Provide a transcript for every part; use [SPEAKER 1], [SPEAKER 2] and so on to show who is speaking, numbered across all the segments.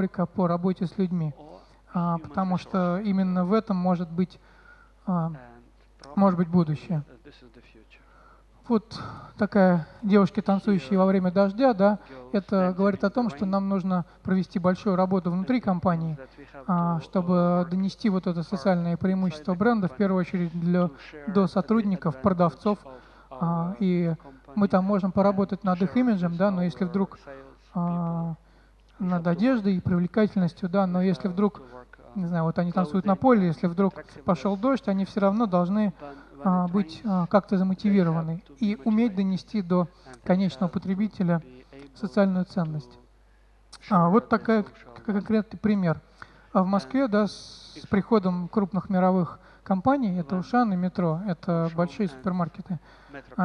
[SPEAKER 1] риторика по работе с людьми, потому что именно в этом может быть будущее. Вот такая девушка, танцующая во время дождя, да, это говорит о том, что нам нужно провести большую работу внутри компании, чтобы донести вот это социальное преимущество бренда, в первую очередь до сотрудников, продавцов, и мы там можем поработать над их имиджем, да, но если вдруг над одеждой и привлекательностью, да, но если вдруг, не знаю, вот они танцуют на поле, если вдруг пошел дождь, они все равно должны быть как-то замотивированы и уметь донести до конечного потребителя социальную ценность. Вот такой конкретный пример. В Москве, да, с приходом крупных мировых компаний, это Ушан и Метро, это большие супермаркеты,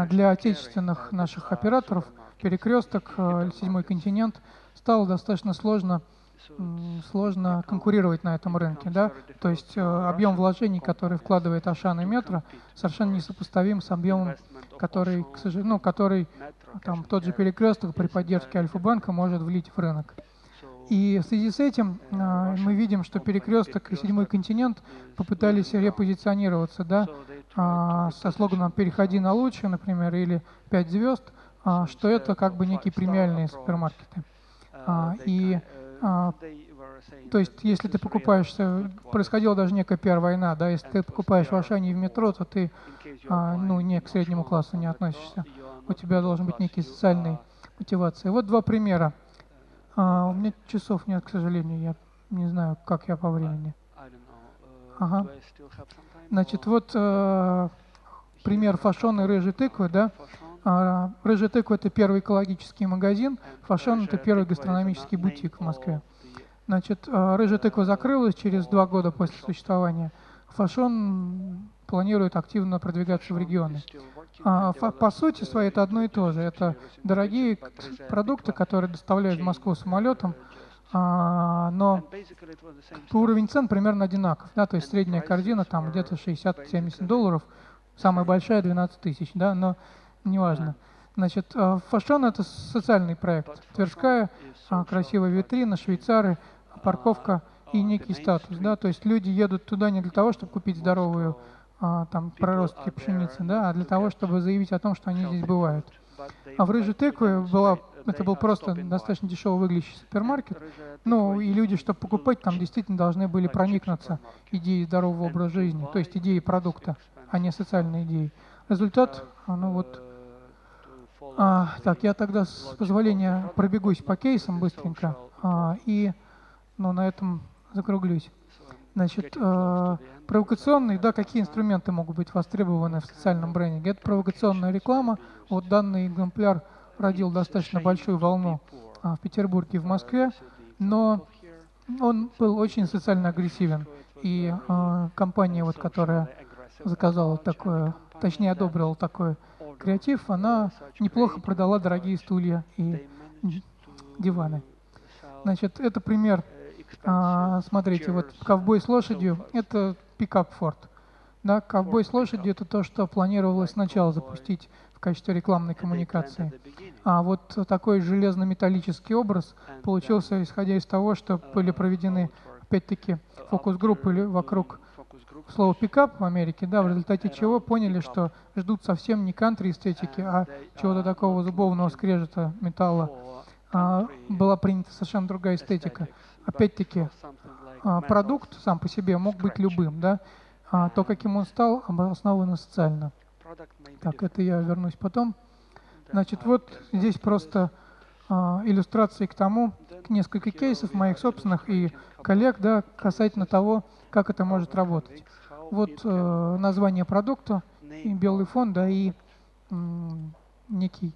[SPEAKER 1] для отечественных наших операторов Перекресток, Седьмой континент, стало достаточно сложно конкурировать на этом рынке, да, то есть объем вложений, который вкладывает Ашан и Метро, совершенно несопоставим с объемом, который, к сожалению, который там тот же Перекресток при поддержке Альфа-банка может влить в рынок. И в связи с этим мы видим, что Перекресток и Седьмой континент попытались репозиционироваться, да, со слоганом «Переходи на лучшее», например, или «5 звезд», что это как бы некие премиальные супермаркеты. То есть, если ты покупаешь, происходила даже некая пиар-война, да, если ты покупаешь в Ашане и в Метро, то ты, не к среднему классу не относишься. У тебя должен быть некий социальный мотивация. Вот два примера. У меня часов нет, к сожалению, я не знаю, как я по времени. Ага. Значит, вот пример Фашон и Рыжей тыквы, да. Рыжая тыква — это первый экологический магазин, Фашон — это первый гастрономический бутик в Москве. Значит, Рыжая тыква закрылась через 2 года после существования. Фашон планирует активно продвигаться в регионы. По сути своей это одно и то же. Это дорогие продукты, которые доставляют в Москву самолетом, но уровень цен примерно одинаков. Да, то есть средняя корзина там где-то $60-70, самая большая 12 тысяч, да, но неважно. Значит, Фашон — это социальный проект. Тверская, красивая витрина, швейцары, парковка и некий статус, да, то есть люди едут туда не для того, чтобы купить здоровую там проростки пшеницы, да, а для того, чтобы заявить о том, что они здесь бывают. А в Рыжей тыкве это был просто достаточно дешево выглядящий супермаркет, ну и люди, чтобы покупать, там действительно должны были проникнуться идеей здорового образа жизни, то есть идеей продукта, а не социальной идеей. Результат, так, я тогда, с позволения, пробегусь по кейсам быстренько и на этом закруглюсь. Значит, провокационные, да, какие инструменты могут быть востребованы в социальном брендинге? Это провокационная реклама. Вот данный экземпляр родил достаточно большую волну в Петербурге и в Москве, но он был очень социально агрессивен. И компания, вот, которая заказала такое, точнее одобрила такой креатив, она неплохо продала дорогие стулья и диваны. Значит, это пример. Смотрите, вот ковбой с лошадью — это пикап Ford. Да, ковбой с лошадью — это то, что планировалось сначала запустить в качестве рекламной коммуникации. А вот такой железно-металлический образ получился, исходя из того, что были проведены, опять-таки, фокус-группы вокруг слова пикап в Америке, да, в результате чего поняли, что ждут совсем не кантри-эстетики, а чего-то такого зубовного скрежета металла. Была принята совершенно другая эстетика. Опять-таки, продукт сам по себе мог быть любым, да, то, каким он стал, обосновано социально. Так, это я вернусь потом. Значит, вот здесь просто иллюстрации к несколько кейсов моих собственных и коллег, да, касательно того, как это может работать. Вот название продукта, и белый фон, да, и некие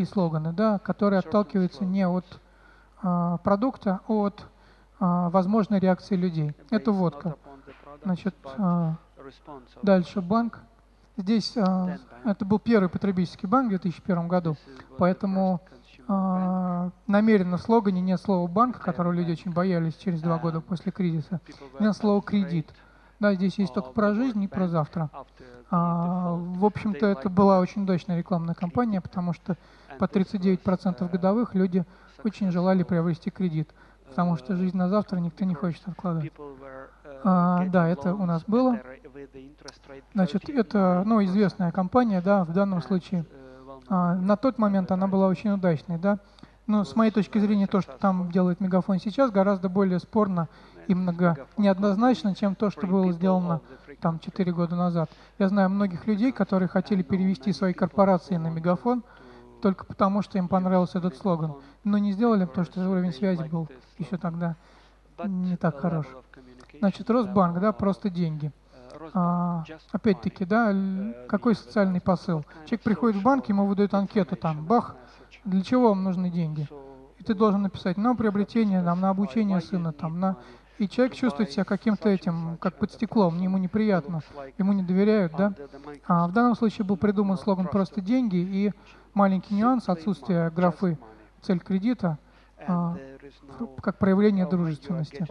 [SPEAKER 1] слоганы, да, которые отталкиваются не от продукта, а от возможной реакции людей. Это водка. Значит, дальше банк. Здесь это был первый потребительский банк в 2001 году, поэтому намеренно в слогане нет слова «банк», которого люди очень боялись через 2 года после кризиса, нет слова «кредит». Да, здесь есть только про жизнь и про завтра. В общем-то, это была очень удачная рекламная кампания, потому что по 39% годовых люди очень желали приобрести кредит. потому что жизнь на завтра никто не хочет откладывать. Да, это у нас было. Значит, это, ну, известная компания, да, в данном случае. На тот момент она была очень удачной, да. Но с моей точки зрения, то, что там делает Мегафон сейчас, гораздо более спорно и неоднозначно, чем то, что было сделано там 4 года назад. Я знаю многих людей, которые хотели перевести свои корпорации на Мегафон только потому, что им понравился этот слоган. Но не сделали, потому что уровень связи был еще тогда не так хорош. Значит, Росбанк, да, просто деньги. Опять-таки, да, какой социальный посыл? Человек приходит в банк, ему выдают анкету, там, бах, для чего вам нужны деньги? И ты должен написать на приобретение, там, на обучение сына, там, на... И человек чувствует себя каким-то этим, как под стеклом, ему неприятно, ему не доверяют, да. В данном случае был придуман слоган «просто деньги», и маленький нюанс отсутствия графы «цель кредита» как проявление дружественности.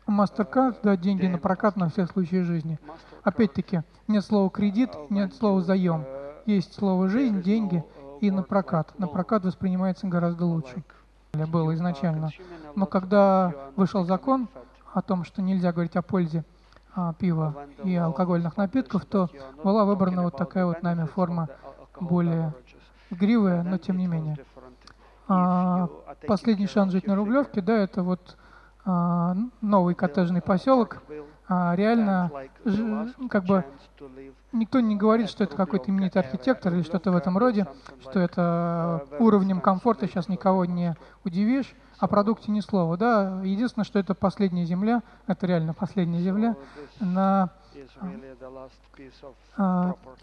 [SPEAKER 1] MasterCard, да, деньги на прокат на все случаи жизни. Опять-таки, нет слова «кредит», нет слова «заем». Есть слово «жизнь», «деньги» и «на прокат». На прокат воспринимается гораздо лучше. Было изначально. Но когда вышел закон о том, что нельзя говорить о пользе пива и алкогольных напитков, то была выбрана вот такая вот нами форма, более игривая, но тем не менее. Последний шанс жить на Рублевке, да, это вот новый коттеджный поселок. Реально, как бы, никто не говорит, что это какой-то именитый архитектор или что-то в этом роде, что это уровнем комфорта сейчас никого не удивишь, о продукте ни слова, да. Единственное, что это последняя земля, это реально последняя земля на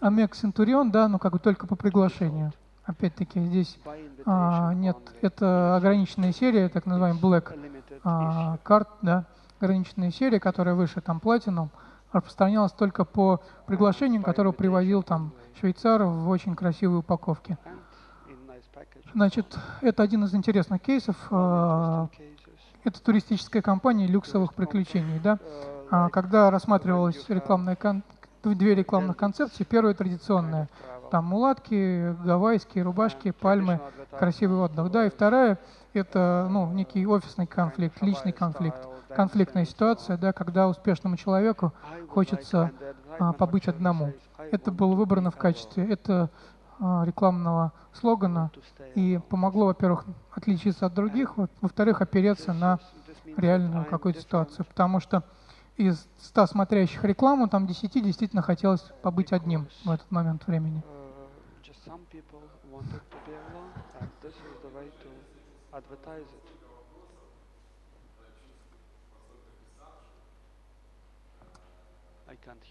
[SPEAKER 1] Омега Центурион, да, но как бы только по приглашению. Опять-таки здесь нет, это ограниченная серия, так называемый Black карт, да, ограниченная серия, которая выше там Platinum, распространялась только по приглашению, которого привозил там швейцар в очень красивой упаковке. Значит, это один из интересных кейсов. Это туристическая компания люксовых приключений, да. Когда рассматривалась две рекламных концепции, первая традиционная, там мулатки, гавайские рубашки, пальмы, красивый отдых, да, и вторая это, ну, некий офисный конфликт, личный конфликт, конфликтная ситуация, да, когда успешному человеку хочется побыть одному. Это было выбрано в качестве рекламного слогана и помогло, во-первых, отличиться от других, во-вторых, опереться на реальную какую-то ситуацию, потому что из 100 смотрящих рекламу, там 10 действительно хотелось побыть одним в этот момент времени.
[SPEAKER 2] I can't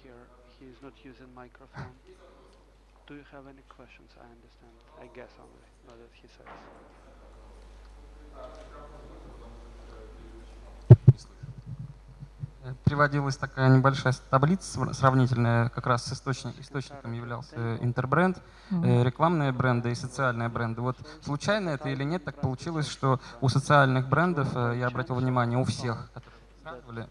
[SPEAKER 2] hear. He is not using microphone. Do you have any questions? I understand. I guess only, not that he says.
[SPEAKER 3] Приводилась такая небольшая таблица сравнительная, как раз с источником являлся Интербренд, рекламные бренды и социальные бренды. Вот случайно это или нет, так получилось, что у социальных брендов, я обратил внимание, у всех, которые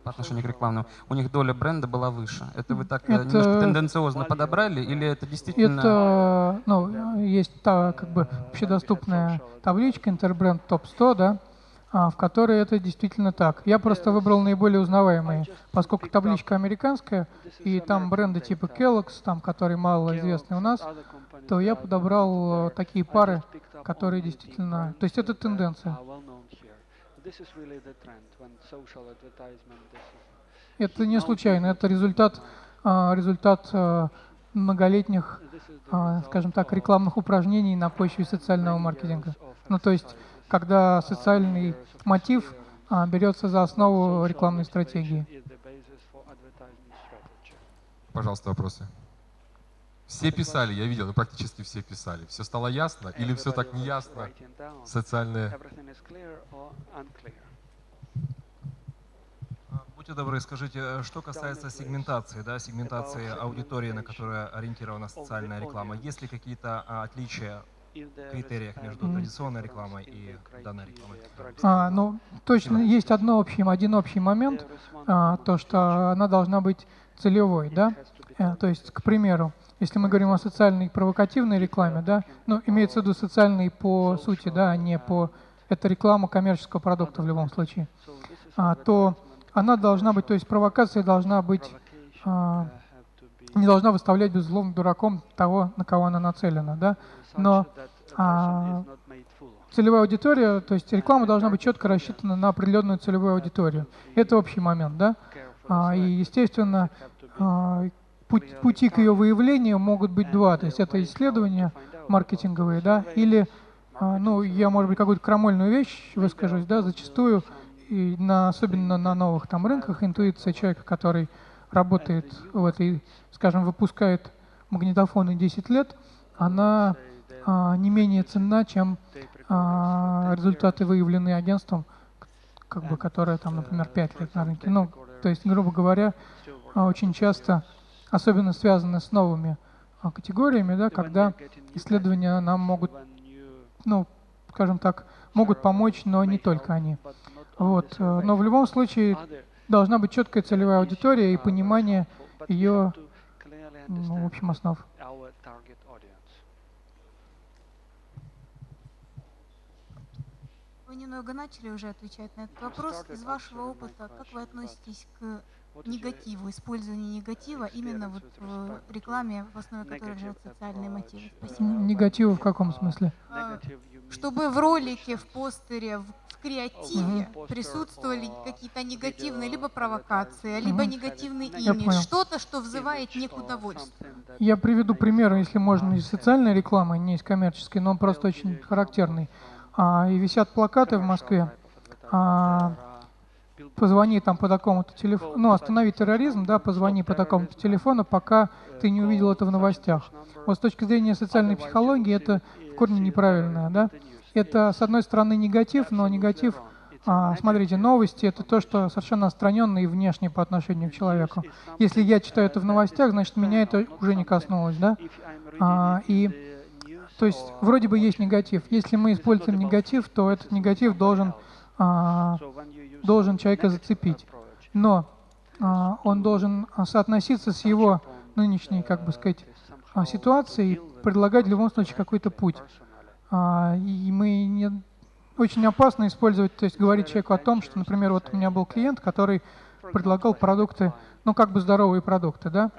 [SPEAKER 3] по отношению к рекламным, у них доля бренда была выше. Это вы так немножко тенденциозно подобрали или это действительно...
[SPEAKER 1] Это, ну, есть как бы общедоступная табличка Интербренд ТОП-100, да, в которой это действительно так. Я просто выбрал наиболее узнаваемые, поскольку табличка американская, и там бренды типа Kellogg's, там, которые мало известны у нас, то я подобрал такие пары, которые действительно... То есть это тенденция. Это не случайно, это результат многолетних, скажем так, рекламных упражнений на почве социального маркетинга. Ну, то есть, когда социальный мотив берется за основу рекламной стратегии.
[SPEAKER 4] Пожалуйста, вопросы. Все писали, я видел, практически все писали. Все стало ясно или все так неясно? Социальные...
[SPEAKER 5] Будьте добры, скажите, что касается сегментации, да, сегментации аудитории, на которую ориентирована социальная реклама, есть ли какие-то отличия критериях между традиционной рекламой и данной рекламой?
[SPEAKER 1] Ну, точно есть один общий момент, то, что она должна быть целевой, да? То есть, к примеру, если мы говорим о социальной и провокативной рекламе, да, ну, имеется в виду социальной по сути, да, а не по... Это реклама коммерческого продукта в любом случае. То она должна быть, то есть провокация должна быть, не должна выставлять, безусловно, дураком того, на кого она нацелена, да, но целевая аудитория, то есть реклама должна быть четко рассчитана на определенную целевую аудиторию. Это общий момент, да, и, естественно, пути к ее выявлению могут быть два, то есть это исследования маркетинговые, да, или, ну, я, может быть, какую-то крамольную вещь выскажусь, да, зачастую, и особенно на новых там рынках, интуиция человека, который работает в этой, скажем, выпускает магнитофоны 10 лет, она не менее ценна, чем результаты, выявленные агентством, как бы, которое там, например, 5 лет на рынке. Ну, то есть, грубо говоря, очень часто, особенно связаны с новыми категориями, да, когда исследования нам могут, ну, скажем так, могут помочь, но не только они. Вот. Но в любом случае должна быть четкая целевая аудитория и понимание ее, ну, в общем, основ.
[SPEAKER 6] Вы немного начали уже отвечать на этот вопрос. Из вашего опыта, как вы относитесь к негативу, использованию негатива именно вот в рекламе, в основе которой лежат социальные мотивы? Спасибо.
[SPEAKER 1] Негативу в каком смысле?
[SPEAKER 6] Чтобы в ролике, в постере, в креативе присутствовали какие-то негативные либо провокации, либо негативный имидж, что-то, что вызывает не к удовольствию.
[SPEAKER 1] Я приведу пример, если можно, из социальной рекламы, не из коммерческой, но он просто очень характерный. И висят плакаты в Москве. Позвони там по такому-то телефону, ну, останови терроризм, да, позвони по такому-то телефону, пока ты не увидел это в новостях. Вот с точки зрения социальной психологии это в корне неправильно, да. Это, с одной стороны, негатив, но негатив, смотрите, новости — это то, что совершенно отстраненно и внешне по отношению к человеку. Если я читаю это в новостях, значит, меня это уже не коснулось, да. То есть, вроде бы есть негатив. Если мы используем негатив, то этот негатив должен человека зацепить. Но он должен соотноситься с его нынешней, как бы сказать, ситуацией и предлагать в любом случае какой-то путь. И мы не... Очень опасно использовать, то есть говорить человеку о том, что, например, вот у меня был клиент, который предлагал продукты, ну, как бы здоровые продукты, да.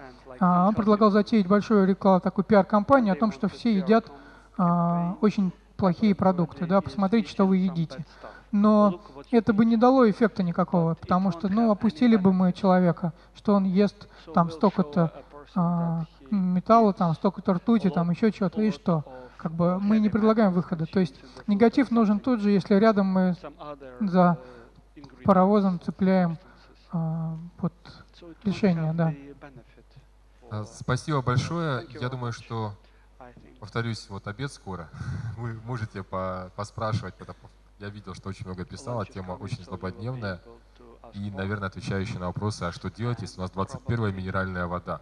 [SPEAKER 1] Он предлагал затеять большую рекламу, такую пиар-компанию о том, что все едят очень плохие продукты, да, посмотрите, что вы едите. Но это бы не дало эффекта никакого, потому что, ну, опустили бы мы человека, что он ест там столько-то металла, там столько-то ртути, там еще чего-то, и что? Как бы мы не предлагаем выхода. То есть негатив нужен тут же, если рядом мы за паровозом цепляем вот решение, да.
[SPEAKER 4] Спасибо большое. Я думаю, что, повторюсь, вот обед скоро. Вы можете поспрашивать, потому я видел, что очень много писала, тема очень злободневная. И, наверное, отвечающие на вопросы, а что делать, если у нас 21-я минеральная вода?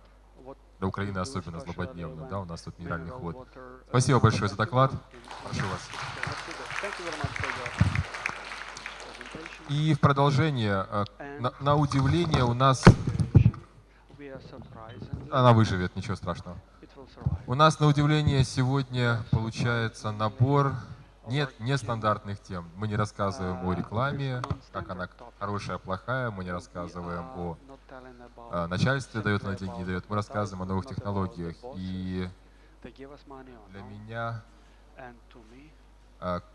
[SPEAKER 4] Для Украины особенно злободневно, да, у нас тут минеральных вод. Спасибо большое за доклад. Прошу вас. И в продолжение, на удивление у нас... Она выживет, ничего страшного. У нас, на удивление, сегодня получается набор нестандартных тем. Мы не рассказываем о рекламе, как она хорошая, плохая, мы не рассказываем о начальстве, дает она деньги, не дает. Мы рассказываем о новых технологиях. И для меня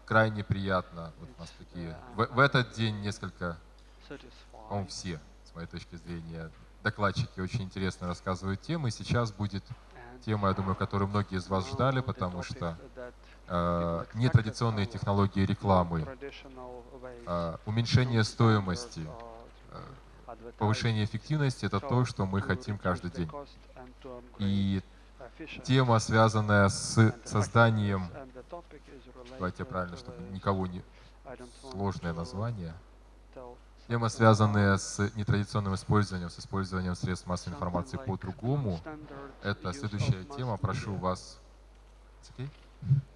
[SPEAKER 4] крайне приятно, вот у нас такие, в этот день несколько, по-моему, все, с моей точки зрения, докладчики очень интересно рассказывают темы. Сейчас будет тема, я думаю, которую многие из вас ждали, потому что нетрадиционные технологии рекламы, уменьшение стоимости, повышение эффективности — это то, что мы хотим каждый день. И тема, связанная с созданием, давайте правильно, чтобы никого не... Сложное название. Тема, связанная с нетрадиционным использованием, с использованием средств массовой информации по-другому, это следующая тема. Прошу вас...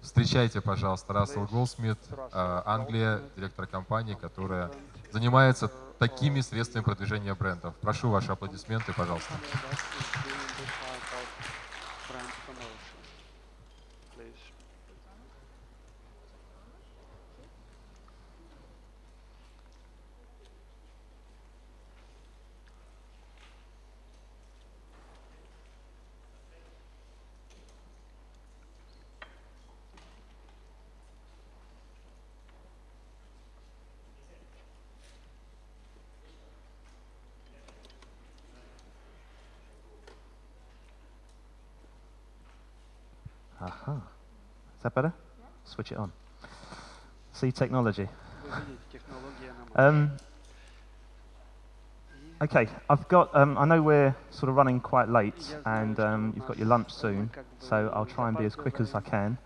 [SPEAKER 4] Встречайте, пожалуйста, Рассел Голдсмит, Англия, директор компании, которая занимается такими средствами продвижения брендов. Прошу ваши аплодисменты, пожалуйста.
[SPEAKER 7] Aha. Is that better? Switch it on. See technology. Okay, I've got, I know we're sort of running quite late and you've got your lunch soon, so I'll try and be as quick as I can.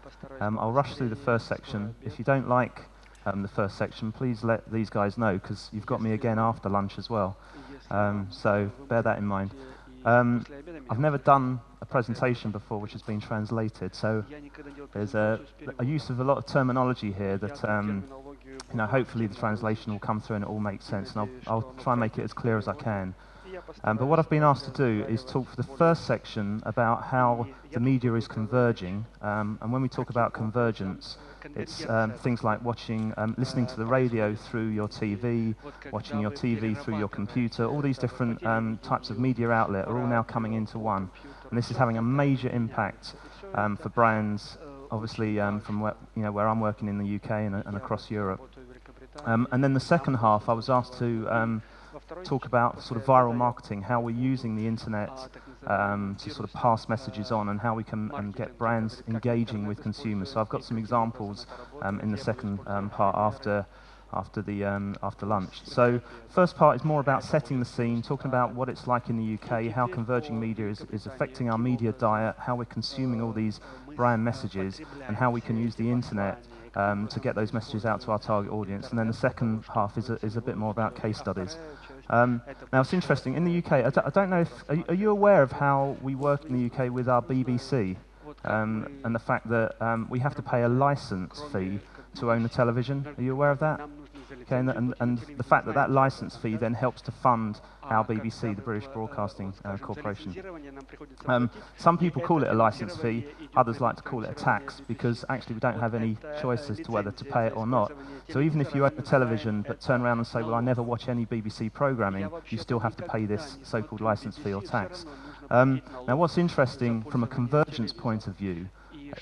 [SPEAKER 7] I'll rush through the first section. If you don't like the first section, please let these guys know, because you've got me again after lunch as well. So bear that in mind. I've never done a presentation before which has been translated, so there's a use of a lot of terminology here that you know, hopefully the translation will come through and it all makes sense, and I'll try and make it as clear as I can. But what I've been asked to do is talk for the first section about how the media is converging, and when we talk about convergence, it's things like watching, listening to the radio through your TV, watching your TV through your computer. All these different types of media outlet are all now coming into one, and this is having a major impact for brands, obviously from where I'm working in the UK and across Europe. And then the second half, I was asked to talk about sort of viral marketing, how we're using the internet to sort of pass messages on, and how we can get brands engaging with consumers. So I've got some examples in the second part after lunch. So first part is more about setting the scene, talking about what it's like in the UK, how converging media is affecting our media diet, how we're consuming all these brand messages, and how we can use the internet to get those messages out to our target audience. And then the second half is a bit more about case studies. Now it's interesting, in the UK, I don't know if, are you aware of how we work in the UK with our BBC, and the fact that we have to pay a license fee to own a television? Are you aware of that? Okay, and the fact that that license fee then helps to fund our BBC, the British Broadcasting Corporation. Some people call it a license fee, others like to call it a tax, because actually we don't have any choice as to whether to pay it or not. So even if you own a television but turn around and say, well, I never watch any BBC programming, you still have to pay this so-called license fee or tax. Now what's interesting from a convergence point of view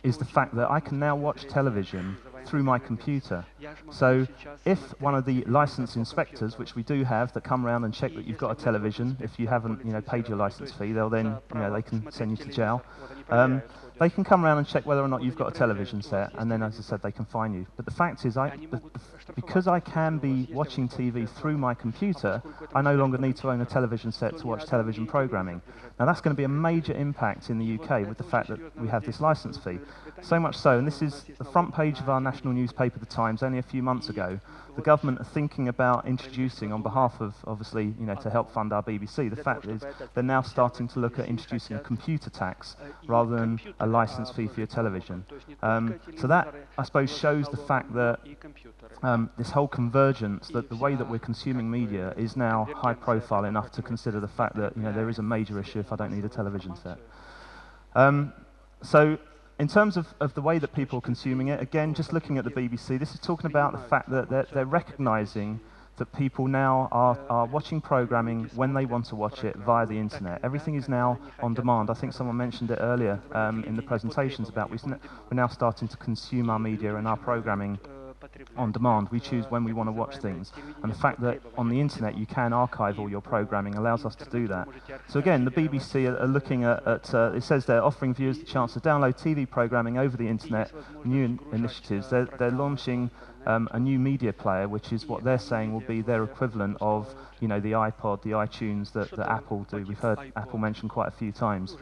[SPEAKER 7] is the fact that I can now watch television through my computer. So if one of the license inspectors, which we do have, that come around and check that you've got a television, if you haven't paid your license fee, they'll then they can send you to jail. They can come around and check whether or not you've got a television set, and then, as I said, they can fine you. But the fact is, because I can be watching TV through my computer, I no longer need to own a television set to watch television programming. Now that's going to be a major impact in the UK with the fact that we have this license fee. So much so, and this is the front page of our national newspaper, The Times, only a few months ago. The government are thinking about introducing, on behalf of, obviously, to help fund our BBC, the fact is they're now starting to look at introducing a computer tax rather than a license fee for your television. So that, I suppose, shows the fact that this whole convergence, that the way that we're consuming media is now high profile enough to consider the fact that there is a major issue if I don't need a television set. So in terms of the way that people are consuming it, again, just looking at the BBC, this is talking about the fact that they're recognising that people now are watching programming when they want to watch it via the internet. Everything is now on demand. I think someone mentioned it earlier in the presentations about we're now starting to consume our media and our programming on demand. We choose when we want to watch things, and the fact that on the internet you can archive all your programming allows us to do that. So again, the BBC are looking at it says they're offering viewers the chance to download TV programming over the internet, new initiatives. They're launching a new media player, which is what they're saying will be their equivalent of the iPod, the iTunes that Apple do. We've heard Apple mentioned quite a few times.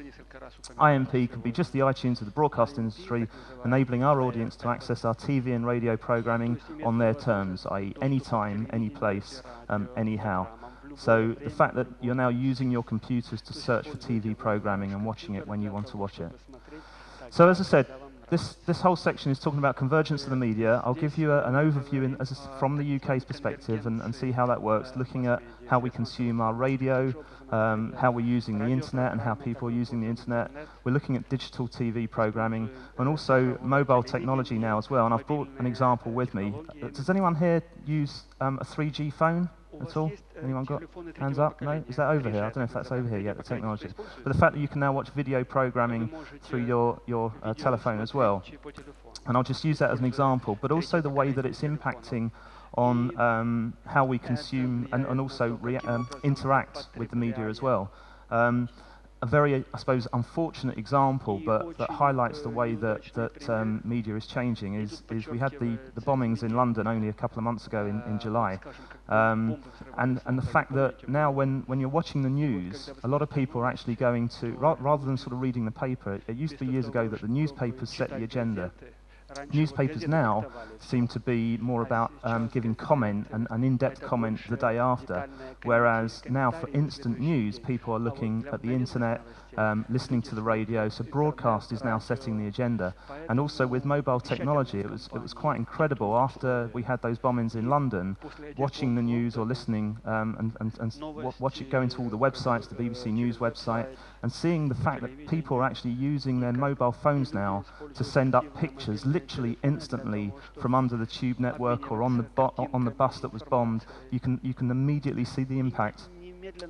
[SPEAKER 7] IMP could be just the iTunes of the broadcast industry, enabling our audience to access our TV and radio programming on their terms, i.e. anytime, any place, anyhow. So the fact that you're now using your computers to search for TV programming and watching it when you want to watch it. So as I said, this whole section is talking about convergence of the media. I'll give you an overview from the UK's perspective and see how that works, looking at how we consume our radio, how we're using the internet and how people are using the internet. We're looking at digital TV programming and also mobile technology now as well. And I've brought an example with me. Does anyone here use a 3G phone at all? Anyone got hands up? No? Is that over here? I don't know if that's over here yet, the technology. But the fact that you can now watch video programming through your telephone as well. And I'll just use that as an example, but also the way that it's impacting on how we consume and also interact with the media as well. A very, I suppose, unfortunate example, but that highlights the way that media is changing is we had the bombings in London only a couple of months ago in July. And the fact that now when you're watching the news, a lot of people are actually going to, rather than sort of reading the paper, it used to be years ago that the newspapers set the agenda. Newspapers now seem to be more about giving comment and in-depth comment the day after, whereas now for instant news people are looking at the internet, listening to the radio, so broadcast is now setting the agenda. And also with mobile technology, it was quite incredible after we had those bombings in London, watching the news or listening and going to all the websites, the BBC News website, and seeing the fact that people are actually using their mobile phones now to send up pictures literally instantly from under the tube network or on the bus that was bombed. You can immediately see the impact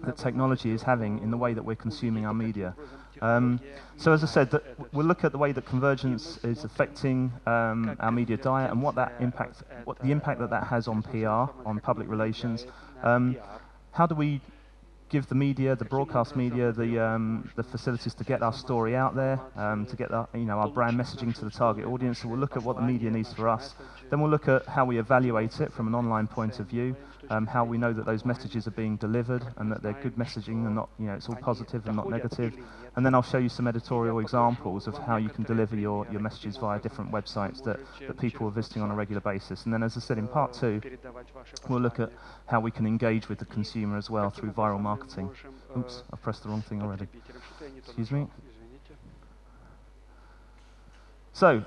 [SPEAKER 7] that technology is having in the way that we're consuming our media. So as I said, we'll look at the way that convergence is affecting our media diet and what the impact that has on PR, on public relations. How do we give the media, the broadcast media, the facilities to get our story out there, to get our brand messaging to the target audience? So we'll look at what the media needs for us. Then we'll look at how we evaluate it from an online point of view, how we know that those messages are being delivered and that they're good messaging and not, it's all positive and not negative. And then I'll show you some editorial examples of how you can deliver your messages via different websites that people are visiting on a regular basis. And then, as I said, in part 2, we'll look at how we can engage with the consumer as well through viral marketing. Oops, I pressed the wrong thing already. Excuse me. So,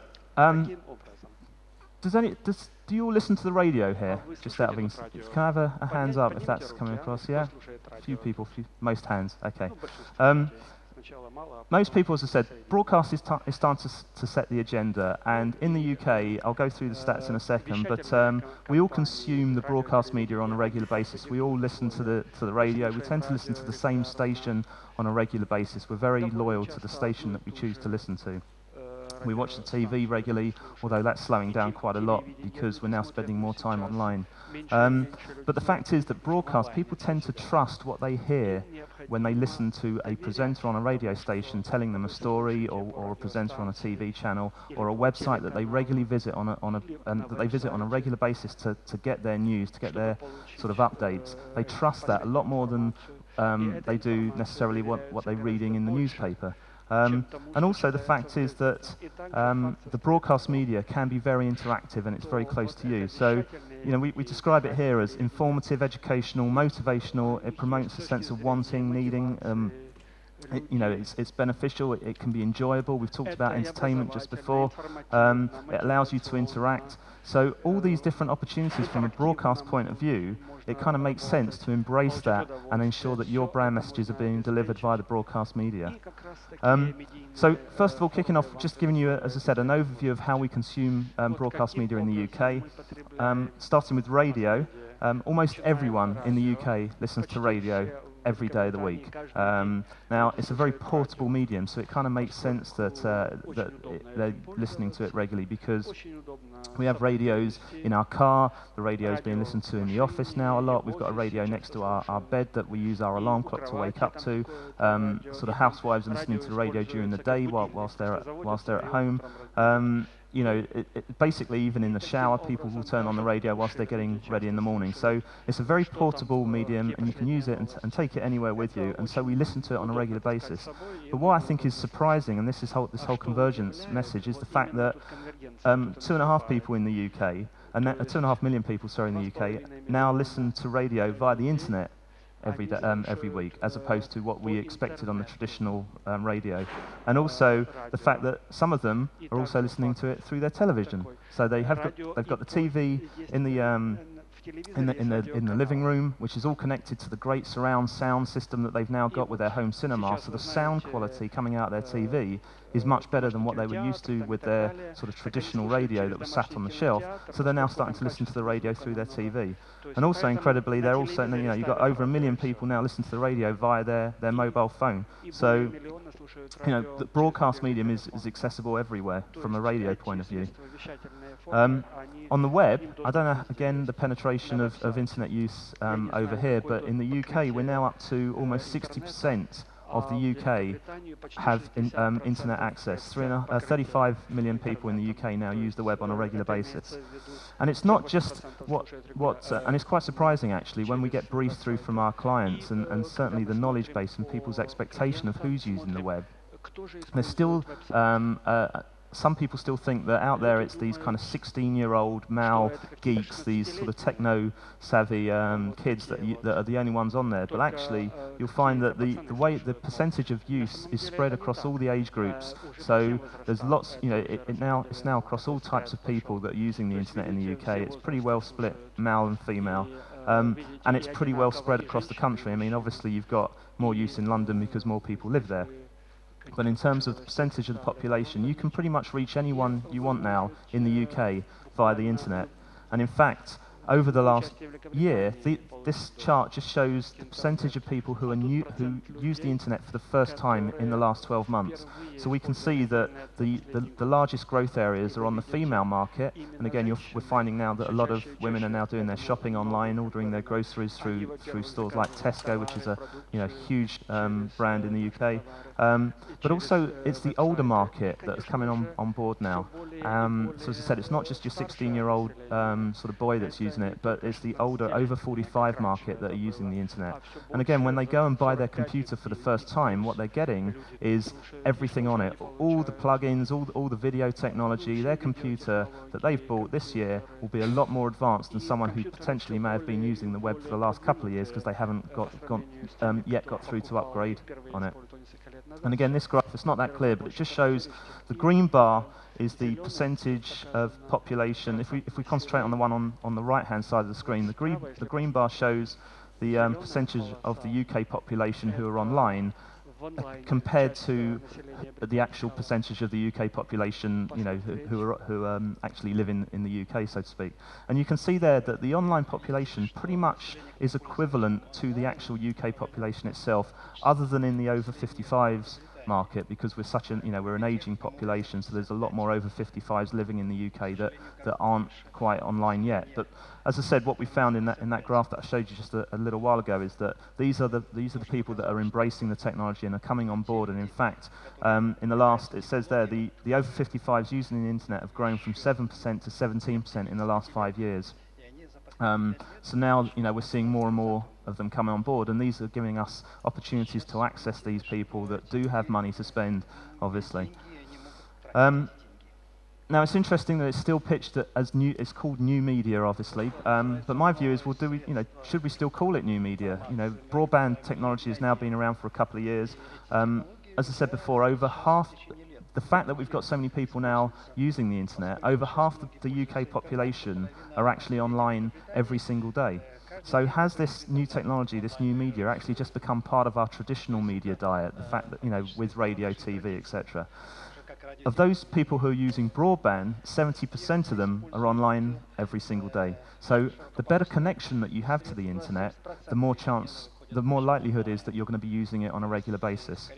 [SPEAKER 7] do you all listen to the radio here? Just out of can I have a hands up if that's coming across? Yeah, a few people, most hands. Okay. Most people, as I said, broadcast is starting to set the agenda, and in the UK, I'll go through the stats in a second, but we all consume the broadcast media on a regular basis. We all listen to the radio. We tend to listen to the same station on a regular basis. We're very loyal to the station that we choose to listen to. We watch the TV regularly, although that's slowing down quite a lot because we're now spending more time online. But the fact is that broadcast, people tend to trust what they hear when they listen to a presenter on a radio station telling them a story, or a presenter on a TV channel, or a website that they regularly visit on a regular basis to get their news, to get their sort of updates. They trust that a lot more than they do necessarily what they're reading in the newspaper. And also the fact is that the broadcast media can be very interactive and it's very close to you. So, we describe it here as informative, educational, motivational. It promotes a sense of wanting, needing. It's beneficial. It can be enjoyable. We've talked about entertainment just before. It allows you to interact. So all these different opportunities from a broadcast point of view, it kind of makes sense to embrace that and ensure that your brand messages are being delivered via the broadcast media. So first of all, kicking off, just giving you, as I said, an overview of how we consume broadcast media in the UK. Starting with radio, almost everyone in the UK listens to radio every day of the week. Now, it's a very portable medium, so it kind of makes sense that they're listening to it regularly, because we have radios in our car. The radio is being listened to in the office now a lot. We've got a radio next to our bed that we use our alarm clock to wake up to. Sort of housewives are listening to the radio during the day whilst they're at home. Basically, even in the shower, people will turn on the radio whilst they're getting ready in the morning. So it's a very portable medium, and you can use it and take it anywhere with you. And so we listen to it on a regular basis. But what I think is surprising, and this whole convergence message, is the fact that 2.5 people in the UK, and 2.5 million people, in the UK, now listen to radio via the internet every week, as opposed to what we expected on the traditional radio. And also the fact that some of them are also listening to it through their television. So they've got the TV in the living room, which is all connected to the great surround sound system that they've now got with their home cinema. So the sound quality coming out of their TV is much better than what they were used to with their sort of traditional radio that was sat on the shelf. So they're now starting to listen to the radio through their TV. And also, incredibly, they're also, you know, you've got over 1 million people now listening to the radio via their mobile phone. So, you know, the broadcast medium is accessible everywhere from a radio point of view. On the web, I don't know, again, the penetration of internet use over here, but in the UK, we're now up to almost 60% of the UK have internet access. 35 million people in the UK now use the web on a regular basis. And it's not just and it's quite surprising actually when we get briefs through from our clients and certainly the knowledge base and people's expectation of who's using the web. There's still some people still think that out there it's these kind of 16-year-old male geeks, these sort of techno-savvy kids that are the only ones on there. But actually, you'll find that the percentage of use is spread across all the age groups. So there's lots, you know, it's now across all types of people that are using the internet in the UK. It's pretty well split, male and female. And it's pretty well spread across the country. I mean, obviously you've got more use in London because more people live there. But in terms of the percentage of the population, you can pretty much reach anyone you want now in the UK via the internet. And in fact, over the last year, this chart just shows the percentage of people who use the internet for the first time in the last 12 months. So we can see that the largest growth areas are on the female market. And again, we're finding now that a lot of women are now doing their shopping online, ordering their groceries through stores like Tesco, which is a huge brand in the UK. But also, it's the older market that is coming on board now. So as I said, it's not just your 16-year-old sort of boy that's using it, but it's the older, over 45 market that are using the internet. And again, when they go and buy their computer for the first time, what they're getting is everything on it. All the plugins, all the video technology. Their computer that they've bought this year will be a lot more advanced than someone who potentially may have been using the web for the last couple of years because they haven't yet got through to upgrade on it. And again, this graph, it's not that clear, but it just shows the green bar is the percentage of population. If we concentrate on the one on the right-hand side of the screen, the green bar shows the percentage of the UK population who are online compared to the actual percentage of the UK population, you know, who actually live in the UK, so to speak. And you can see there that the online population pretty much is equivalent to the actual UK population itself, other than in the over 55s market, because we're such an, we're an aging population, so there's a lot more over 55s living in the UK that aren't quite online yet. But as I said, what we found in that graph that I showed you just a little while ago is that these are the people that are embracing the technology and are coming on board. And in fact, in the last, it says there, the over 55s using the internet have grown from 7% to 17% in the last 5 years. So now, we're seeing more and more of them coming on board, and these are giving us opportunities to access these people that do have money to spend, obviously. Now, it's interesting that it's still pitched as new. It's called new media, obviously. But my view is, well, should we still call it new media? Broadband technology has now been around for a couple of years. As I said before, over half. The fact that we've got so many people now using the internet, over half the UK population are actually online every single day. So has this new technology, this new media, actually just become part of our traditional media diet? The fact that, with radio, TV, etc. Of those people who are using broadband, 70% of them are online every single day. So the better connection that you have to the internet, the more likelihood is that you're going to be using it on a regular basis.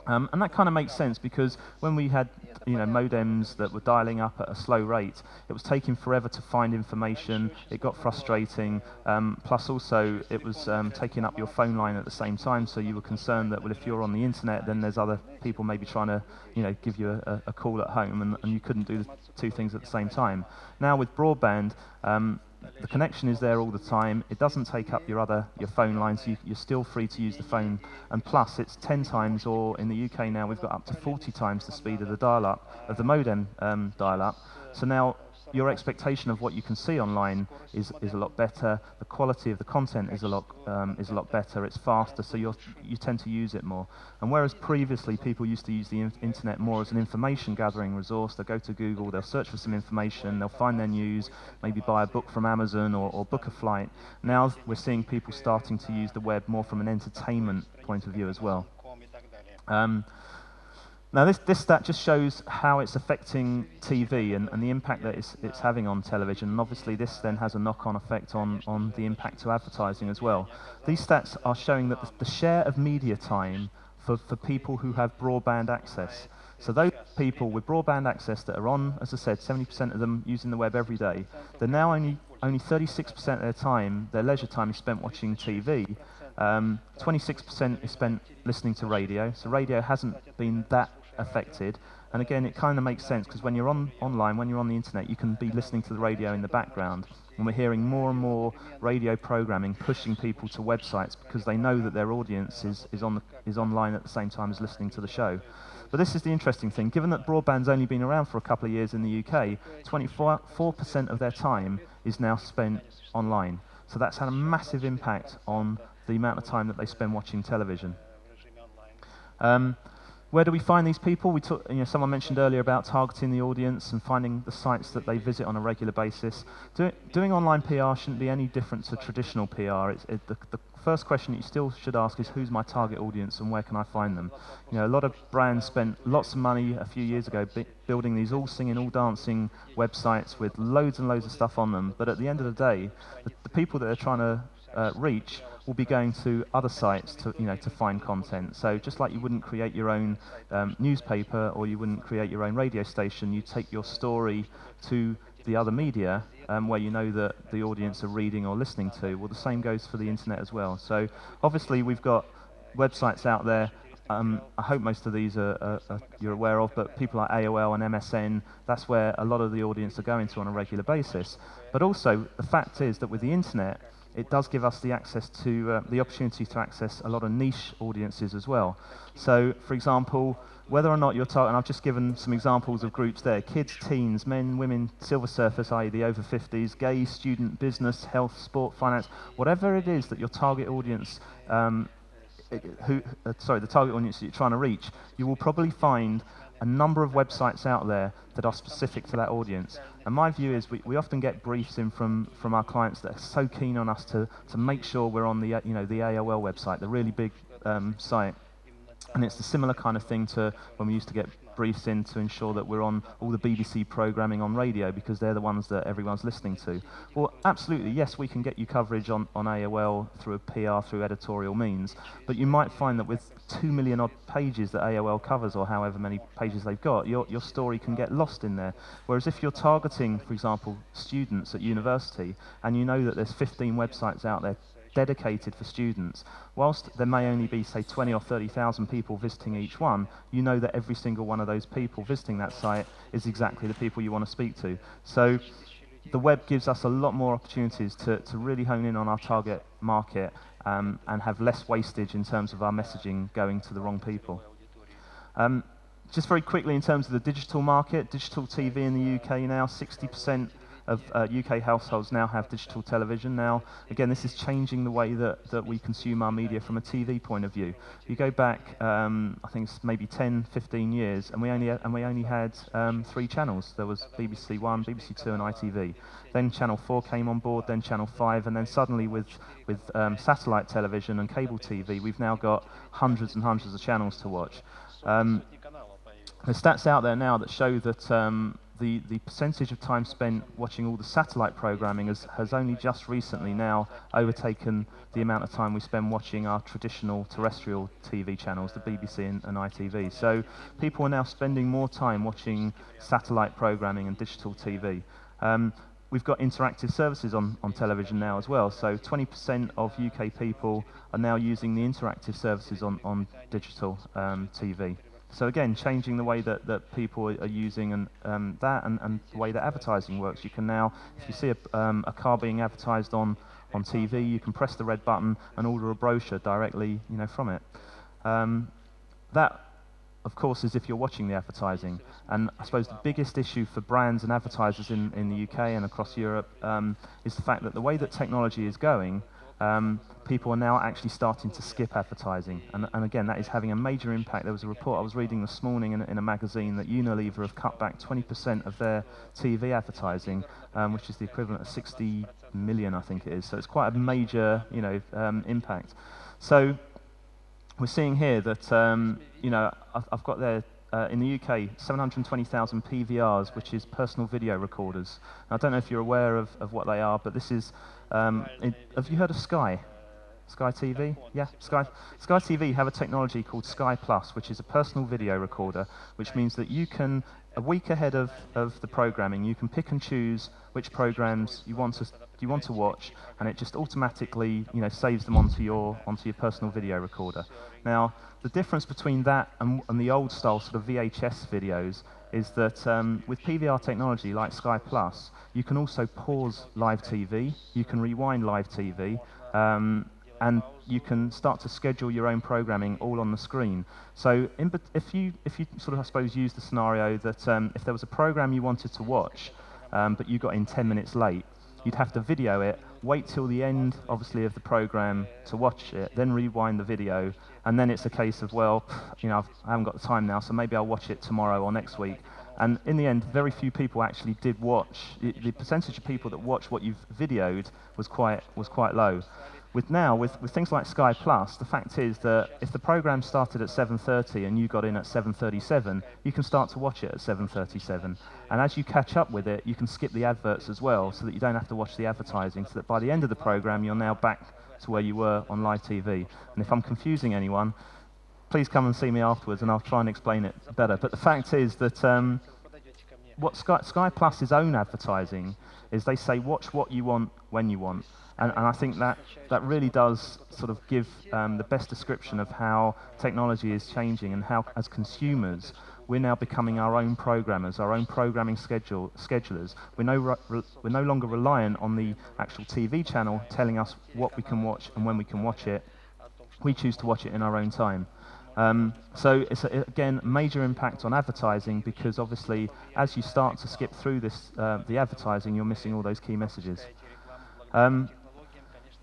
[SPEAKER 7] And that kind of makes sense, because when we had modems that were dialing up at a slow rate, it was taking forever to find information. It got frustrating. Plus also it was taking up your phone line at the same time, so you were concerned that, well, if you're on the internet, then there's other people maybe trying to give you a call at home, and you couldn't do the two things at the same time. Now with broadband, the connection is there all the time. It doesn't take up your phone lines. You're still free to use the phone. And plus, it's 10 times, or in the UK now, we've got up to 40 times the speed of the dial-up, of the modem dial-up. So now, your expectation of what you can see online is a lot better. The quality of the content is a lot better. It's faster, so you tend to use it more. And whereas previously people used to use the internet more as an information gathering resource, they'll go to Google, they'll search for some information, they'll find their news, maybe buy a book from Amazon or book a flight. Now we're seeing people starting to use the web more from an entertainment point of view as well. Now this stat just shows how it's affecting TV and the impact that it's having on television, and obviously this then has a knock-on effect on the impact to advertising as well. These stats are showing that the share of media time for people who have broadband access, so those people with broadband access that are on, as I said, 70% of them using the web every day, they're now only 36% of their time, their leisure time is spent watching TV. 26% is spent listening to radio, so radio hasn't been that affected. And again, it kind of makes sense because when you're online, when you're on the internet, you can be listening to the radio in the background. And we're hearing more and more radio programming pushing people to websites because they know that their audience is online at the same time as listening to the show. But this is the interesting thing. Given that broadband's only been around for a couple of years in the UK, 24% of their time is now spent online. So that's had a massive impact on the amount of time that they spend watching television. Where do we find these people? Someone mentioned earlier about targeting the audience and finding the sites that they visit on a regular basis. Doing online PR shouldn't be any different to traditional PR. The first question that you still should ask is, who's my target audience and where can I find them? A lot of brands spent lots of money a few years ago building these all singing, all dancing websites with loads and loads of stuff on them. But at the end of the day, the people that they're trying to reach will be going to other sites to find content. So just like you wouldn't create your own newspaper or you wouldn't create your own radio station, you take your story to the other media where you know that the audience are reading or listening to. Well, the same goes for the internet as well. So obviously we've got websites out there. I hope most of these you're aware of, but people like AOL and MSN, that's where a lot of the audience are going to on a regular basis. But also the fact is that with the internet, it does give us the access to the opportunity to access a lot of niche audiences as well. So, for example, whether or not you're targeting, I've just given some examples of groups there: kids, teens, men, women, silver surfers, i.e. the over 50s, gay, student, business, health, sport, finance, whatever it is that your target audience, the target audience that you're trying to reach, you will probably find a number of websites out there that are specific to that audience. And my view is we often get briefs in from our clients that are so keen on us to make sure we're on the the AOL website, the really big site. And it's a similar kind of thing to when we used to get briefs in to ensure that we're on all the BBC programming on radio because they're the ones that everyone's listening to. Well, absolutely, yes, we can get you coverage on AOL through a PR, through editorial means, but you might find that with 2 million odd pages that AOL covers, or however many pages they've got, your story can get lost in there. Whereas if you're targeting, for example, students at university, and you know that there's 15 websites out there dedicated for students, whilst there may only be, say, 20 or 30,000 people visiting each one, you know that every single one of those people visiting that site is exactly the people you want to speak to. So the web gives us a lot more opportunities to really hone in on our target market and have less wastage in terms of our messaging going to the wrong people. Just very quickly, in terms of the digital market, digital TV in the UK now, 60% of UK households now have digital television. Now, again, this is changing the way that we consume our media from a TV point of view. You go back, I think it's maybe 10, 15 years, and we only had 3 channels. There was BBC One, BBC Two, and ITV. Then Channel 4 came on board, then Channel 5, and then suddenly with satellite television and cable TV, we've now got hundreds and hundreds of channels to watch. There's stats out there now that show that the percentage of time spent watching all the satellite programming has only just recently now overtaken the amount of time we spend watching our traditional terrestrial TV channels, the BBC and ITV. So people are now spending more time watching satellite programming and digital TV. We've got interactive services on television now as well. So 20% of UK people are now using the interactive services on digital TV. So again, changing the way that people are using and the way that advertising works. You can now, if you see a car being advertised on TV, you can press the red button and order a brochure directly, from it. That of course, is if you're watching the advertising. And I suppose the biggest issue for brands and advertisers in the UK and across Europe is the fact that the way that technology is going, people are now actually starting to skip advertising. And again, that is having a major impact. There was a report I was reading this morning in a magazine that Unilever have cut back 20% of their TV advertising, which is the equivalent of 60 million, I think it is. So it's quite a major, impact. So we're seeing here that, I've got there, in the UK, 720,000 PVRs, which is personal video recorders. Now, I don't know if you're aware of what they are, but this is, have you heard of Sky? Sky TV? Yeah, Sky TV have a technology called Sky Plus, which is a personal video recorder, which means that you can, a week ahead of the programming, you can pick and choose which programs you want to watch, and it just automatically, saves them onto your personal video recorder. Now, the difference between that and the old style sort of VHS videos is that with PVR technology like Sky Plus, you can also pause live TV, you can rewind live TV, and you can start to schedule your own programming all on the screen. So if you sort of, I suppose, use the scenario that if there was a program you wanted to watch, but you got in 10 minutes late, you'd have to video it, wait till the end, obviously, of the program to watch it, then rewind the video, and then it's a case of, well, I haven't got the time now, so maybe I'll watch it tomorrow or next week. And in the end, very few people actually did watch. The percentage of people that watch what you've videoed was quite low. With things like Sky Plus, the fact is that if the program started at 7:30 and you got in at 7:37, you can start to watch it at 7:37. And as you catch up with it, you can skip the adverts as well, so that you don't have to watch the advertising, so that by the end of the program, you're now back to where you were on live TV. And if I'm confusing anyone, please come and see me afterwards and I'll try and explain it better. But the fact is that what Sky Plus's own advertising is, they say watch what you want when you want. And I think that really does sort of give the best description of how technology is changing, and how, as consumers, we're now becoming our own programmers, our own programming schedulers. We're no longer reliant on the actual TV channel telling us what we can watch and when we can watch it. We choose to watch it in our own time. So it's, again, major impact on advertising, because obviously as you start to skip through the advertising, you're missing all those key messages.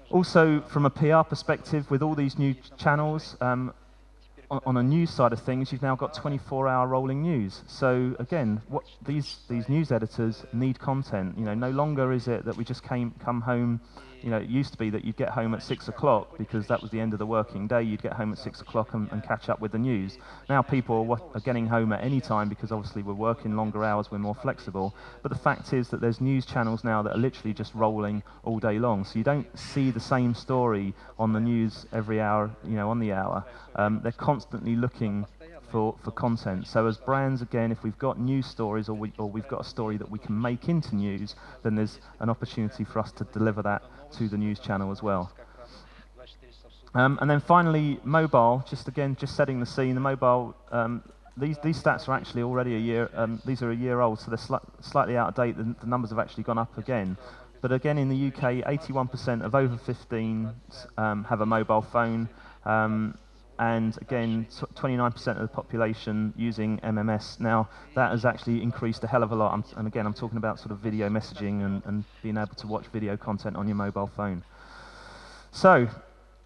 [SPEAKER 7] Also, from a PR perspective, with all these new channels, on a news side of things, you've now got 24-hour rolling news. So again, what these news editors need content. No longer is it that we just come home. It used to be that you'd get home at 6 o'clock because that was the end of the working day. You'd get home at 6 o'clock and catch up with the news. Now people are getting home at any time, because obviously we're working longer hours, we're more flexible. But the fact is that there's news channels now that are literally just rolling all day long. So you don't see the same story on the news every hour, on the hour. They're constantly looking for content. So as brands, again, if we've got news stories, or we've got a story that we can make into news, then there's an opportunity for us to deliver that to the news channel as well. And then finally, mobile. Just setting the scene. The mobile. These stats are actually already a year. These are a year old, so they're slightly out of date. The numbers have actually gone up again. But again, in the UK, 81% of over 15s have a mobile phone. And again, 29% of the population using MMS. Now, that has actually increased a hell of a lot. And again, I'm talking about sort of video messaging and being able to watch video content on your mobile phone. So,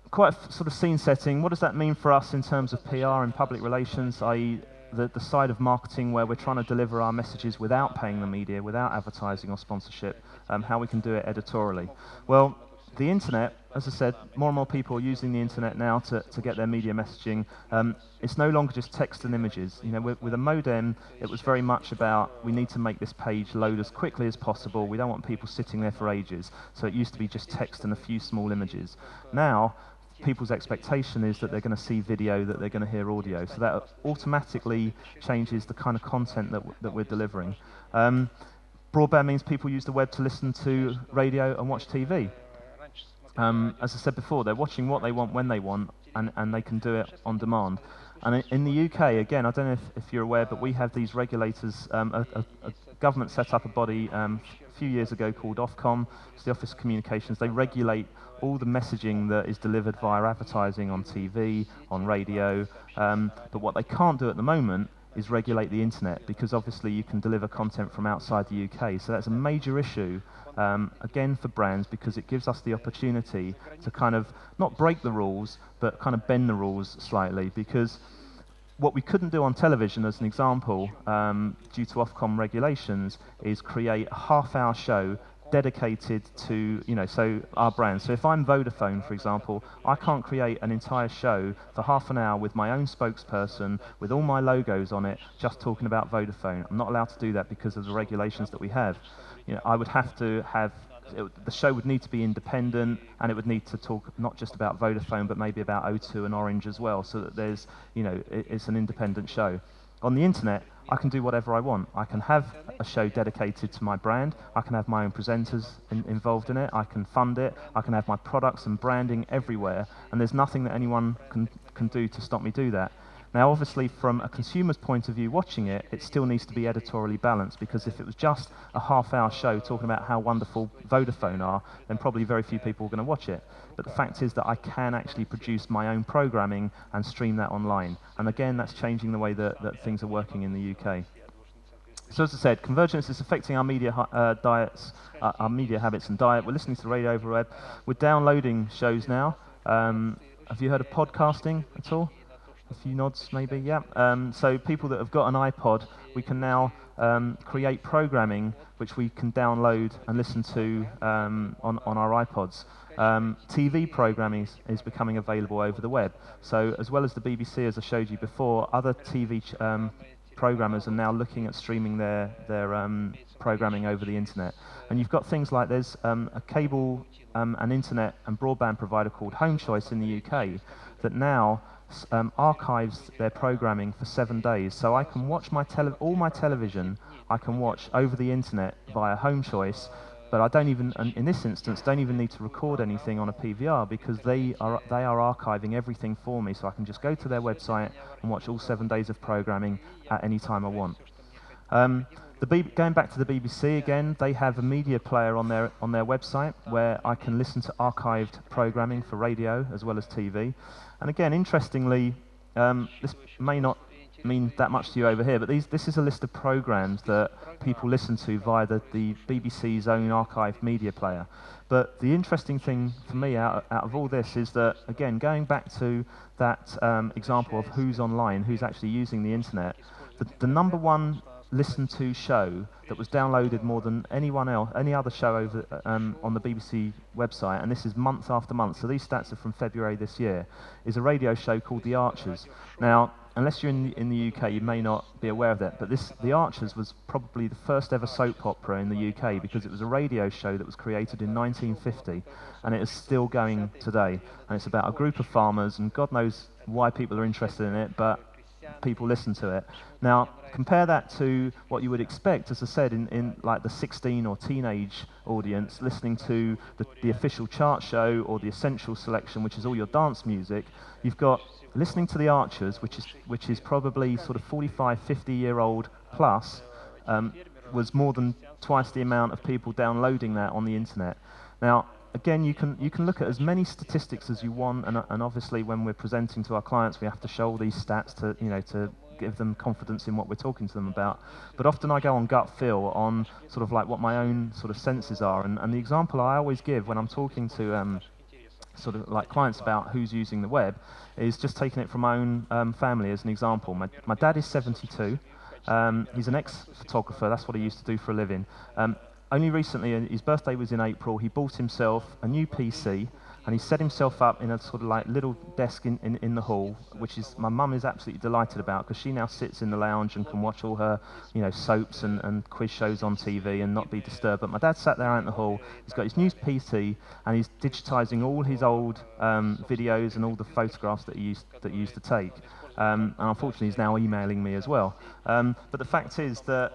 [SPEAKER 7] quite a sort of scene setting. What does that mean for us in terms of PR and public relations, i.e. the side of marketing where we're trying to deliver our messages without paying the media, without advertising or sponsorship, how we can do it editorially? Well, the internet, as I said, more and more people are using the internet now to get their media messaging. It's no longer just text and images. With a modem, it was very much about, we need to make this page load as quickly as possible. We don't want people sitting there for ages. So it used to be just text and a few small images. Now, people's expectation is that they're going to see video, that they're going to hear audio. So that automatically changes the kind of content that we're delivering. Broadband means people use the web to listen to radio and watch TV. As I said before, they're watching what they want when they want, and they can do it on demand. And in the UK, again, I don't know if you're aware, but we have these regulators. A government set up a body a few years ago called Ofcom. It's the Office of Communications. They regulate all the messaging that is delivered via advertising on TV, on radio. But what they can't do at the moment is regulate the internet, because obviously you can deliver content from outside the UK. So that's a major issue, again, for brands, because it gives us the opportunity to kind of not break the rules, but kind of bend the rules slightly, because what we couldn't do on television, as an example, due to Ofcom regulations, is create a half-hour show dedicated to, so our brand. So if I'm Vodafone, for example, I can't create an entire show for half an hour with my own spokesperson, with all my logos on it, just talking about Vodafone. I'm not allowed to do that because of the regulations that we have. I would have to have, the show would need to be independent, and it would need to talk not just about Vodafone, but maybe about O2 and Orange as well, so that there's, it's an independent show. On the internet, I can do whatever I want. I can have a show dedicated to my brand. I can have my own presenters involved in it. I can fund it. I can have my products and branding everywhere. And there's nothing that anyone can do to stop me do that. Now, obviously, from a consumer's point of view watching it, it still needs to be editorially balanced, because if it was just a half-hour show talking about how wonderful Vodafone are, then probably very few people are going to watch it. But the fact is that I can actually produce my own programming and stream that online. And again, that's changing the way that things are working in the UK. So as I said, convergence is affecting our media our media habits and diet. We're listening to the radio over web. We're downloading shows now. Have you heard of podcasting at all? A few nods, maybe, yeah. So people that have got an iPod, we can now create programming which we can download and listen to on our iPods. TV programming is becoming available over the web. So as well as the BBC, as I showed you before, other TV programmers are now looking at streaming their programming over the internet. And you've got things like there's a cable, an internet and broadband provider called Home Choice in the UK that now archives their programming for 7 days, so I can watch all my television. I can watch over the internet via Home Choice, but I don't even, in this instance, don't even need to record anything on a PVR, because they are archiving everything for me, so I can just go to their website and watch all 7 days of programming at any time I want. Going back to the BBC again, they have a media player on their website where I can listen to archived programming for radio as well as TV. And again, interestingly, this may not mean that much to you over here, but this is a list of programs that people listen to via the BBC's own archived media player. But the interesting thing for me out of all this is that, again, going back to that example of who's online, who's actually using the internet, the number one listened to show that was downloaded more than any other show over on the BBC website, and this is month after month, so these stats are from February this year, is a radio show called The Archers. Now, unless you're in the UK, you may not be aware of that, but The Archers was probably the first ever soap opera in the UK, because it was a radio show that was created in 1950, and it is still going today. And it's about a group of farmers, and God knows why people are interested in it, but people listen to it. Now, compare that to what you would expect, as I said, in like the 16 or teenage audience listening to the official chart show or the essential selection, which is all your dance music. You've got listening to The Archers, which is probably sort of 45, 50-year-old plus, was more than twice the amount of people downloading that on the internet. Now, again, you can look at as many statistics as you want, and obviously when we're presenting to our clients, we have to show all these stats to give them confidence in what we're talking to them about. But often I go on gut feel, on sort of like what my own sort of senses are, and the example I always give when I'm talking to sort of like clients about who's using the web is just taking it from my own family as an example. My dad is 72. He's an ex-photographer. That's what he used to do for a living. Only recently, his birthday was in April, he bought himself a new PC, and he set himself up in a sort of like little desk in the hall, which is my mum is absolutely delighted about, because she now sits in the lounge and can watch all her soaps and quiz shows on TV and not be disturbed. But my dad sat there out in the hall, he's got his new PC, and he's digitising all his old videos and all the photographs that he used to take. And unfortunately he's now emailing me as well. But the fact is that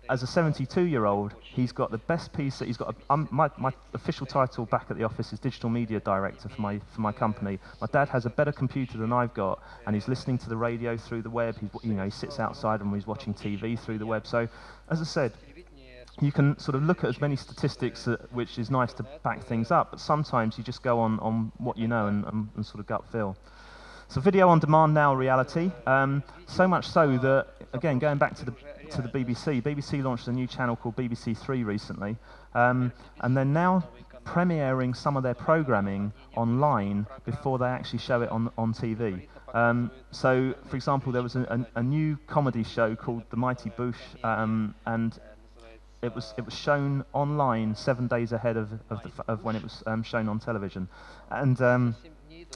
[SPEAKER 7] as a 72-year-old, he's got the best piece. He's got my official title back at the office is Digital Media Director for my company. My dad has a better computer than I've got, and he's listening to the radio through the web. He sits outside and he's watching TV through the web. So, as I said, you can sort of look at as many statistics, which is nice to back things up, but sometimes you just go on what you know and sort of gut feel. So video on demand now a reality, so much so that, again, going back to the BBC launched a new channel called BBC Three recently, and they're now premiering some of their programming online before they actually show it on TV. So, for example, there was a new comedy show called The Mighty Boosh, and it was shown online 7 days ahead of when it was shown on television. And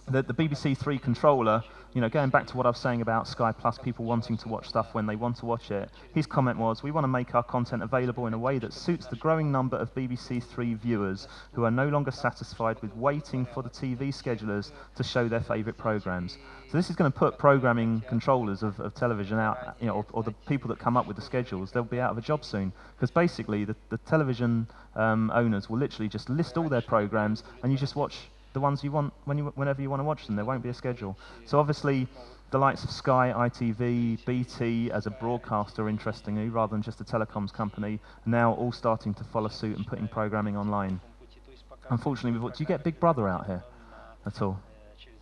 [SPEAKER 7] the BBC Three controller, going back to what I was saying about Sky Plus, people wanting to watch stuff when they want to watch it, his comment was, we want to make our content available in a way that suits the growing number of BBC Three viewers who are no longer satisfied with waiting for the TV schedulers to show their favourite programmes. So this is going to put programming controllers of television out, or the people that come up with the schedules, they'll be out of a job soon. Because basically the television owners will literally just list all their programmes and you just watch the ones you want whenever you want to watch them. There won't be a schedule. So obviously the likes of Sky, ITV, BT as a broadcaster, interestingly, rather than just a telecoms company, are now all starting to follow suit and putting programming online. Unfortunately, do you get Big Brother out here at all?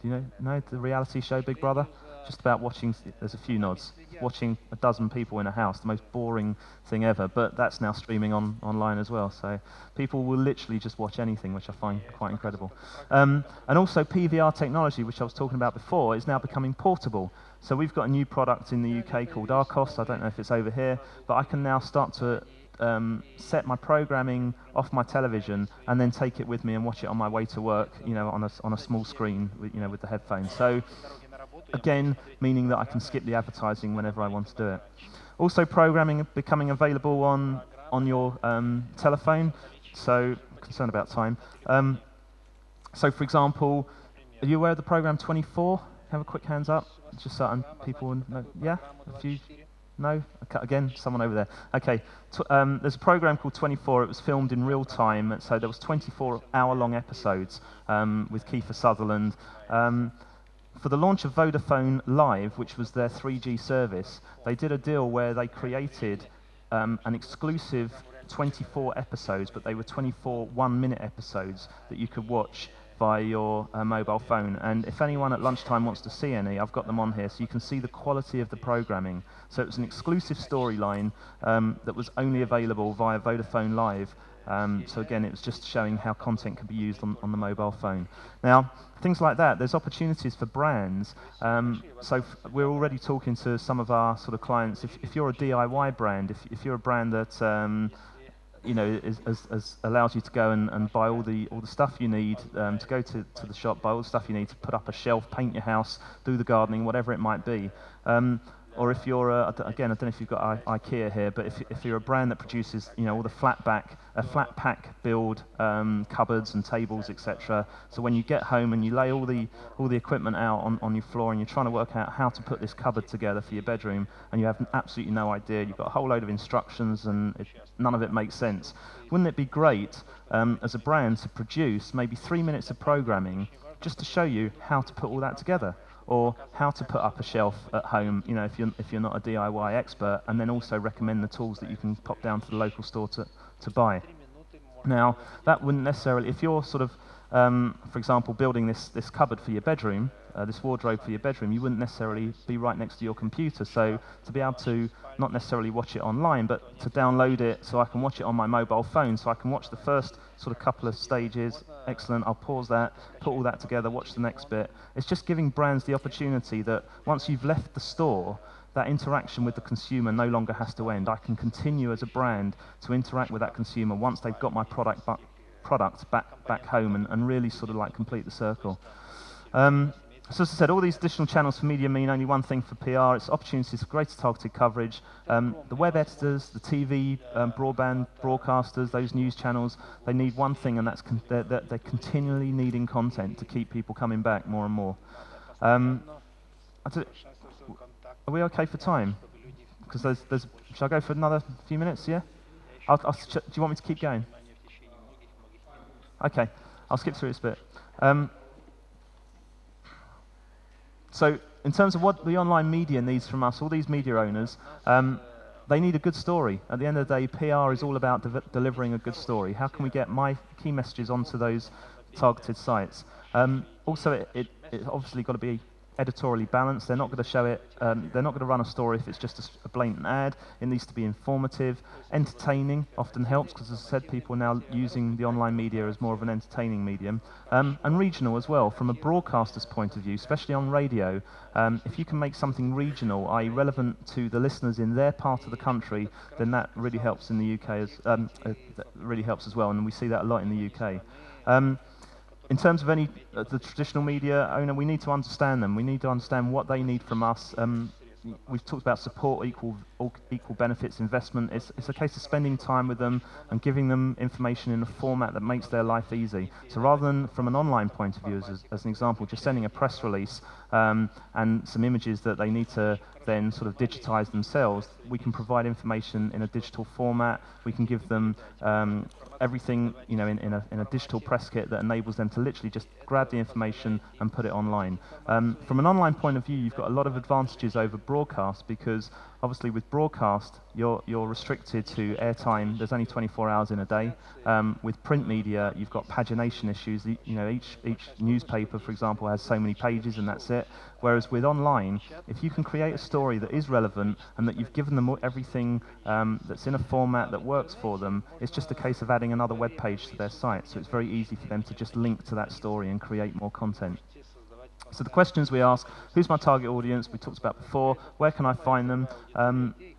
[SPEAKER 7] Do you know the reality show Big Brother? Just about watching, there's a few nods, watching a dozen people in a house, the most boring thing ever, but that's now streaming online as well, so people will literally just watch anything, which I find quite incredible. And also PVR technology, which I was talking about before, is now becoming portable. So we've got a new product in the UK called Arcos, I don't know if it's over here, but I can now start to set my programming off my television and then take it with me and watch it on my way to work, on a small screen, with the headphones. So again, meaning that I can skip the advertising whenever I want to do it. Also, programming becoming available on your telephone. So, concerned about time. So, for example, are you aware of the program 24? Have a quick hands up, just so people know. Yeah, a few. No? Okay, again, someone over there. Okay, there's a program called 24. It was filmed in real time, so there was 24-hour-long episodes with Kiefer Sutherland. For the launch of Vodafone Live, which was their 3G service, they did a deal where they created an exclusive 24 episodes, but they were 24 one-minute episodes that you could watch via your mobile phone. And if anyone at lunchtime wants to see any, I've got them on here, so you can see the quality of the programming. So it was an exclusive storyline that was only available via Vodafone Live. So again, it was just showing how content can be used on the mobile phone. Now, things like that, there's opportunities for brands. So we're already talking to some of our sort of clients. If you're a DIY brand, if you're a brand that allows you to go and buy all the stuff you need to go to the shop, buy all the stuff you need to put up a shelf, paint your house, do the gardening, whatever it might be. Or if you're, again, I don't know if you've got IKEA here, but if you're a brand that produces, all the flat pack build cupboards and tables, etc. So when you get home and you lay all the equipment out on your floor and you're trying to work out how to put this cupboard together for your bedroom, and you have absolutely no idea, you've got a whole load of instructions and none of it makes sense. Wouldn't it be great as a brand to produce maybe 3 minutes of programming just to show you how to put all that together? Or how to put up a shelf at home, if you're not a DIY expert, and then also recommend the tools that you can pop down to the local store to buy. Now, that wouldn't necessarily, if you're sort of, for example, building this cupboard for your bedroom, this wardrobe for your bedroom, you wouldn't necessarily be right next to your computer. So to be able to not necessarily watch it online, but to download it so I can watch it on my mobile phone, so I can watch the first sort of couple of stages. Excellent, I'll pause that, put all that together, watch the next bit. It's just giving brands the opportunity that once you've left the store, that interaction with the consumer no longer has to end. I can continue as a brand to interact with that consumer once they've got my product back home and really sort of like complete the circle. So as I said, all these additional channels for media mean only one thing for PR. It's opportunities for greater targeted coverage. The web editors, the TV, broadband broadcasters, those news channels, they need one thing, and that's they're continually needing content to keep people coming back more and more. Are we okay for time? Because shall I go for another few minutes? Yeah. Do you want me to keep going? Okay, I'll skip through this bit. So in terms of what the online media needs from us, all these media owners, they need a good story. At the end of the day, PR is all about delivering a good story. How can we get my key messages onto those targeted sites? Also, it obviously got to be editorially balanced. They're not going to show it, they're not going to run a story if it's just a blatant ad. It needs to be informative. Entertaining often helps, because as I said, people are now using the online media as more of an entertaining medium. And regional as well, from a broadcaster's point of view, especially on radio. If you can make something regional, i.e. relevant to the listeners in their part of the country, then that really helps in the UK, that really helps as well, and we see that a lot in the UK. In terms of the traditional media owner, we need to understand them. We need to understand what they need from us. We've talked about support, equal benefits, investment. It's a case of spending time with them and giving them information in a format that makes their life easy. So rather than from an online point of view, as an example, just sending a press release and some images that they need to then sort of digitize themselves, we can provide information in a digital format. We can give them everything, in a digital press kit that enables them to literally just grab the information and put it online. From an online point of view, you've got a lot of advantages over broadcast, because obviously with broadcast you're restricted to airtime. There's only 24 hours in a day. With print media, you've got pagination issues. Each newspaper, for example, has so many pages and that's it. Whereas with online, if you can create a story that is relevant and that you've given them everything that's in a format that works for them, it's just a case of adding another web page to their site. So it's very easy for them to just link to that story and create more content. So the questions we ask: who's my target audience? We talked about before. Where can I find them?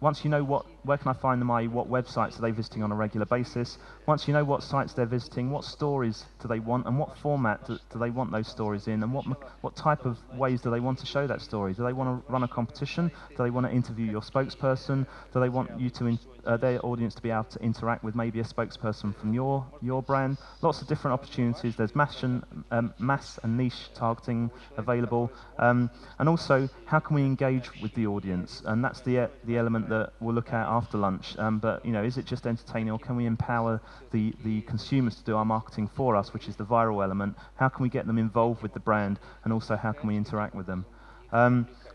[SPEAKER 7] Once you know where can I find them, i.e. what websites are they visiting on a regular basis? Once you know what sites they're visiting, what stories do they want, and what format do they want those stories in, and what type of ways do they want to show that story? Do they want to run a competition? Do they want to interview your spokesperson? Do they want you to their audience to be able to interact with maybe a spokesperson from your brand? Lots of different opportunities. There's mass and niche targeting available, and also how can we engage with the audience? And that's the element that we'll look at after lunch. But is it just entertaining, or can we empower the consumers to do our marketing for us, which is the viral element? How can we get them involved with the brand, and also how can we interact with them?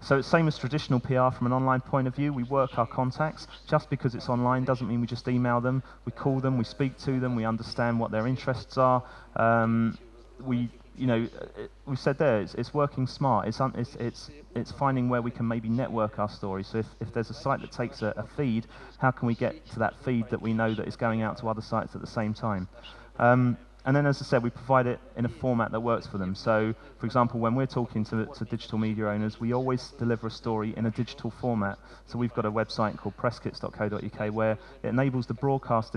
[SPEAKER 7] So it's same as traditional PR from an online point of view. We work our contacts. Just because it's online doesn't mean we just email them. We call them, we speak to them, we understand what their interests are. We said there, it's working smart. It's finding where we can maybe network our story. So if there's a site that takes a feed, how can we get to that feed that we know that is going out to other sites at the same time? And then, as I said, we provide it in a format that works for them. So, for example, when we're talking to digital media owners, we always deliver a story in a digital format. So we've got a website called presskits.co.uk where it enables the broadcast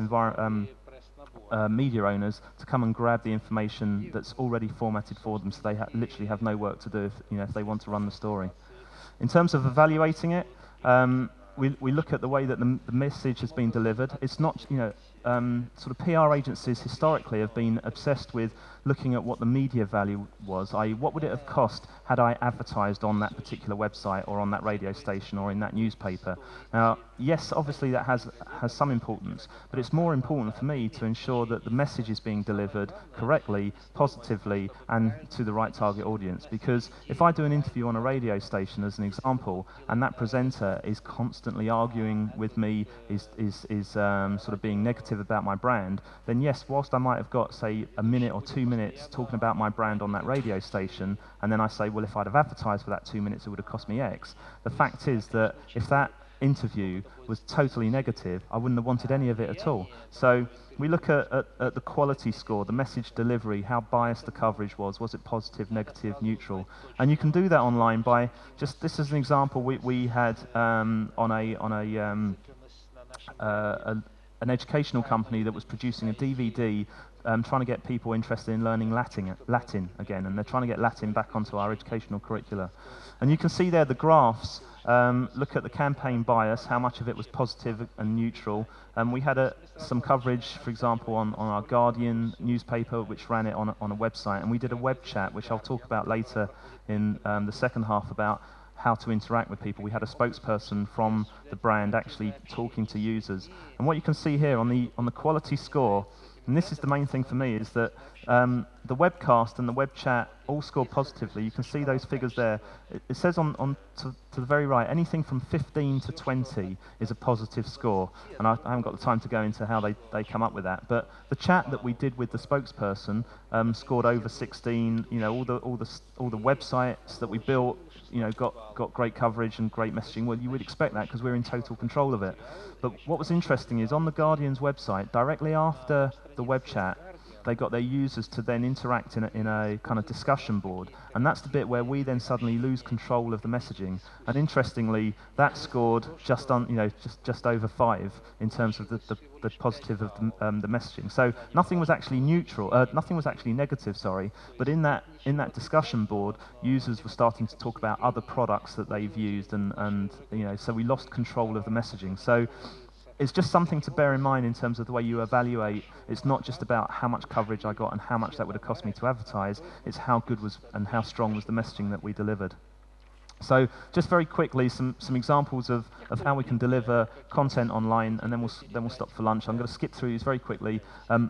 [SPEAKER 7] media owners to come and grab the information that's already formatted for them, so they literally have no work to do if they want to run the story. In terms of evaluating it, we look at the way that the message has been delivered. It's not, sort of PR agencies historically have been obsessed with looking at what the media value was, i.e. what would it have cost had I advertised on that particular website or on that radio station or in that newspaper. Now, yes, obviously that has some importance, but it's more important for me to ensure that the message is being delivered correctly, positively, and to the right target audience. Because if I do an interview on a radio station, as an example, and that presenter is constantly arguing with me, is sort of being negative about my brand, then yes, whilst I might have got, say, a minute or 2 minutes talking about my brand on that radio station, and then I say, well, if I'd have advertised for that 2 minutes, it would have cost me X. The fact is that if that interview was totally negative, I wouldn't have wanted any of it at all. So we look at the quality score, the message delivery, how biased the coverage was it positive, negative, neutral? And you can do that online by just, this is an example we had on an educational company that was producing a DVD trying to get people interested in learning Latin again, and they're trying to get Latin back onto our educational curricula. And you can see there the graphs, look at the campaign bias, how much of it was positive and neutral. We had some coverage, for example, on our Guardian newspaper, which ran it on a website, and we did a web chat, which I'll talk about later in the second half, about how to interact with people. We had a spokesperson from the brand actually talking to users. And what you can see here on the quality score, and this is the main thing for me, is that the webcast and the web chat all score positively. You can see those figures there. It says on to the very right, anything from 15 to 20 is a positive score. And I haven't got the time to go into how they come up with that. But the chat that we did with the spokesperson scored over 16. You know, all the websites that we built, you know, got great coverage and great messaging. Well, you would expect that because we're in total control of it. But what was interesting is on the Guardian's website, directly after the web chat, they got their users to then interact in a kind of discussion board, and that's the bit where we then suddenly lose control of the messaging. And interestingly, that scored just over 5 in terms of the positive of the messaging. So nothing was actually nothing was actually negative, sorry. But in that discussion board, users were starting to talk about other products that they've used, and you know, so we lost control of the messaging. So it's just something to bear in mind in terms of the way you evaluate. It's not just about how much coverage I got and how much that would have cost me to advertise. It's how good was and how strong was the messaging that we delivered. So just very quickly, some examples of how we can deliver content online, and then we'll stop for lunch. I'm going to skip through these very quickly.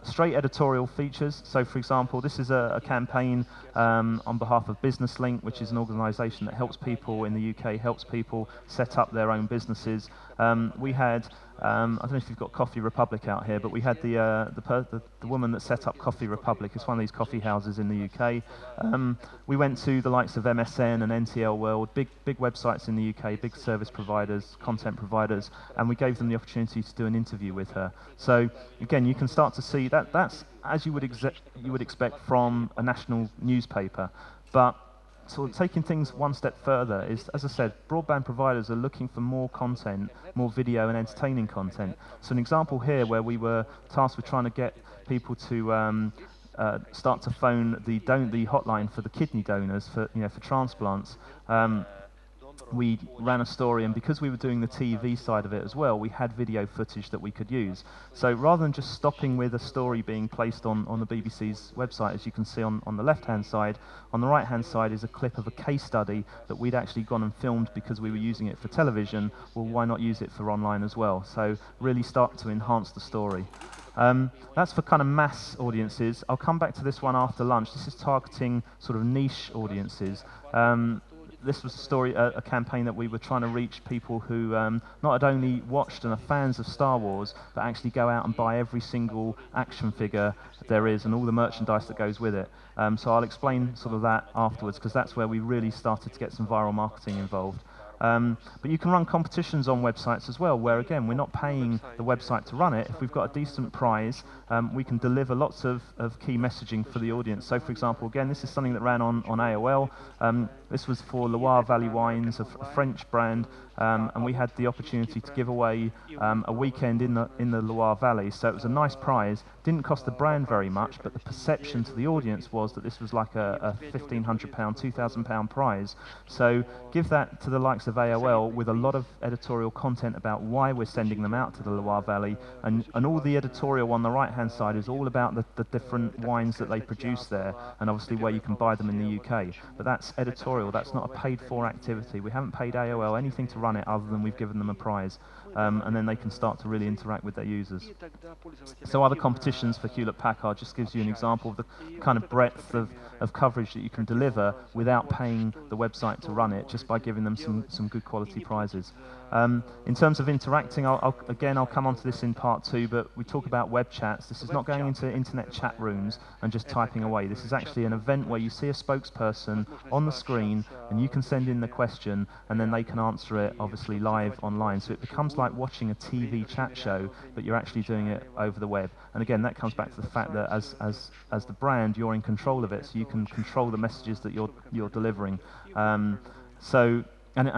[SPEAKER 7] Straight editorial features. So for example, this is a campaign on behalf of Business Link, which is an organisation that helps people in the UK, helps people set up their own businesses. We had I don't know if you've got Coffee Republic out here, but we had the woman that set up Coffee Republic. It's one of these coffee houses in the UK. We went to the likes of MSN and NTL World, big websites in the UK, big service providers, content providers, and we gave them the opportunity to do an interview with her. So again, you can start to see that's as you would expect from a national newspaper, but sort of taking things one step further is, as I said, broadband providers are looking for more content, more video and entertaining content. So an example here where we were tasked with trying to get people to start to phone the hotline for the kidney donors for transplants. We ran a story, and because we were doing the TV side of it as well, we had video footage that we could use. So rather than just stopping with a story being placed on the BBC's website, as you can see on the left-hand side, on the right-hand side is a clip of a case study that we'd actually gone and filmed because we were using it for television. Well, why not use it for online as well? So really start to enhance the story. That's for kind of mass audiences. I'll come back to this one after lunch. This is targeting sort of niche audiences. This was a campaign that we were trying to reach people who not only watched and are fans of Star Wars, but actually go out and buy every single action figure there is and all the merchandise that goes with it. So I'll explain sort of that afterwards, because that's where we really started to get some viral marketing involved. But you can run competitions on websites as well, where again, we're not paying the website to run it. If we've got a decent prize, we can deliver lots of key messaging for the audience. So for example, again, this is something that ran on AOL. This was for Loire Valley Wines, a French brand, and we had the opportunity to give away a weekend in the Loire Valley. So it was a nice prize. Didn't cost the brand very much, but the perception to the audience was that this was like a £1,500, £2,000 prize. So give that to the likes of AOL with a lot of editorial content about why we're sending them out to the Loire Valley, and all the editorial on the right-hand side is all about the different wines that they produce there, and obviously where you can buy them in the UK. But that's editorial, that's not a paid-for activity. We haven't paid AOL anything to run it other than we've given them a prize, and then they can start to really interact with their users. So other competitions for Hewlett-Packard just gives you an example of the kind of breadth of coverage that you can deliver without paying the website to run it, just by giving them some good quality prizes. In terms of interacting, I'll come onto this in part 2, but we talk about web chats. This is not going into internet chat rooms and just typing away. This is actually an event where you see a spokesperson on the screen and you can send in the question and then they can answer it obviously live online. So it becomes like watching a TV chat show, but you're actually doing it over the web. And again, that comes back to the fact that as the brand, you're in control of it, so you can control the messages that you're delivering. And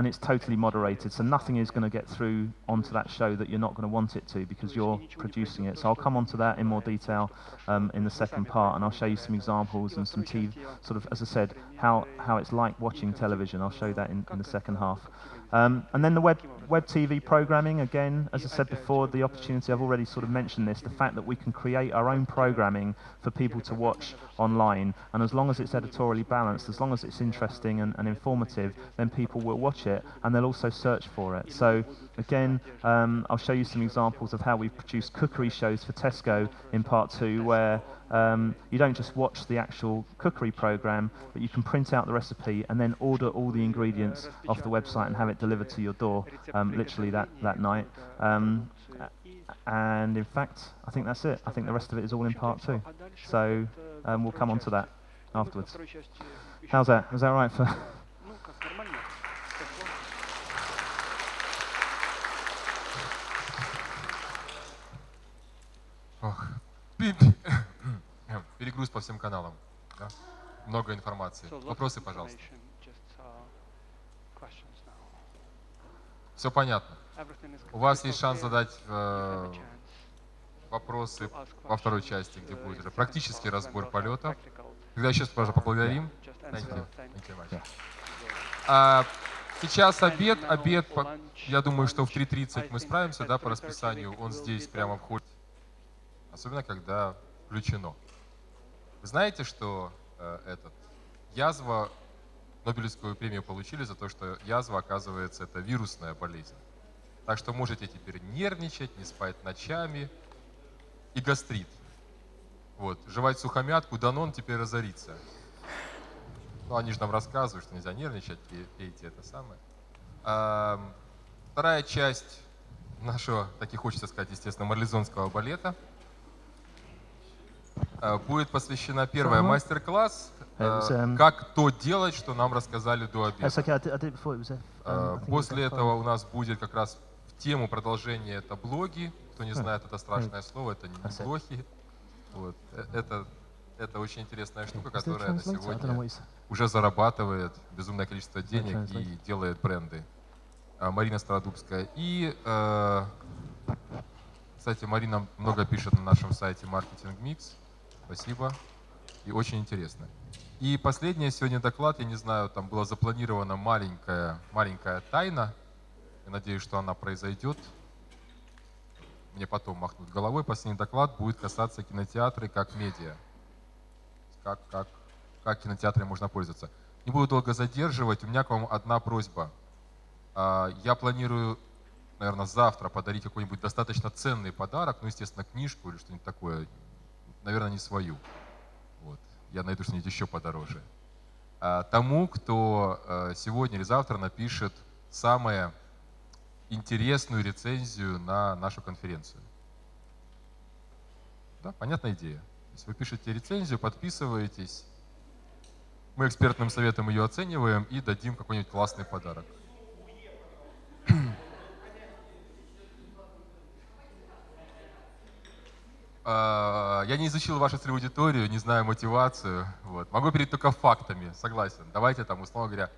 [SPEAKER 7] it's totally moderated, so nothing is going to get through onto that show that you're not going to want it to, because you're producing it. So I'll come onto that in more detail in the second part, and I'll show you some examples and some sort of, as I said, how it's like watching television. I'll show you that in the second half. And then the web TV programming, again, as I said before, the opportunity, I've already sort of mentioned this, the fact that we can create our own programming for people to watch online, and as long as it's editorially balanced, as long as it's interesting and informative, then people will watch watch it, and they'll also search for it. So again, I'll show you some examples of how we've produced cookery shows for Tesco in part 2, where you don't just watch the actual cookery program, but you can print out the recipe and then order all the ingredients off the website and have it delivered to your door literally that night. And in fact, I think that's it. I think the rest of it is all in part 2. So we'll come on to that afterwards. How's that? Is that right for...
[SPEAKER 4] Перегруз по всем каналам. Да? Много информации. Вопросы, пожалуйста. Все понятно. У вас есть шанс задать вопросы во второй части, где будет уже практический разбор полета. Тогда еще, пожалуйста, поблагодарим. Сейчас обед. Я думаю, что в 3:30 мы справимся, да, по расписанию. Он здесь прямо входит. Особенно, когда включено. Вы знаете, что язва, Нобелевскую премию получили за то, что язва, оказывается, это вирусная болезнь. Так что можете теперь нервничать, не спать ночами. И гастрит. Вот. Жевать сухомятку, Данон теперь разорится. Ну, они же нам рассказывают, что нельзя нервничать, пейте это самое. Вторая часть нашего, так и хочется сказать, естественно, марлезонского балета будет посвящена первая мастер-класс, как то делать, что нам рассказали до обеда. После этого у нас будет как раз в тему продолжения это блоги. Кто не знает, это страшное слово, это не блохи. Вот. Это очень интересная штука, которая на сегодня уже зарабатывает безумное количество денег и делает бренды. Марина Стародубская. И, кстати, Марина много пишет на нашем сайте Marketing Mix. Спасибо. И очень интересно. И последний сегодня доклад, я не знаю, там была запланирована маленькая тайна. Я надеюсь, что она произойдет. Мне потом махнут головой. Последний доклад будет касаться кинотеатры как медиа. Как кинотеатрами можно пользоваться. Не буду долго задерживать. У меня к вам одна просьба. Я планирую, наверное, завтра подарить какой-нибудь достаточно ценный подарок. Ну, естественно, книжку или что-нибудь такое. Наверное, не свою. Вот. Я найду что-нибудь еще подороже. Тому, кто сегодня или завтра напишет самую интересную рецензию на нашу конференцию. Да, понятная идея. Если вы пишете рецензию, подписываетесь, мы экспертным советом ее оцениваем и дадим какой-нибудь классный подарок. Я не изучил вашу целевую аудиторию, не знаю мотивацию. Вот. Могу перейти только фактами, согласен. Давайте там, условно говоря,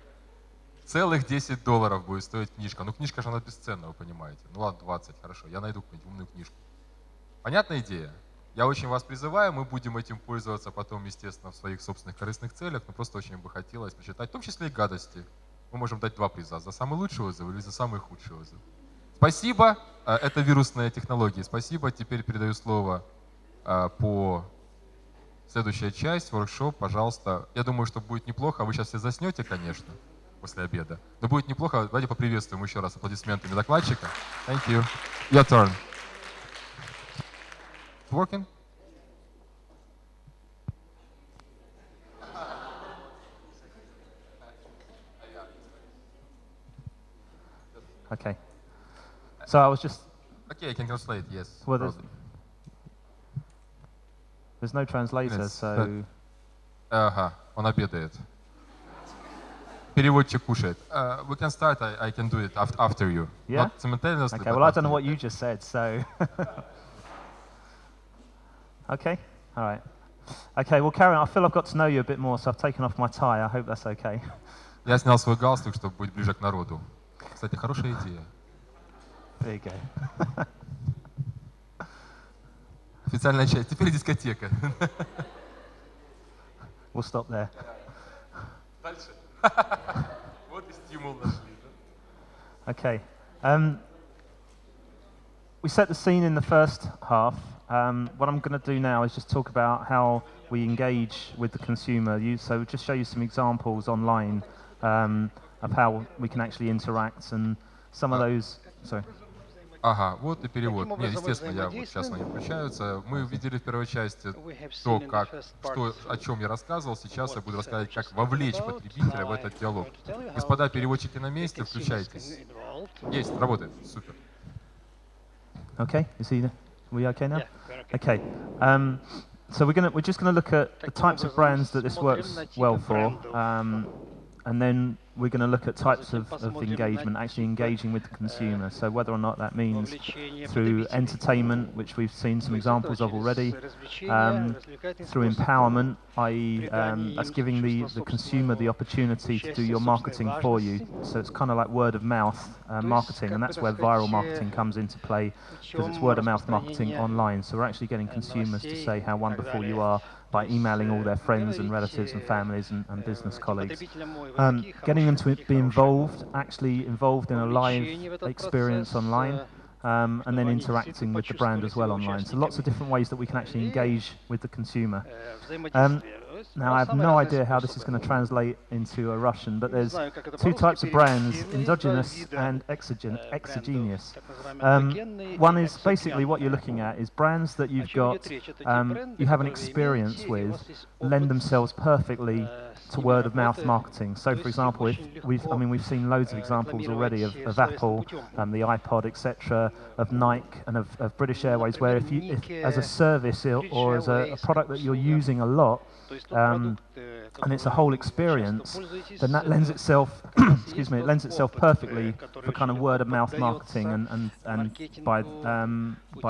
[SPEAKER 4] целых $10 будет стоить книжка. Ну, книжка же она бесценна, вы понимаете. Ну ладно, 20, хорошо. Я найду какую-нибудь умную книжку. Понятная идея? Я очень вас призываю, мы будем этим пользоваться потом, естественно, в своих собственных корыстных целях, но просто очень бы хотелось прочитать, в том числе и гадости. Мы можем дать 2 приза, за самый лучший отзыв или за самый худший отзыв. Спасибо, это вирусные технологии. Спасибо, теперь передаю слово по следующая часть, воркшоп, пожалуйста. Я думаю, что будет неплохо, вы сейчас все заснете, конечно, после обеда, но будет неплохо, давайте поприветствуем еще раз аплодисментами докладчика. Thank you. Your turn. Working?
[SPEAKER 7] Okay. So I was just...
[SPEAKER 4] Okay, I can translate, yes.
[SPEAKER 7] Well, there's no translator, so...
[SPEAKER 4] Ага, он обедает. Переводчик кушает. We can start, I can do it after you.
[SPEAKER 7] Yeah?
[SPEAKER 4] Not simultaneously,
[SPEAKER 7] Okay, well, I don't know what you just said, so... Okay, all right. Okay, well, Karen, I feel I've got to know you a bit more, so I've taken off my tie. I hope that's okay.
[SPEAKER 4] Я снял свой галстук, чтобы быть ближе к народу. Кстати, хорошая идея.
[SPEAKER 7] There you go.
[SPEAKER 4] Официальная часть. Теперь дискотека.
[SPEAKER 7] We'll stop there.
[SPEAKER 4] Дальше. Вот и стимул нашли.
[SPEAKER 7] Okay. We set the scene in the first half. What I'm going to do now is just talk about how we engage with the consumer. So just show you some examples online of how we can actually interact and some of those. Sorry.
[SPEAKER 4] Ага, вот и перевод. Нет, естественно, я вот сейчас они включаются. Мы увидели в первой части то, о чем я рассказывал. Сейчас я буду рассказывать, как вовлечь потребителя в этот диалог. Господа переводчики на месте, включайтесь. Есть, работает, супер.
[SPEAKER 7] Okay, we okay now? Okay. So we're just gonna look at the types of brands that this works well for, and then we're going to look at types of engagement, actually engaging with the consumer. So whether or not that means through entertainment, which we've seen some examples of already, through empowerment, i.e. that's giving the consumer the opportunity to do your marketing for you. So it's kind of like word of mouth marketing, and that's where viral marketing comes into play, because it's word of mouth marketing online. So we're actually getting consumers to say how wonderful you are by emailing all their friends and relatives and families and business colleagues. Getting them to be actually involved in a live experience online, and then interacting with the brand as well online. So lots of different ways that we can actually engage with the consumer. Now I have no idea how this is going to translate into a Russian, but there's two types of brands, endogenous and exogenous. One is basically what you're looking at is brands that you've got, you have an experience with, lend themselves perfectly to word of mouth marketing. So for example, if we've seen loads of examples already of Apple, the iPod, etc., of Nike and of British Airways, where if as a service or as a product that you're using a lot, and it's a whole experience, then that lends itself, excuse me, it lends itself perfectly for kind of word of mouth marketing and by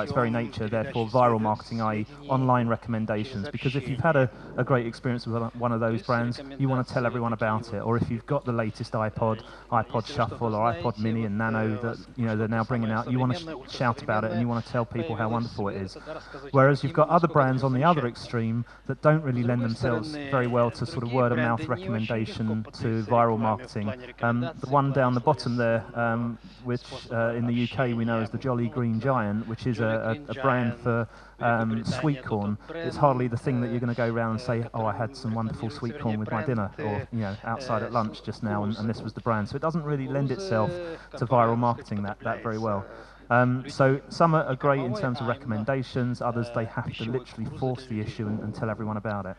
[SPEAKER 7] its very nature, therefore viral marketing, i.e. online recommendations. Because if you've had a great experience with one of those brands, you want to tell everyone about it. Or if you've got the latest iPod Shuffle or iPod Mini and Nano that they're now bringing out, you want to shout about it and you want to tell people how wonderful it is. Whereas you've got other brands on the other extreme that don't really lend themselves very well to sort of word of mouth recommendation to viral marketing. The one down the bottom there, which in the UK we know as the Jolly Green Giant, which is a brand for sweet corn. It's hardly the thing that you're going to go around and say, oh, I had some wonderful sweet corn with my dinner, or outside at lunch just now, and this was the brand. So it doesn't really lend itself to viral marketing that very well. So some are great in terms of recommendations, others they have to literally force the issue and tell everyone about it.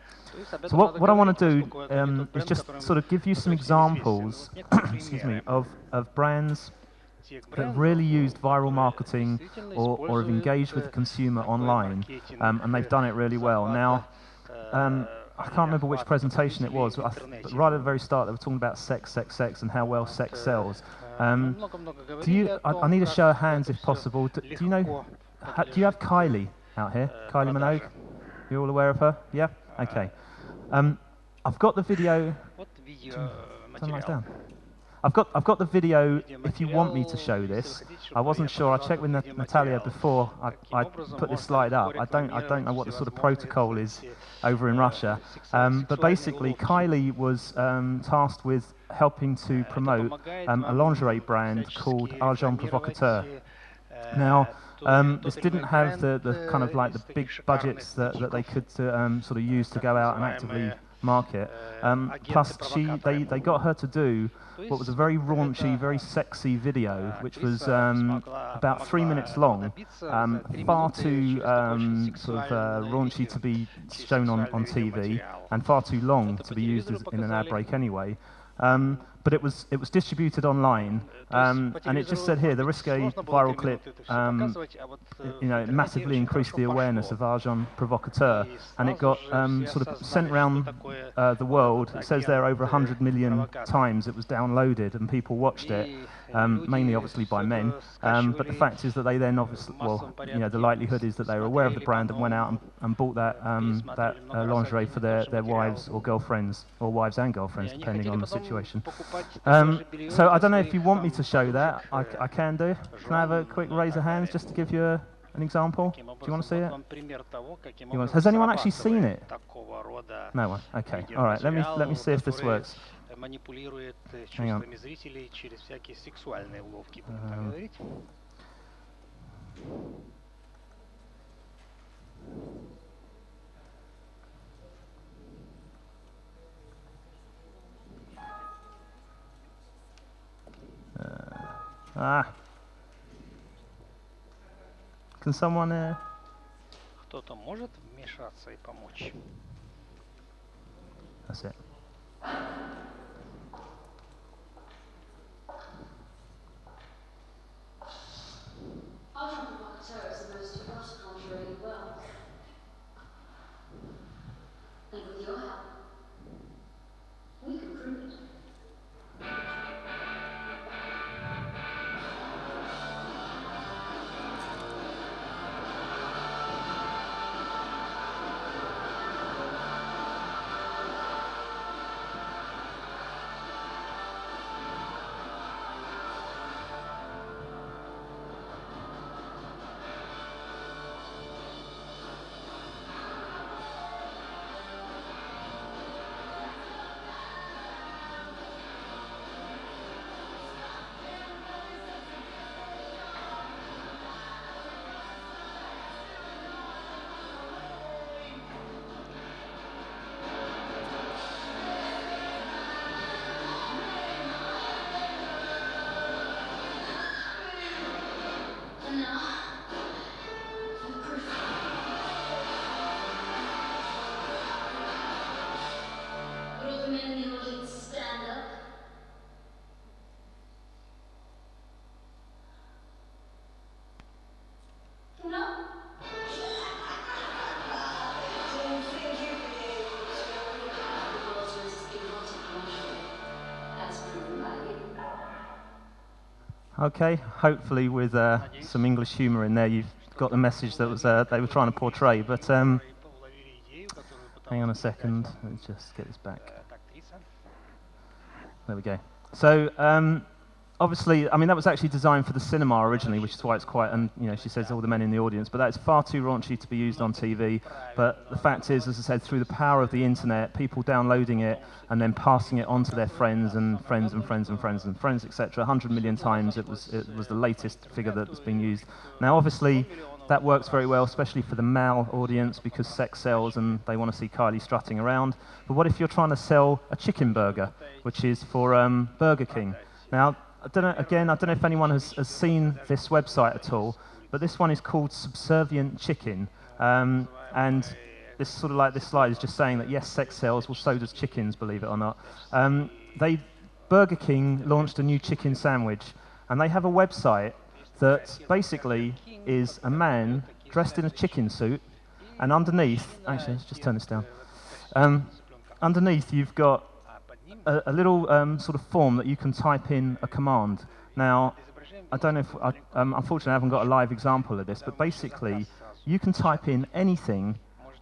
[SPEAKER 7] So what I want to do is just sort of give you some examples excuse me, of brands that really used viral marketing or have engaged with the consumer online, and they've done it really well. Now, I can't remember which presentation it was, but right at the very start they were talking about sex and how well sex sells. I need a show of hands if possible. Do you have Kylie out here? Kylie Minogue? You're all aware of her? Yeah? Okay. I've got the video. Turn lights down. I've got the video if you want me to show this. I wasn't sure. I checked with Natalia before I put this slide up. I don't know what the sort of protocol is over in Russia. But basically, Kylie was tasked with helping to promote a lingerie brand called Argent Provocateur. Now, this didn't have the kind of like the big budgets that they could sort of use to go out and actively market. Plus, they got her to do what was a very raunchy, very sexy video, which was about 3 minutes long, far too sort of raunchy to be shown on TV, and far too long to be used in an ad break anyway. But it was distributed online, and it just said here the risque viral clip, it massively increased the awareness of Argent Provocateur, and it got sort of sent around the world. It says there over 100 million times it was downloaded and people watched it, mainly obviously by men. But the fact is that they then obviously, the likelihood is that they were aware of the brand and went out and bought that lingerie for their wives or girlfriends, or wives and girlfriends, depending on the situation. So I don't know if you want me to show that. I can do. Can I have a quick raise of hands just to give you an example? Do you want to see it? Has anyone actually seen it? No one. Okay. All right. Let me see if this works. Hang on. Can someone...
[SPEAKER 8] Кто-то может вмешаться и помочь?
[SPEAKER 7] That's it. Okay, hopefully with some English humour in there, you've got the message that was they were trying to portray. But hang on a second, let's just get this back. There we go. So obviously, I mean, that was actually designed for the cinema originally, which is why it's quite, and you know, she says all the men in the audience, but that's far too raunchy to be used on TV. But the fact is, as I said, through the power of the internet, people downloading it and then passing it on to their friends and friends and friends and friends and friends, etc. 100 million times. It was the latest figure that's been used. Now, obviously, that works very well, especially for the male audience, because sex sells and they want to see Kylie strutting around. But what if you're trying to sell a chicken burger, which is for Burger King? Now, I don't know if anyone has seen this website at all, but this one is called Subservient Chicken. And this sort of like this slide is just saying that yes, sex sells, well, so does chickens, believe it or not. Burger King launched a new chicken sandwich, and they have a website that basically is a man dressed in a chicken suit, and underneath, actually, let's just turn this down. Underneath, you've got a little sort of form that you can type in a command. Now, I don't know if, unfortunately, I haven't got a live example of this, but basically, you can type in anything,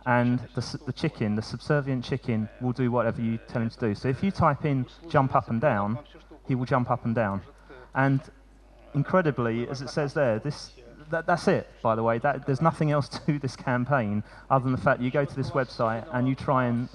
[SPEAKER 7] and the chicken, the subservient chicken, will do whatever you tell him to do. So if you type in jump up and down, he will jump up and down. And incredibly, as it says there, that's it, by the way. There's nothing else to this campaign other than the fact that you go to this website and you try and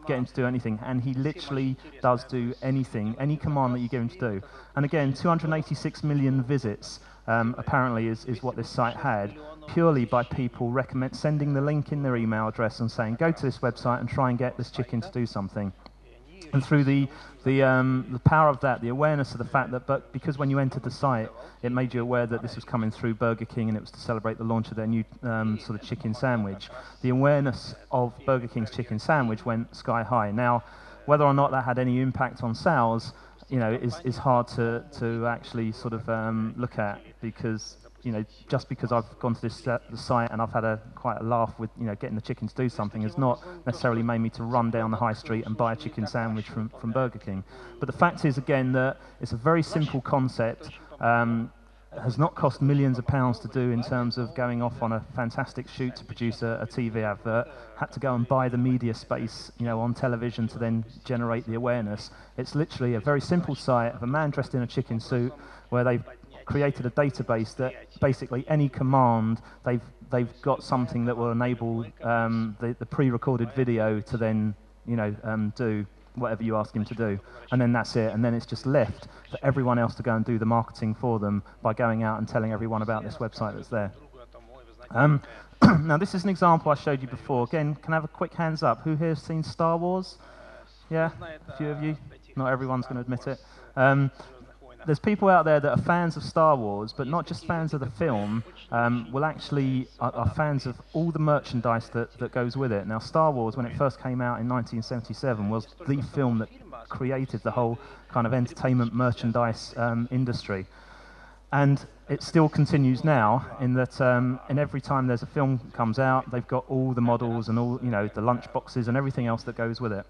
[SPEAKER 7] get him to do anything, and he literally does do anything, any command that you give him to do. And again, 286 million visits apparently is what this site had, purely by people sending the link in their email address and saying, go to this website and try and get this chicken to do something. And through the power of that, the awareness of the fact that, because when you entered the site, it made you aware that this was coming through Burger King and it was to celebrate the launch of their new sort of chicken sandwich, the awareness of Burger King's chicken sandwich went sky high. Now, whether or not that had any impact on sales, you know, is hard to actually sort of look at, because, you know, just because I've gone to the site and I've had quite a laugh with, you know, getting the chicken to do something has not necessarily made me to run down the high street and buy a chicken sandwich from Burger King. But the fact is, again, that it's a very simple concept. Has not cost millions of pounds to do in terms of going off on a fantastic shoot to produce a TV advert. Had to go and buy the media space, you know, on television to then generate the awareness. It's literally a very simple site of a man dressed in a chicken suit where they've created a database that basically any command, they've got something that will enable the pre-recorded video to then, you know, do whatever you ask him to do, and then that's it. And then it's just left for everyone else to go and do the marketing for them by going out and telling everyone about this website that's there. Now, this is an example I showed you before. Again, can I have a quick hands up? Who here has seen Star Wars? Yeah, a few of you. Not everyone's going to admit it. there's people out there that are fans of Star Wars, but not just fans of the film, will actually are fans of all the merchandise that goes with it. Now, Star Wars, when it first came out in 1977, was the film that created the whole kind of entertainment merchandise industry. And it still continues now in that in every time there's a film comes out, they've got all the models and all, you know, the lunch boxes and everything else that goes with it.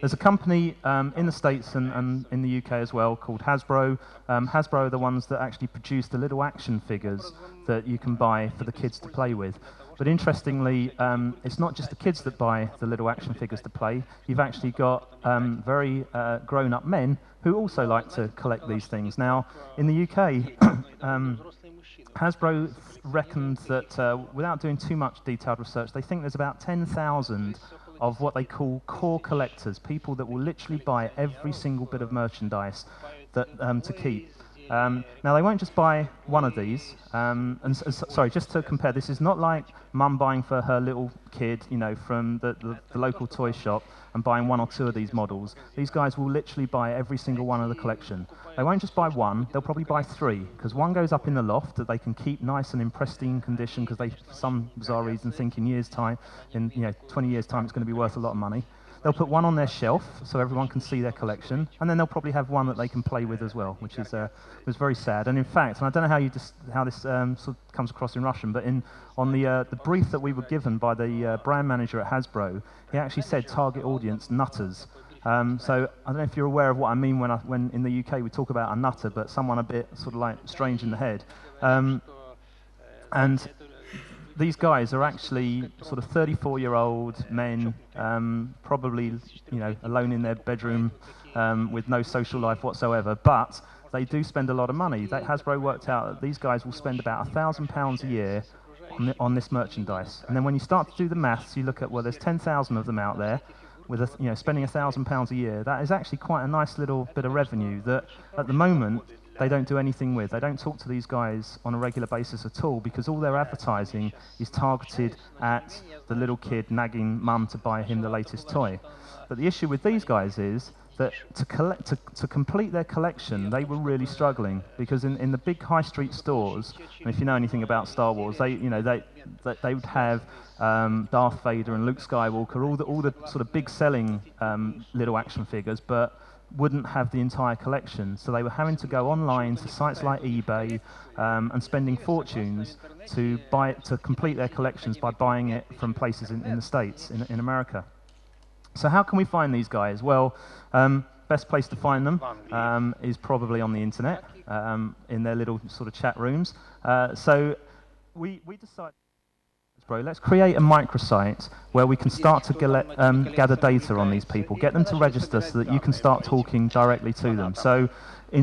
[SPEAKER 7] There's a company in the States and in the UK as well called Hasbro. Hasbro are the ones that actually produce the little action figures that you can buy for the kids to play with. But interestingly, it's not just the kids that buy the little action figures to play. You've actually got very grown-up men who also like to collect these things. Now, in the UK, Hasbro reckons that without doing too much detailed research, they think there's about 10,000 of what they call core collectors, people that will literally buy every single bit of merchandise that to keep. Now, they won't just buy one of these. Sorry, just to compare, this is not like mum buying for her little kid, you know, from the local toy shop and buying one or two of these models. These guys will literally buy every single one of the collection. They won't just buy one, they'll probably buy three, because one goes up in the loft that they can keep nice and in pristine condition, because they, for some bizarre reason, think in years' time, in 20 years' time, it's going to be worth a lot of money. They'll put one on their shelf so everyone can see their collection, and then they'll probably have one that they can play with as well, which is was very sad. And in fact, and I don't know how this sort of comes across in Russian, but on the brief that we were given by the brand manager at Hasbro, he actually said target audience nutters. So I don't know if you're aware of what I mean when in the UK we talk about a nutter, but someone a bit sort of like strange in the head. And these guys are actually sort of 34-year-old men, probably, you know, alone in their bedroom with no social life whatsoever, but they do spend a lot of money. Hasbro worked out that these guys will spend about £1,000 a year on this merchandise. And then when you start to do the maths, you look at, well, there's 10,000 of them out there, with spending £1,000 a year. That is actually quite a nice little bit of revenue that, at the moment, they don't do anything with. They don't talk to these guys on a regular basis at all, because all their advertising is targeted at the little kid nagging mum to buy him the latest toy. But the issue with these guys is that to complete their collection, they were really struggling, because in the big high street stores, and if you know anything about Star Wars, they would have Darth Vader and Luke Skywalker, all the sort of big selling little action figures, but wouldn't have the entire collection. So they were having to go online to sites like eBay and spending fortunes to complete their collections by buying it from places in the States, in America. So how can we find these guys? Well, best place to find them is probably on the internet, in their little sort of chat rooms. So we decided, let's create a microsite where we can start to gather data on these people, get them to register so that you can start talking directly to them. So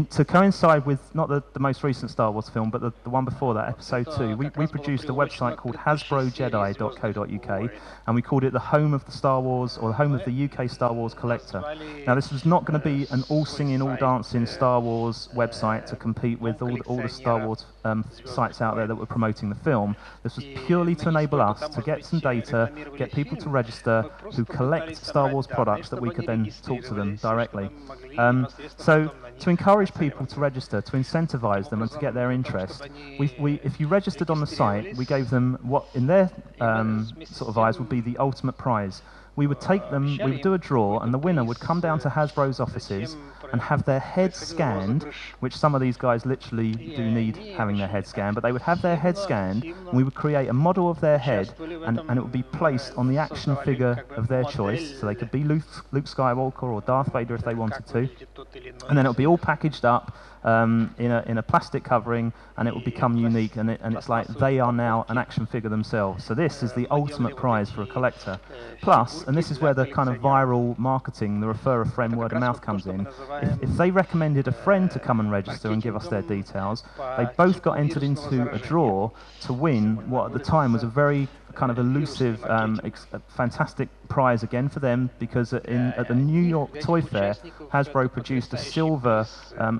[SPEAKER 7] to coincide with not the most recent Star Wars film, but the one before that, episode 2, we produced a website called hasbrojedi.co.uk, and we called it the home of the Star Wars, or the home of the UK Star Wars collector. Now, this was not going to be an all-singing, all-dancing Star Wars website to compete with all the Star Wars sites out there that were promoting the film. This was purely to enable us to get some data, get people to register who collect Star Wars products that we could then talk to them directly. So to encourage people to register, to incentivize them and to get their interest, if you registered on the site, we gave them what in their sort of eyes would be the ultimate prize. We would take them, we would do a draw, and the winner would come down to Hasbro's offices and have their head scanned, which some of these guys literally do need having their head scanned, but they would have their head scanned, and we would create a model of their head, and it would be placed on the action figure of their choice, so they could be Luke Skywalker or Darth Vader if they wanted to, and then it would be all packaged up in a plastic covering, and it will become unique, and it's like they are now an action figure themselves. So this is the ultimate prize for a collector. Plus, and this is where the kind of viral marketing, the refer a friend, word of mouth comes in. If they recommended a friend to come and register and give us their details, they both got entered into a draw to win what at the time was a very kind of elusive, fantastic prize again for them, because at the New York Toy Fair, Hasbro produced a silver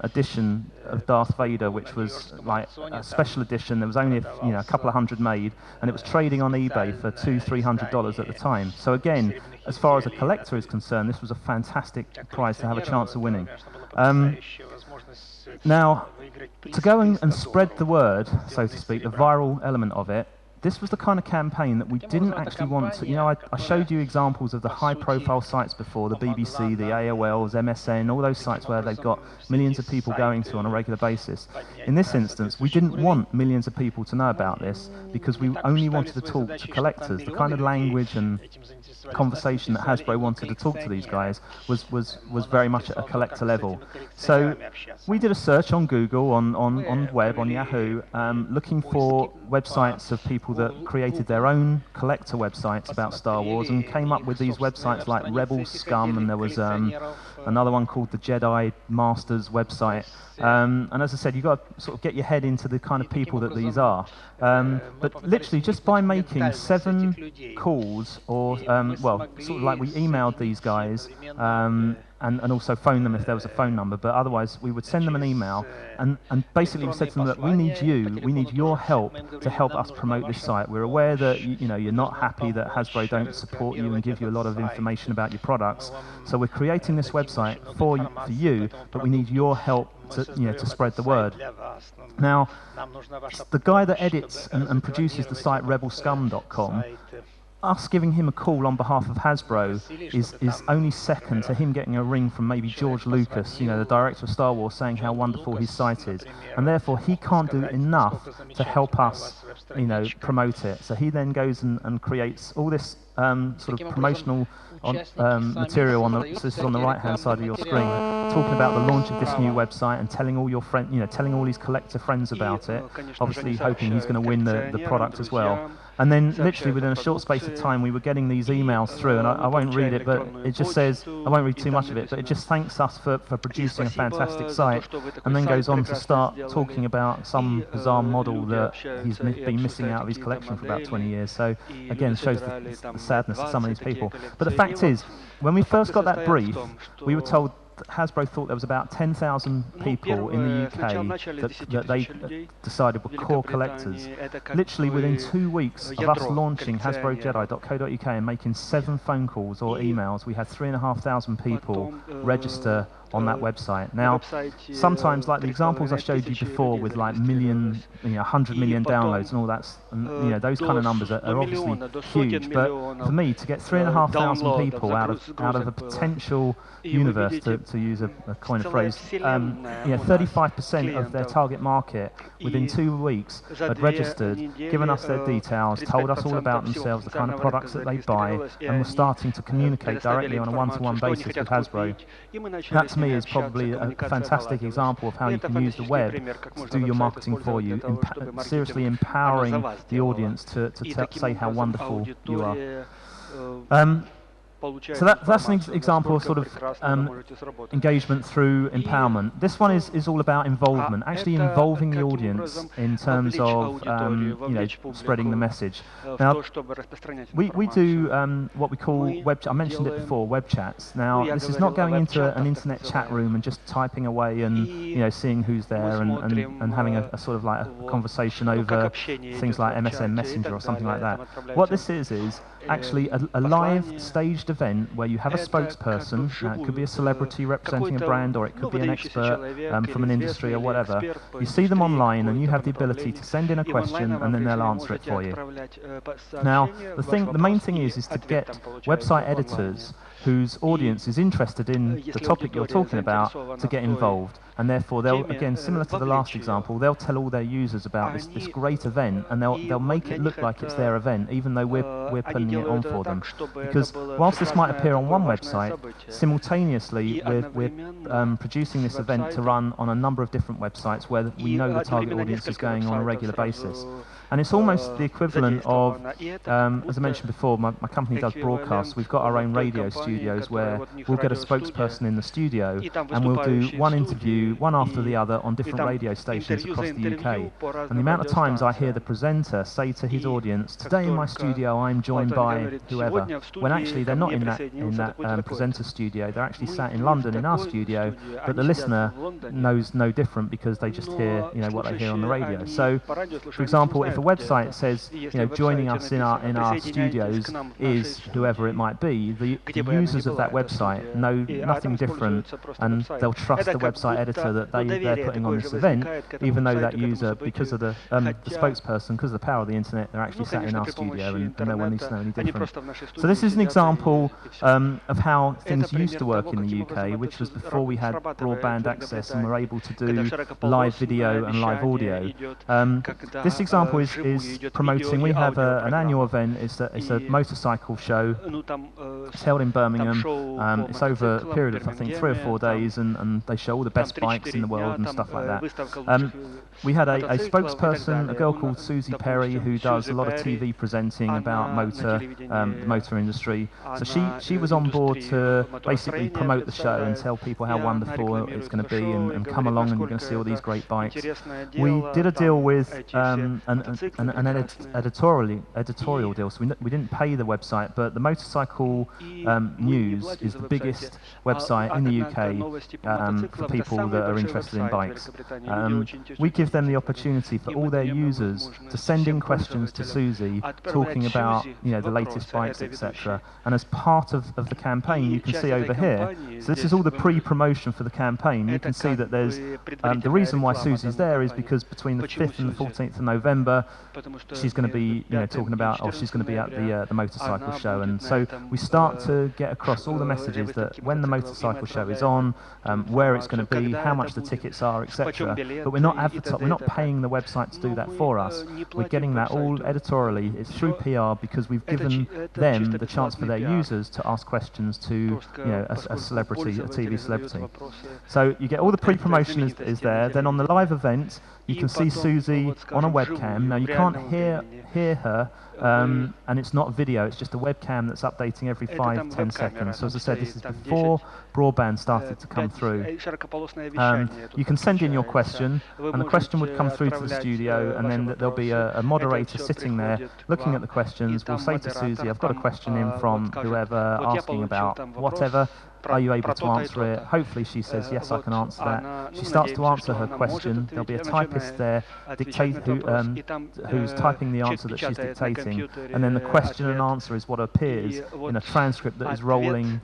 [SPEAKER 7] edition of Darth Vader, which was like a special edition. There was only a couple of hundred made, and it was trading on eBay for $200-300 at the time. So again, as far as a collector is concerned, this was a fantastic prize to have a chance of winning. Now, to go and spread the word, so to speak, the viral element of it, this was the kind of campaign that we didn't actually want to, you know, I showed you examples of the high-profile sites before, the BBC, the AOLs, MSN, all those sites where they've got millions of people going to on a regular basis. In this instance, we didn't want millions of people to know about this because we only wanted to talk to collectors. The kind of language and conversation that Hasbro wanted to talk to these guys was very much at a collector level. So we did a search on Google, on web, on Yahoo, looking for websites of people that created their own collector websites about Star Wars, and came up with these websites like Rebel Scum, and there was another one called the Jedi Masters website. And as I said, you've got to sort of get your head into the kind of people that these are. But literally, just by making 7 calls, or, well, sort of like we emailed these guys, and also phone them if there was a phone number, but otherwise we would send them an email, and basically we said to them that we need your help to help us promote this site. We're aware that you know, you're not happy that Hasbro don't support you and give you a lot of information about your products, so we're creating this website for you, but we need your help to spread the word. Now, the guy that edits and produces the site rebelscum.com, us giving him a call on behalf of Hasbro is only second to him getting a ring from maybe George Lucas, you know, the director of Star Wars, saying how wonderful his site is, and therefore he can't do enough to help us, you know, promote it. So he then goes and creates all this sort of promotional material on the, so this is on the right hand side of your screen, talking about the launch of this new website and telling all your friends, you know, telling all his collector friends about it, obviously hoping he's going to win the product as well. And then literally within a short space of time we were getting these emails through, and I won't read it, but it just says, I won't read too much of it, but it just thanks us for producing a fantastic site, and then goes on to start talking about some bizarre model that he's been missing out of his collection for about 20 years. So again, shows the sadness of some of these people. But the fact is, when we first got that brief, we were told that Hasbro thought there was about 10,000 people in the UK that they decided were core collectors. Literally within 2 weeks of us launching HasbroJedi.co.uk and making 7 phone calls or emails, we had 3,500 people register on that website. Now, sometimes, like the examples I showed you before, with like 100 million downloads and all that, and, you know, those kind of numbers are obviously huge. But for me, to get 3,500 people out of a potential universe, to use a coin of phrase, 35% of their target market within 2 weeks had registered, given us their details, told us all about themselves, the kind of products that they buy, and were starting to communicate directly on a one-to-one basis with Hasbro. That to me is probably a fantastic example of how you can use the web to do your marketing for you, seriously empowering the audience to say how wonderful you are. So that's an example of sort of engagement through empowerment. This one is all about involvement, actually involving the audience in terms of spreading the message. Now, we do what we call I mentioned it before, web chats. Now, this is not going into an internet chat room and just typing away and seeing who's there and having a sort of like a conversation over things like MSN Messenger or something like that. What this is actually a live staged event where you have a spokesperson. It could be a celebrity representing a brand, or it could be an expert from an industry or whatever. You see them online and you have the ability to send in a question and then they'll answer it for you. Now, the main thing is to get website editors whose audience is interested in the topic you're talking about to get involved. And therefore, they'll, again, similar to the last example, they'll tell all their users about this great event, and they'll make it look like it's their event, even though we're putting it on for them. Because whilst this might appear on one website, simultaneously we're producing this event to run on a number of different websites where we know the target audience is going on a regular basis. And it's almost the equivalent of, as I mentioned before, my company does broadcasts. We've got our own radio studios where we'll get a spokesperson in the studio and we'll do one interview, one after the other, on different radio stations across the UK. And the amount of times I hear the presenter say to his audience, "Today in my studio I'm joined by whoever," when actually they're not in that presenter studio. They're actually sat in London in our studio, but the listener knows no different because they just hear what they hear on the radio. So, for example, if a website says joining us in our studios is whoever it might be, the users of that website know nothing different, and they'll trust the website editor that they're putting on this event, even though that user, because of the spokesperson, because of the power of the internet, they're actually sat in our studio and no one needs to know any different. So this is an example of how things used to work in the UK, which was before we had broadband access and were able to do live video and live audio. This example is promoting, we have an annual event, it's a motorcycle show. It's held in Birmingham. It's over a period of, I think, 3 or 4 days, and they show all the best bikes in the world and stuff like that. We had a spokesperson, a girl called Susie Perry, who does a lot of TV presenting about the motor industry. So she was on board to basically promote the show and tell people how wonderful it's going to be, and come along and you're going to see all these great bikes. We did a deal with an editorial deal, so we didn't pay the website, but the Motorcycle News is the biggest website in the UK for people that are interested in bikes. We give them the opportunity for all their users to send in questions to Susie talking about the latest bikes, etc. And as part of the campaign, you can see over here, so this is all the pre-promotion for the campaign. You can see that there's the reason why Susie's there is because between the 5th and the 14th of November she's going to be talking about, or she's going to be at the motorcycle show. And so we start to get across all the messages that when the motorcycle show is on, where it's going to be, how much the tickets are, etc. But we're not paying the website to do that for us. We're getting that all editorially. It's through PR because we've given them the chance for their users to ask questions to a celebrity, a TV celebrity. So you get all the pre-promotion is there. Then on the live event, you can see Susie on a webcam. Now you can't hear her, and it's not video, it's just a webcam that's updating every 5-10 seconds. So as I said, this is before broadband started to come through. You can send in your question, and the question would come through to the studio, and then there'll be a moderator sitting there looking at the questions. We'll say to Susie, I've got a question in from whoever asking about whatever. Are you able to answer it? Hopefully she says, yes, I can answer that. She starts to answer her question. There'll be a typist there who's typing the answer that she's dictating. And then the question and answer is what appears in a transcript that is rolling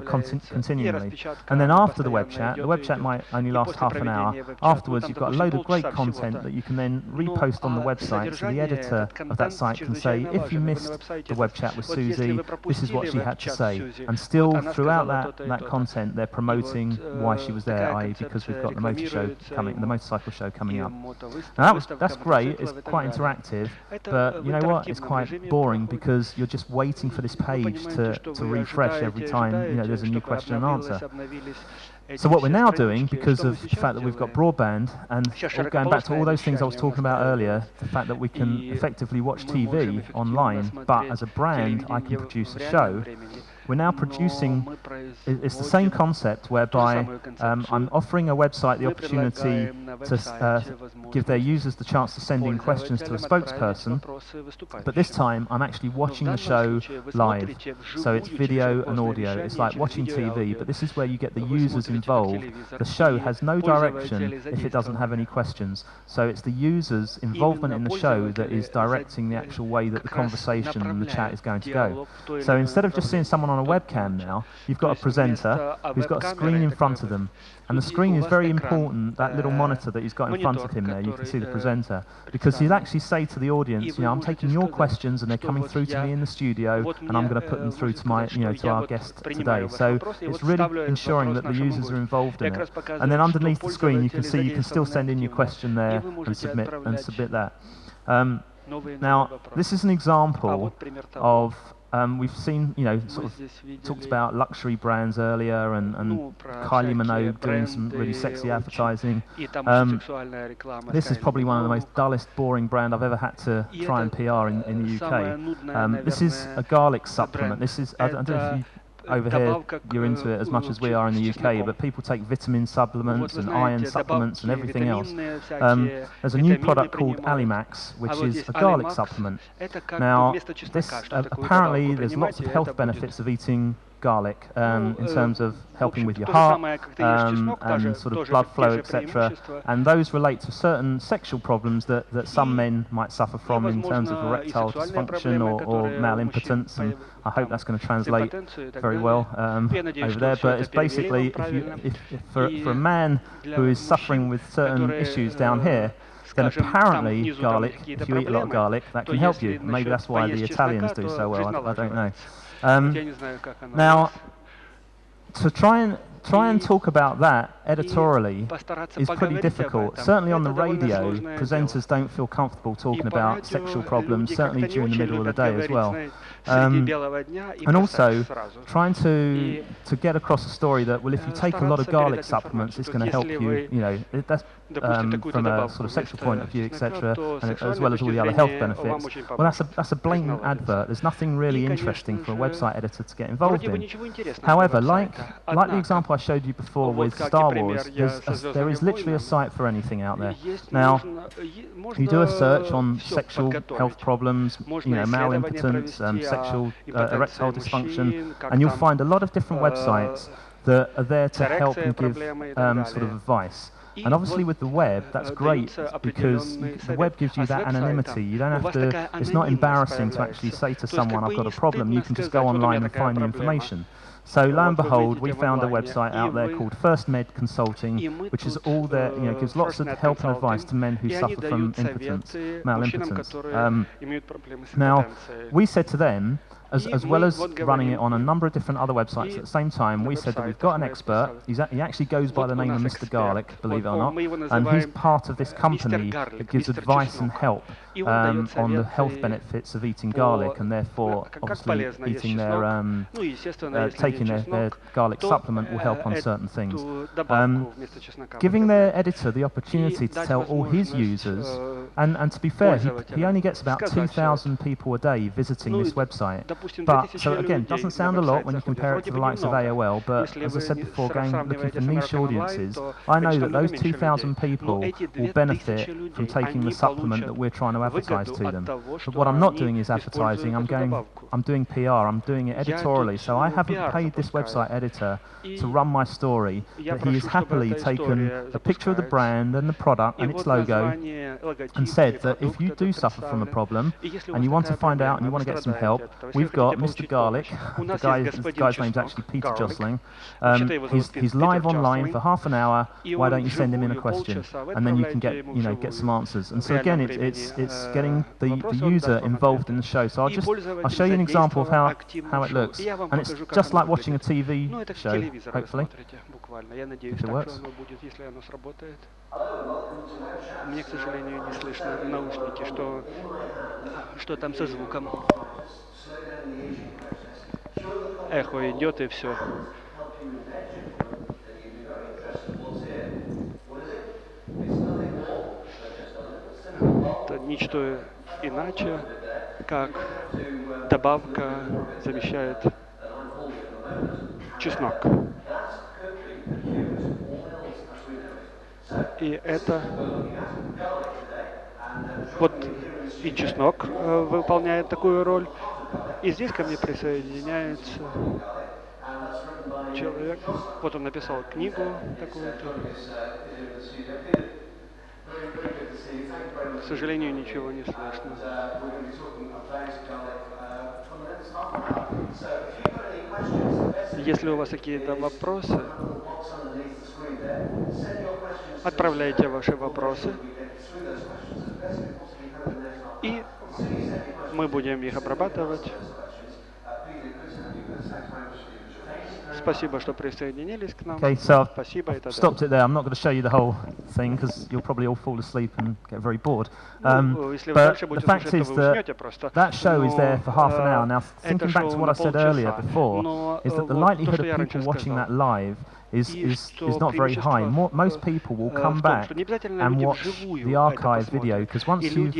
[SPEAKER 7] continually. And then after the web chat might only last half an hour. Afterwards, you've got a load of great content that you can then repost on the website, so the editor of that site can say, if you missed the web chat with Susie, this is what she had to say. And still, throughout that content, they're promoting why she was there, i.e. because we've got the motorcycle show coming up. Now that's great, it's quite interactive, but you know what, it's quite boring because you're just waiting for this page to refresh every time there's a new question and answer. So what we're now doing, because of the fact that we've got broadband, and going back to all those things I was talking about earlier, the fact that we can effectively watch TV online, but as a brand I can produce a show, we're now producing, it's the same concept whereby I'm offering a website the opportunity to give their users the chance to send in questions to a spokesperson, but this time I'm actually watching the show live. So it's video and audio. It's like watching TV, but this is where you get the users involved. The show has no direction if it doesn't have any questions. So it's the users' involvement in the show that is directing the actual way that the conversation and the chat is going to go. So instead of just seeing someone on a webcam now, you've got a presenter who's got a screen in front of them. And the screen is very important, that little monitor that he's got in front of him there, you can see the presenter, because he'll actually say to the audience, I'm taking your questions and they're coming through to me in the studio, and I'm going to put them through to my, to our guest today. So it's really ensuring that the users are involved in it. And then underneath the screen, you can see you can still send in your question there and submit that. Now, this is an example of we've seen, sort of talked about luxury brands earlier, and Kylie Minogue doing some really sexy advertising. This is probably one of the most dullest, boring brand I've ever had to try and PR in the UK. This is a garlic supplement. This is, I don't know if over here you're into it as much as we are in the UK, but people take vitamin supplements and iron supplements and everything else. There's a new product called Alimax, which is a garlic supplement. Now, this apparently there's lots of health benefits of eating garlic in terms of helping with your heart and sort of blood flow, etc. And those relate to certain sexual problems that some men might suffer from in terms of erectile dysfunction or male impotence. And I hope that's going to translate very well over there. But it's basically if for a man who is suffering with certain issues down here, then apparently garlic, if you eat a lot of garlic, that can help you. Maybe that's why the Italians do so well. I don't know. Now, to try and talk about that editorially is pretty difficult. Certainly on the radio, presenters don't feel comfortable talking about sexual problems, certainly during the middle of the day as well. And also, trying to get across a story that, well, if you take a lot of garlic supplements, it's going to help you, that's from a sort of sexual point of view, etc., as well as all the other health benefits. Well, that's a blatant advert. There's nothing really interesting for a website editor to get involved in. However, like the example I showed you before with Star Wars, there is literally a site for anything out there. Now, you do a search on sexual health problems, male impotence, sexual erectile dysfunction, and you'll find a lot of different websites that are there to help and give sort of advice. And obviously with the web, that's great because the web gives you that anonymity. You don't have to, it's not embarrassing to actually say to someone, I've got a problem. You can just go online and find the information. So lo and behold, we found a website out there called First Med Consulting, which is all there, gives lots of help and advice to men who suffer from impotence, male impotence. Now, we said to them, as well as running it on a number of different other websites at the same time, we said that we've got an expert. He actually goes by the name of Mr. Garlic, believe it or not, and he's part of this company that gives advice and help on the health benefits of eating garlic, and therefore, obviously, eating taking their garlic supplement will help on certain things. Giving their editor the opportunity to tell all his users, and to be fair, he only gets about 2,000 people a day visiting this website. But, so again, doesn't sound a lot when you compare it to the likes of AOL, but as I said before, looking for niche audiences, I know that those 2,000 people will benefit from taking the supplement that we're trying to advertise to them. But what I'm not doing is advertising, I'm doing PR, I'm doing it editorially, so I haven't paid this website editor to run my story, but he has happily taken a picture of the brand and the product and its logo and said that if you do suffer from a problem and you want to find out and you want to get some help, we've got Mr. Garlic, the guy's name's actually Peter Jostling, he's live online for half an hour, why don't you send him in a question, and then you can get some answers. And so again, it's getting the user involved in the show. So I'll show you an example of how it looks, and it's just like watching a TV show, hopefully, if it works.
[SPEAKER 2] Мне, к сожалению, не слышно наушники, что там со звуком. Эхо идет и все. Это ничто иначе, как добавка замещает чеснок. И это вот и чеснок выполняет такую роль. И здесь ко мне присоединяется человек. Вот он написал книгу такую-то. К сожалению, ничего не слышно. Если у вас какие-то вопросы, отправляйте ваши вопросы, и мы будем их обрабатывать. Спасибо, что присоединились к нам.
[SPEAKER 7] Okay, so
[SPEAKER 2] Спасибо.
[SPEAKER 7] I've stopped it there. I'm not going to show you the whole thing because you'll probably all fall asleep and get very bored. But the fact is that show is there for half an hour. Now, thinking back to what I said earlier before, is that the likelihood of people watching that live is not very high. Most people will come back and watch the archive video, because once you've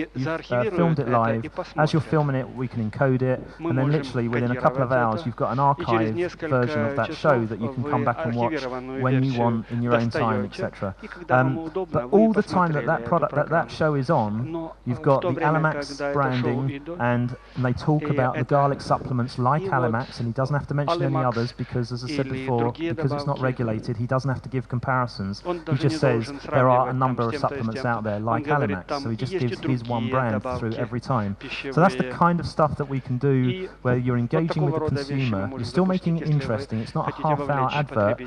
[SPEAKER 7] filmed it live, as you're filming it, we can encode it, and then literally within a couple of hours, you've got an archive version of that show that you can come back and watch when you want in your own time, etc. But all the time that show is on, you've got the Alimax branding, and they talk about the garlic supplements like Alimax, and he doesn't have to mention any others because, as I said before, because it's not regulated, he doesn't have to give comparisons. He just says there are a number of supplements out there like Alimax, so he just gives his one brand through every time. So that's the kind of stuff that we can do where you're engaging with the consumer, you're still making it interesting, it's not a half-hour advert,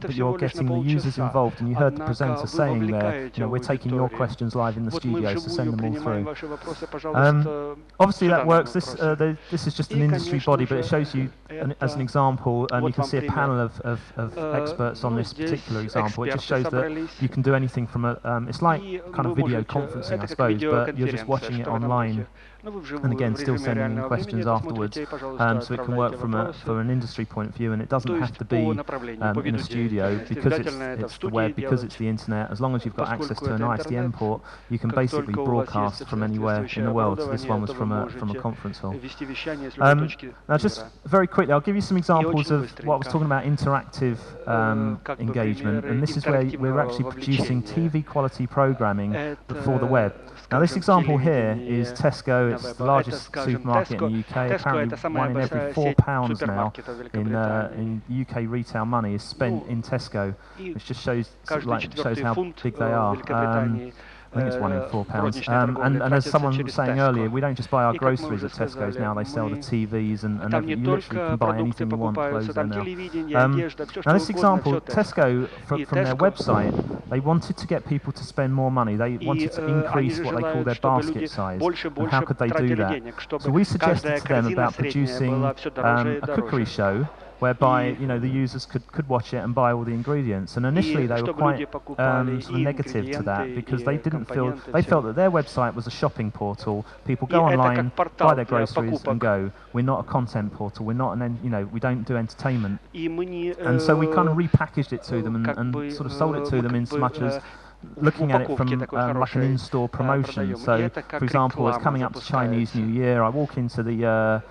[SPEAKER 7] but you're getting the users involved, and you heard the presenter saying there, we're taking your questions live in the studio, so send them all through. Obviously that works, this is just an industry body, but it shows you as an example, and you can see a panel of experts on this particular example. It just shows that you can do anything from it's like kind of video conferencing, I suppose, but you're just watching it online. And again, still sending in questions afterwards, so it can work from an industry point of view, and it doesn't have to be in a studio, because it's the web, because it's the internet. As long as you've got access to an ISDN port, you can basically broadcast from anywhere in the world. So this one was from a conference hall. Now, just very quickly, I'll give you some examples of what I was talking about, interactive engagement, and this is where we're actually producing TV quality programming for the web. Now, this example here is Tesco. It's the largest supermarket in the UK. Apparently, £1 in every £4 now in UK retail money is spent in Tesco, which just shows how big they are. I think it's £1 in £4. And as someone was saying earlier, we don't just buy our groceries at Tesco's now, they sell the TVs and everything. You literally can buy anything you want, clothes there now. Now this example, Tesco, from their website, they wanted to get people to spend more money. They wanted to increase what they call their basket size. And how could they do that? So we suggested to them about producing a cookery show, whereby the users could watch it and buy all the ingredients. And initially they were quite sort of negative to that, because they felt that their website was a shopping portal. People go online, buy their groceries and go. We're not a content portal. We're not we don't do entertainment. And so we kind of repackaged it to them and sort of sold it to them in so much as looking at it from like an in-store promotion. So, for example, it's coming up to Chinese New Year. I walk into the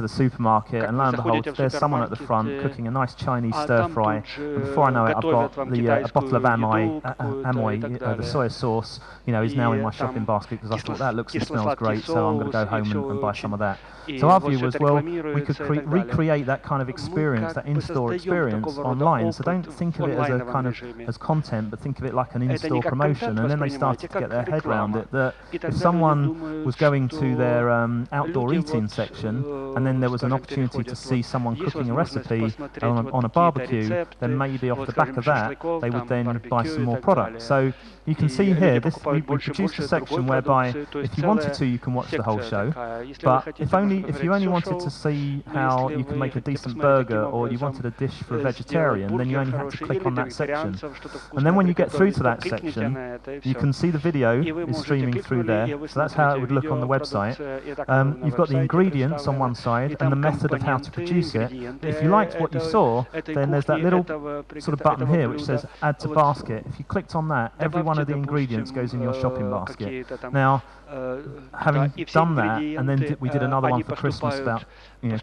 [SPEAKER 7] supermarket, and lo and behold, there's someone at the front cooking a nice Chinese stir fry. And before I know it, I've got a bottle of Amoy, the soy sauce, is now in my shopping basket, because I thought that looks and smells great, so I'm going to go home and buy some of that. So our view was, well, we could recreate that kind of experience, that in-store experience online. So don't think of it as a kind of as content, but think of it like an in-store promotion. And then they started to get their head around it, that if someone was going to their outdoor eating section, and then there was an opportunity to see someone cooking a recipe on a barbecue, then maybe off the back of that, they would then buy some more product. So you can see here, we produced a section whereby if you wanted to, you can watch the whole show, but if you only wanted to see how you can make a decent burger, or you wanted a dish for a vegetarian, then you only had to click on that section. And then when you get through to that section, you can see the video is streaming through there, so that's how it would look on the website. You've got the ingredients on one side and the method of how to produce it. If you liked what you saw, then there's that little sort of button here which says add to basket. If you clicked on that, every one of the ingredients goes in your shopping basket. Now, having done that, and then we did another one for Christmas about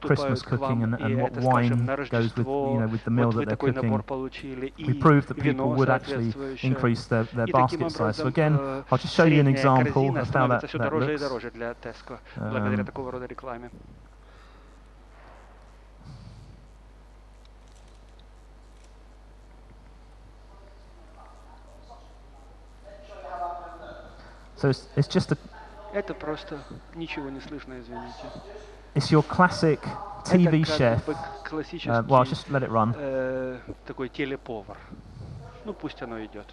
[SPEAKER 7] Christmas cooking and what wine goes with with the meal that they're cooking. We proved that people would actually increase their basket size. So again, I'll just show you an example of how that looks. So it's just
[SPEAKER 2] Это просто ничего не слышно, извините.
[SPEAKER 7] It's your classic TV chef. Well, I'll just let it run.
[SPEAKER 2] Такой телеповар. Ну пусть оно идет.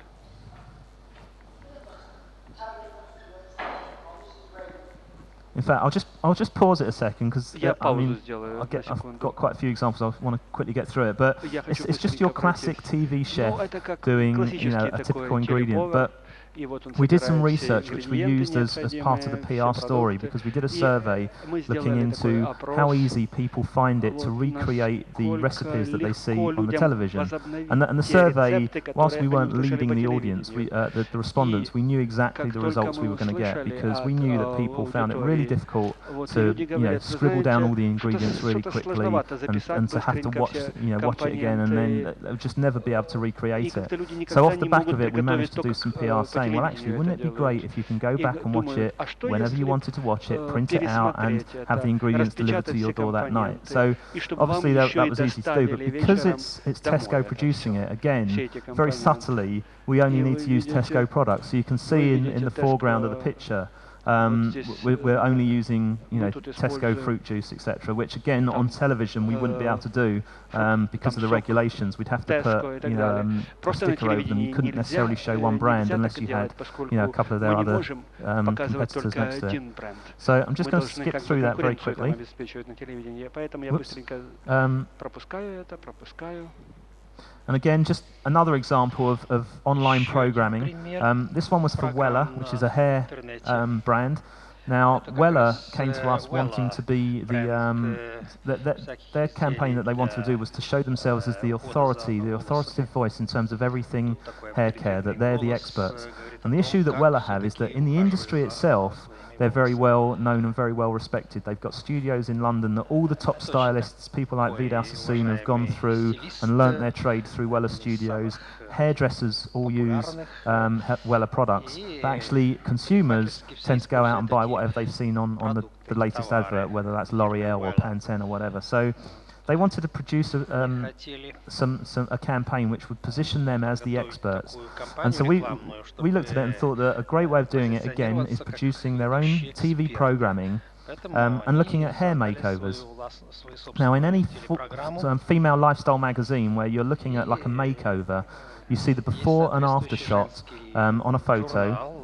[SPEAKER 7] In fact, I'll just pause it a second, because I've got quite a few examples. I want to quickly get through it, but it's just your classic TV chef doing a typical ingredient. But We did some research which we used as part of the PR story, because we did a survey looking into how easy people find it to recreate the recipes that they see on the television. And the survey, whilst we weren't leading the audience, the respondents, we knew exactly the results we were going to get, because we knew that people found it really difficult to scribble down all the ingredients really quickly and to have to watch it again and then just never be able to recreate it. So off the back of it, we managed to do some PR saying, well, actually, wouldn't it be great if you can go back and watch it whenever you wanted to watch it, print it out, and have the ingredients delivered to your door that night? So obviously that was easy to do, but because it's Tesco producing it, again, very subtly, we only need to use Tesco products. So you can see in the foreground of the picture, we're only using Tesco fruit juice, etc., which again on television we wouldn't be able to do because of the regulations. We'd have to put a sticker over them. You couldn't necessarily show one brand unless you had a couple of their other competitors next to it. So I'm just going to skip through that very quickly. Whoops. And again, just another example of online programming. This one was for Wella, which is a hair brand. Now, Wella came to us wanting to be their campaign that they wanted to do was to show themselves as the authoritative voice in terms of everything hair care, that they're the experts. And the issue that Wella have is that in the industry itself, they're very well known and very well respected. They've got studios in London that all the top stylists, people like Vidal Sassoon, have gone through and learnt their trade through Wella Studios. Hairdressers all use Wella products. But actually, consumers tend to go out and buy whatever they've seen on the latest advert, whether that's L'Oreal or Pantene or whatever. So they wanted to produce a campaign which would position them as the experts. And so we looked at it and thought that a great way of doing it, again, is producing their own TV programming and looking at hair makeovers. Now, in any female lifestyle magazine where you're looking at like a makeover, you see the before and after shot on a photo,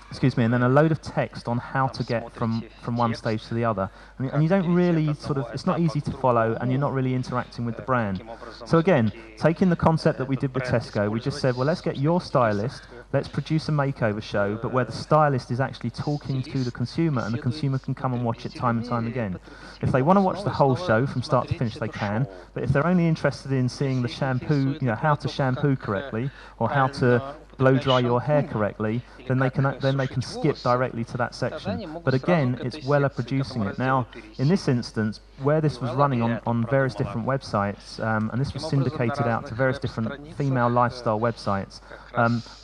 [SPEAKER 7] and then a load of text on how to get from one stage to the other. And you don't really it's not easy to follow, and you're not really interacting with the brand. So again, taking the concept that we did with Tesco, we just said, well, let's get your stylist, let's produce a makeover show, but where the stylist is actually talking to the consumer, and the consumer can come and watch it time and time again. If they want to watch the whole show from start to finish, they can, but if they're only interested in seeing the shampoo, how to shampoo correctly, or how to blow dry your hair correctly, then they can skip directly to that section. But again, it's Wella producing it. Now, in this instance, where this was running on various different websites, and this was syndicated out to various different female lifestyle websites,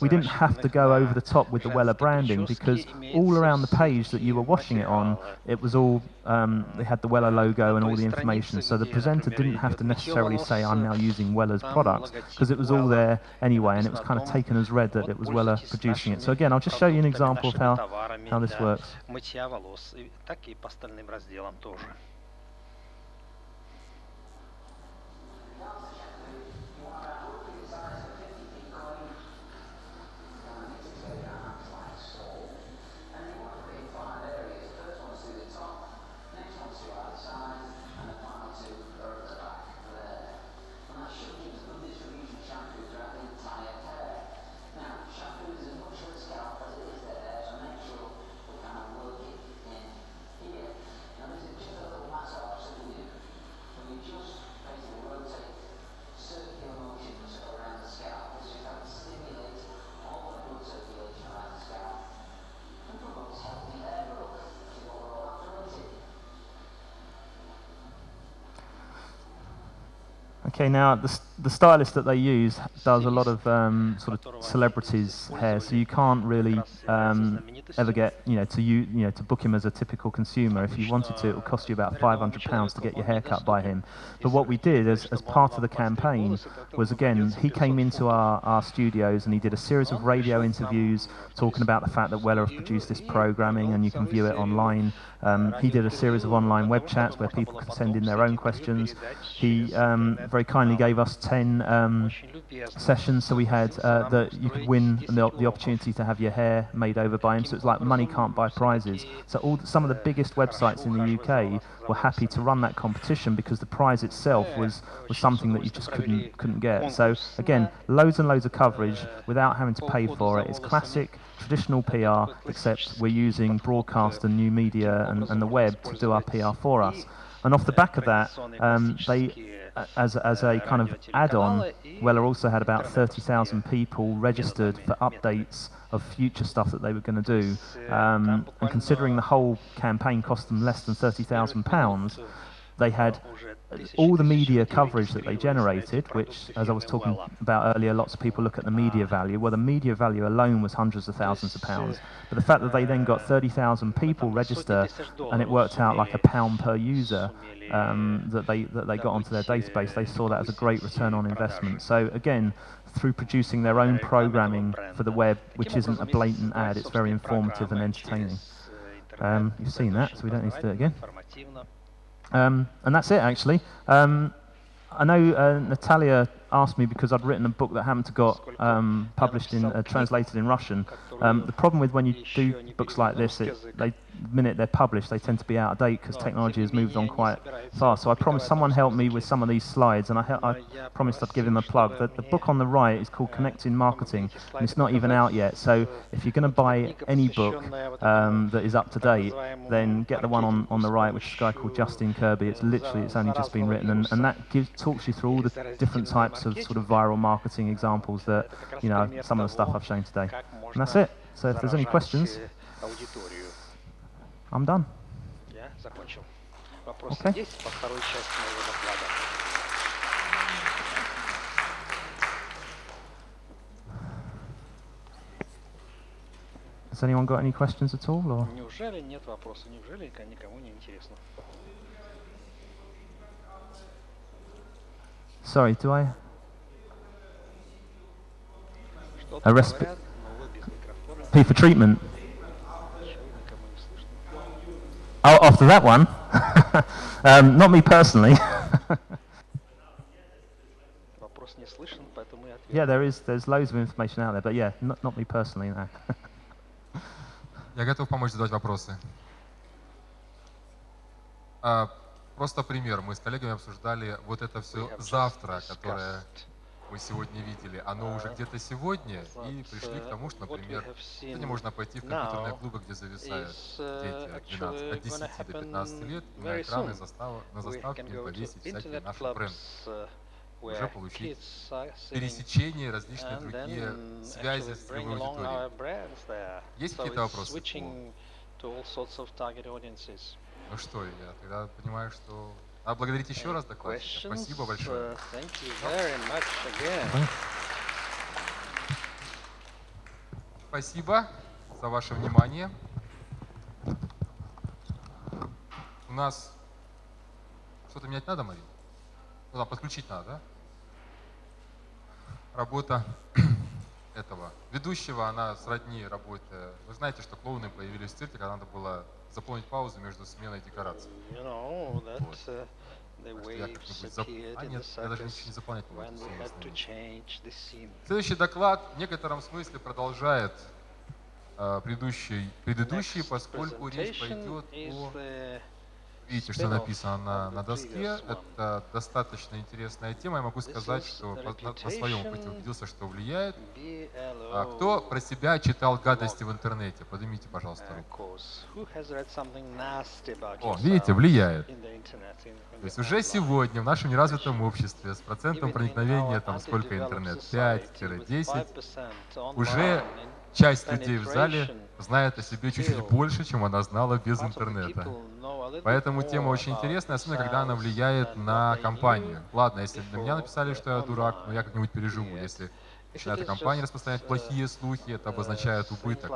[SPEAKER 7] we didn't have to go over the top with the Wella branding, because all around the page that you were watching it on, it was all, they had the Wella logo and all the information, so the presenter didn't have to necessarily say, I'm now using Wella's products, because it was all there anyway, and it was kind of taken as read that it was Wella producing it. So again, I'll just show you an example of how this works. Okay, now the stylist that they use does a lot of sort of celebrities' hair, so you can't really ever get to book him as a typical consumer. If you wanted to, it would cost you about £500 to get your hair cut by him. But what we did as part of the campaign was, again, he came into our studios and he did a series of radio interviews talking about the fact that Wella have produced this programming and you can view it online. He did a series of online web chats where people could send in their own questions. He very kindly gave us 10
[SPEAKER 8] Очень любезно.
[SPEAKER 7] sessions. So we had that you could win the opportunity to have your hair made over by him. So it's like money can't buy prizes. So some of the biggest websites in the UK were happy to run that competition because the prize itself was something that you just couldn't get. So again, loads and loads of coverage without having to pay for it. It's classic traditional PR, except we're using broadcast and new media and the web to do our PR for us. And off the back of that, as a kind of add-on, Weller also had about 30,000 people registered for updates of future stuff that they were going to do. And considering the whole campaign cost them less than £30,000, they had all the media coverage that they generated, which, as I was talking about earlier, lots of people look at the media value. Well, the media value alone was hundreds of thousands of pounds. But the fact that they then got 30,000 people register, and it worked out like £1 per user that they got onto their database, they saw that as a great return on investment. So again, through producing their own programming for the web, which isn't a blatant ad, it's very informative and entertaining. You've seen that, so we don't need to do it again. And that's it, actually. I know Natalia asked me because I'd written a book that hadn't got published translated in Russian. The problem with when you do books like this, the minute they're published, they tend to be out of date because technology has moved on quite fast. So I promised someone helped me with some of these slides, and I promised I'd give him a plug. The book on the right is called Connecting Marketing, and it's not even out yet. So if you're going to buy any book that is up to date, then get the one on the right, which is a guy called Justin Kirby. It's only just been written, and that talks you through all the different types of sort of viral marketing examples that, some of the stuff I've shown today. And that's it. So if there's any questions, I'm done.
[SPEAKER 8] Я закончил. Вопросы
[SPEAKER 7] Okay.
[SPEAKER 8] есть по второй части моего доклада?
[SPEAKER 7] Has anyone got any questions at all? Or?
[SPEAKER 8] Неужели нет вопросов? Неужели никому не интересно?
[SPEAKER 7] Sorry, do I?
[SPEAKER 8] Что-то
[SPEAKER 7] Arrest
[SPEAKER 8] говорят, но вы без микрофона.
[SPEAKER 7] Pay for treatment?
[SPEAKER 8] Ничего никому не слышно.
[SPEAKER 7] Oh, after that one? Not me personally.
[SPEAKER 8] Вопрос не слышен, поэтому я
[SPEAKER 7] Yeah,
[SPEAKER 8] отвечу.
[SPEAKER 7] there's loads of information out there, but yeah, not me personally, no.
[SPEAKER 4] Я готов помочь задать вопросы. Просто пример. Мы с коллегами обсуждали вот это все завтра, которое мы сегодня видели. Оно уже где-то сегодня, и пришли к тому, что, например, сегодня можно пойти в компьютерные клубы, где зависают дети от 10 до 15 лет, и на экраны на заставке им повесить всякие наши бренды. Уже получить пересечение, различные другие связи с целевой аудиторией. Есть какие-то вопросы? Ну что, я тогда понимаю, что... благодарить еще раз докладчика. Спасибо большое. Спасибо за ваше внимание. У нас... Что-то менять надо, Марина? Ну да, подключить надо, да? Работа этого ведущего, она сродни работе. Вы знаете, что клоуны появились в цирке, когда надо было заполнить паузу между сменой декораций. Вот. Я как-нибудь нет, я даже ничего не заполнять не буду. Следующий доклад в некотором смысле продолжает предыдущий, поскольку речь пойдет о... Видите, что написано на доске. Это достаточно интересная тема. Я могу сказать, что по своему опыте убедился, что влияет. Кто про себя читал гадости в интернете? Поднимите, пожалуйста, руку. О, видите, влияет. То есть уже сегодня в нашем неразвитом обществе с процентом проникновения, там сколько интернет, 5-10, уже часть людей в зале знает о себе чуть-чуть больше, чем она знала без интернета. Поэтому тема очень интересная, особенно когда она влияет на компанию. Ладно, если на меня написали, что я дурак, но я как-нибудь переживу. Если начинает компания распространять плохие слухи, это обозначает убыток.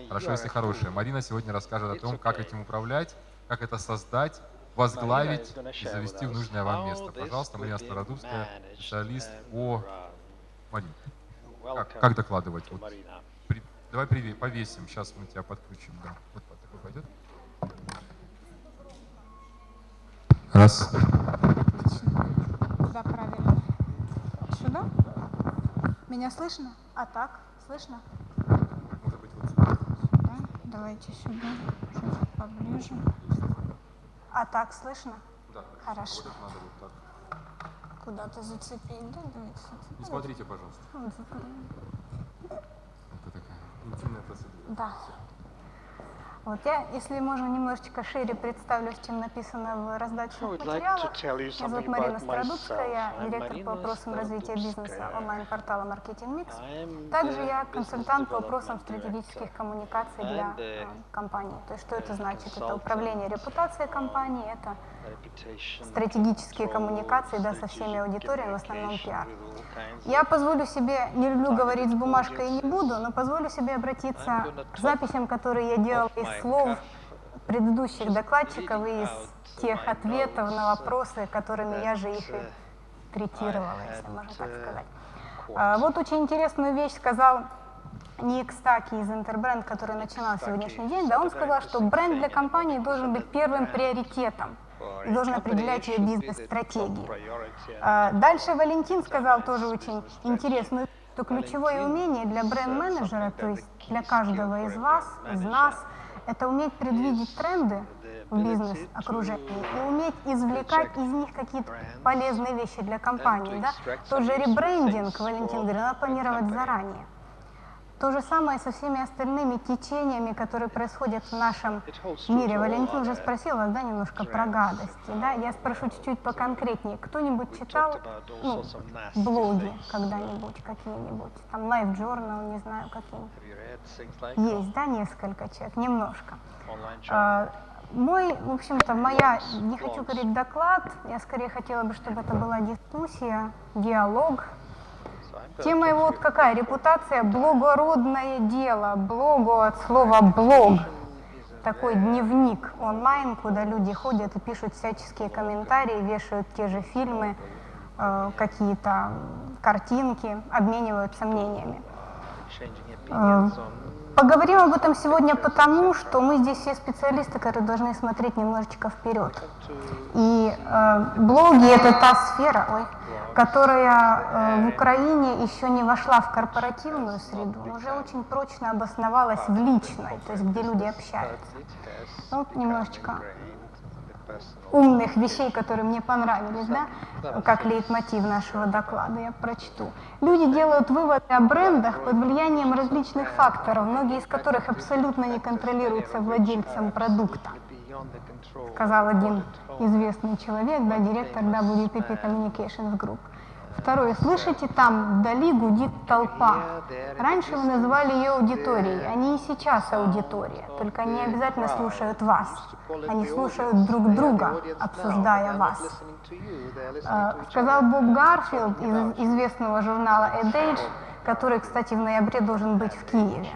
[SPEAKER 4] Хорошо, если хорошие. Марина сегодня расскажет о том, как этим управлять, как это создать, возглавить и завести в нужное вам место. Пожалуйста, Марина Стародубская, специалист по... Марина, как докладывать? Вот. Давай повесим, сейчас мы тебя подключим. Да. Вот такой пойдет. Раз.
[SPEAKER 6] Да, правильно. сюда. Меня слышно? А так? Слышно?
[SPEAKER 4] Может быть, вот сюда.
[SPEAKER 6] Да? Давайте сюда. Чуть поближе. А так слышно?
[SPEAKER 4] Да.
[SPEAKER 6] Хорошо.
[SPEAKER 4] Вот это надо вот так.
[SPEAKER 6] Куда-то зацепить, да? Давайте.
[SPEAKER 4] Не смотрите, пожалуйста.
[SPEAKER 6] Вот закроем.
[SPEAKER 4] Это такая интимная процедура.
[SPEAKER 6] Да. Вот я, если можно, немножечко шире представлюсь, чем написано в раздаточных материалах. Меня зовут Марина Стародубская, я директор по вопросам развития бизнеса онлайн-портала Marketing Mix. Также я консультант по вопросам стратегических коммуникаций для компании. То есть что это значит? Это управление репутацией компании, это стратегические коммуникации, да, со всеми аудиториями, в основном пиар. Я позволю себе, не люблю говорить с бумажкой и не буду, но позволю себе обратиться к записям, которые я делала из слов предыдущих докладчиков и из тех ответов на вопросы, которыми я же их и третировала, если можно так сказать. Вот очень интересную вещь сказал Ник Стаки из Интербренд, который начинал сегодняшний день. Да, он сказал, что бренд для компании должен быть первым приоритетом и должен определять ее бизнес-стратегию. Дальше Валентин сказал тоже очень интересную, что ключевое умение для бренд-менеджера, то есть для каждого из вас, из нас, это уметь предвидеть тренды в бизнес-окружении и уметь извлекать из них какие-то полезные вещи для компании. Да? Тот же ребрендинг, Валентин говорит, надо планировать заранее. То же самое со всеми остальными течениями, которые происходят в нашем мире. Валентин уже спросил вас, да, немножко про гадости. Да? Я спрошу чуть-чуть поконкретнее. Кто-нибудь читал блоги когда-нибудь, какие-нибудь? Там Life Journal, не знаю, какие. Есть, да, несколько человек, немножко. Мой, в общем-то, не хочу говорить доклад, я скорее хотела бы, чтобы это была дискуссия, диалог. Тема его вот какая? Репутация, благородное дело. Блогу от слова блог. Такой дневник онлайн, куда люди ходят и пишут всяческие комментарии, вешают те же фильмы, какие-то картинки, обмениваются мнениями. Поговорим об этом сегодня потому, что мы здесь все специалисты, которые должны смотреть немножечко вперед. И блоги — это та сфера, которая в Украине еще не вошла в корпоративную среду, но уже очень прочно обосновалась в личной, то есть где люди общаются. Ну, вот немножечко умных вещей, которые мне понравились, да, как лейтмотив нашего доклада, я прочту. Люди делают выводы о брендах под влиянием различных факторов, многие из которых абсолютно не контролируются владельцем продукта, сказал один известный человек, да, директор WPP Communications Group. Второе. Слышите, там вдали гудит толпа. Раньше вы называли ее аудиторией, они и сейчас аудитория, только они обязательно слушают вас. Они слушают друг друга, обсуждая вас. Сказал Боб Гарфилд из известного журнала Ad Age, который, кстати, в ноябре должен быть в Киеве.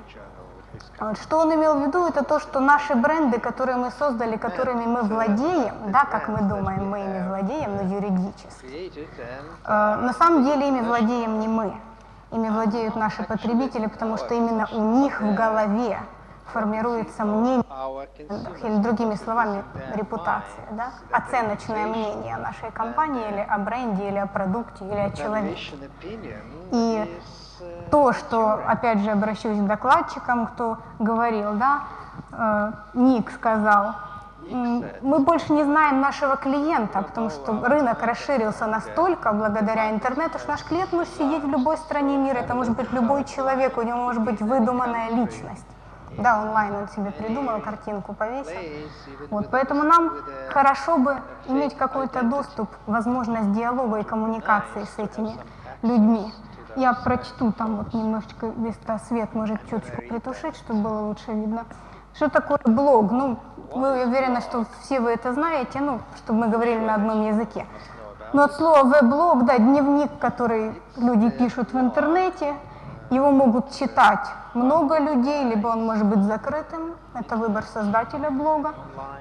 [SPEAKER 6] Вот, что он имел в виду, это то, что наши бренды, которые мы создали, которыми мы владеем, да, как мы думаем, мы ими владеем, но юридически, на самом деле ими владеем не мы, ими владеют наши потребители, потому что именно у них в голове формируется мнение, или другими словами, репутация, да, оценочное мнение о нашей компании, или о бренде, или о продукте, или о человеке. И то, что, опять же, обращусь к докладчикам, кто говорил, да, Ник сказал, мы больше не знаем нашего клиента, потому что рынок расширился настолько благодаря интернету, что наш клиент может сидеть в любой стране мира, это может быть любой человек, у него может быть выдуманная личность. Да, онлайн он себе придумал, картинку повесил. Вот, поэтому нам хорошо бы иметь какой-то доступ, возможность диалога и коммуникации с этими людьми. Я прочту там вот немножечко, весь свет может чуточку притушить, чтобы было лучше видно. Что такое блог? Ну, вы уверены, что все вы это знаете, ну, чтобы мы говорили на одном языке. Но от слова веб-блог, да, дневник, который люди пишут в интернете, его могут читать много людей, либо он может быть закрытым, это выбор создателя блога.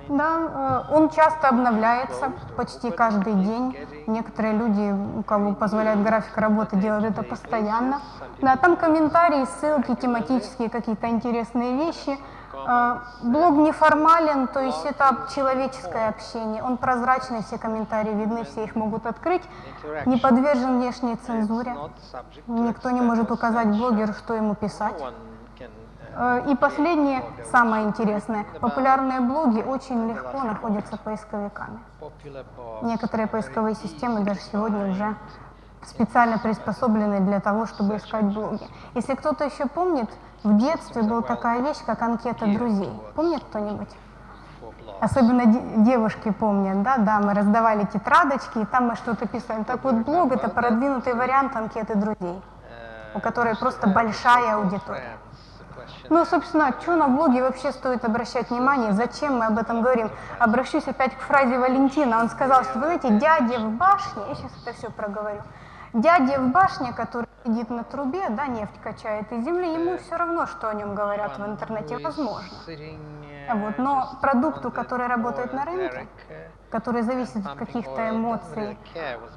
[SPEAKER 6] Да, он часто обновляется почти каждый день. Некоторые люди, у кого позволяет график работы, делают это постоянно. Да, там комментарии, ссылки, тематические какие-то интересные вещи.
[SPEAKER 9] Блог неформален, то есть это человеческое общение. Он прозрачный, все комментарии видны, все их могут открыть. Не подвержен внешней цензуре. Никто не может указать блогеру, что ему писать. И последнее, самое интересное. Популярные блоги очень легко находятся поисковиками. Некоторые поисковые системы даже сегодня уже специально приспособлены для того, чтобы искать блоги. Если кто-то еще помнит, в детстве была такая вещь, как анкета друзей. Помнит кто-нибудь? Особенно девушки помнят, да, мы раздавали тетрадочки, и там мы что-то писали. Так вот, блог — это продвинутый вариант анкеты друзей, у которой просто большая аудитория. Ну, собственно, что на блоге вообще стоит обращать внимание, зачем мы об этом говорим? Обращусь опять к фразе Валентина. Он сказал, что, вы знаете, дядя в башне, я сейчас это все проговорю, дядя в башне, который сидит на трубе, да, нефть качает из земли, ему все равно, что о нем говорят в интернете, возможно. Вот, но продукту, который работает на рынке, который зависит от каких-то эмоций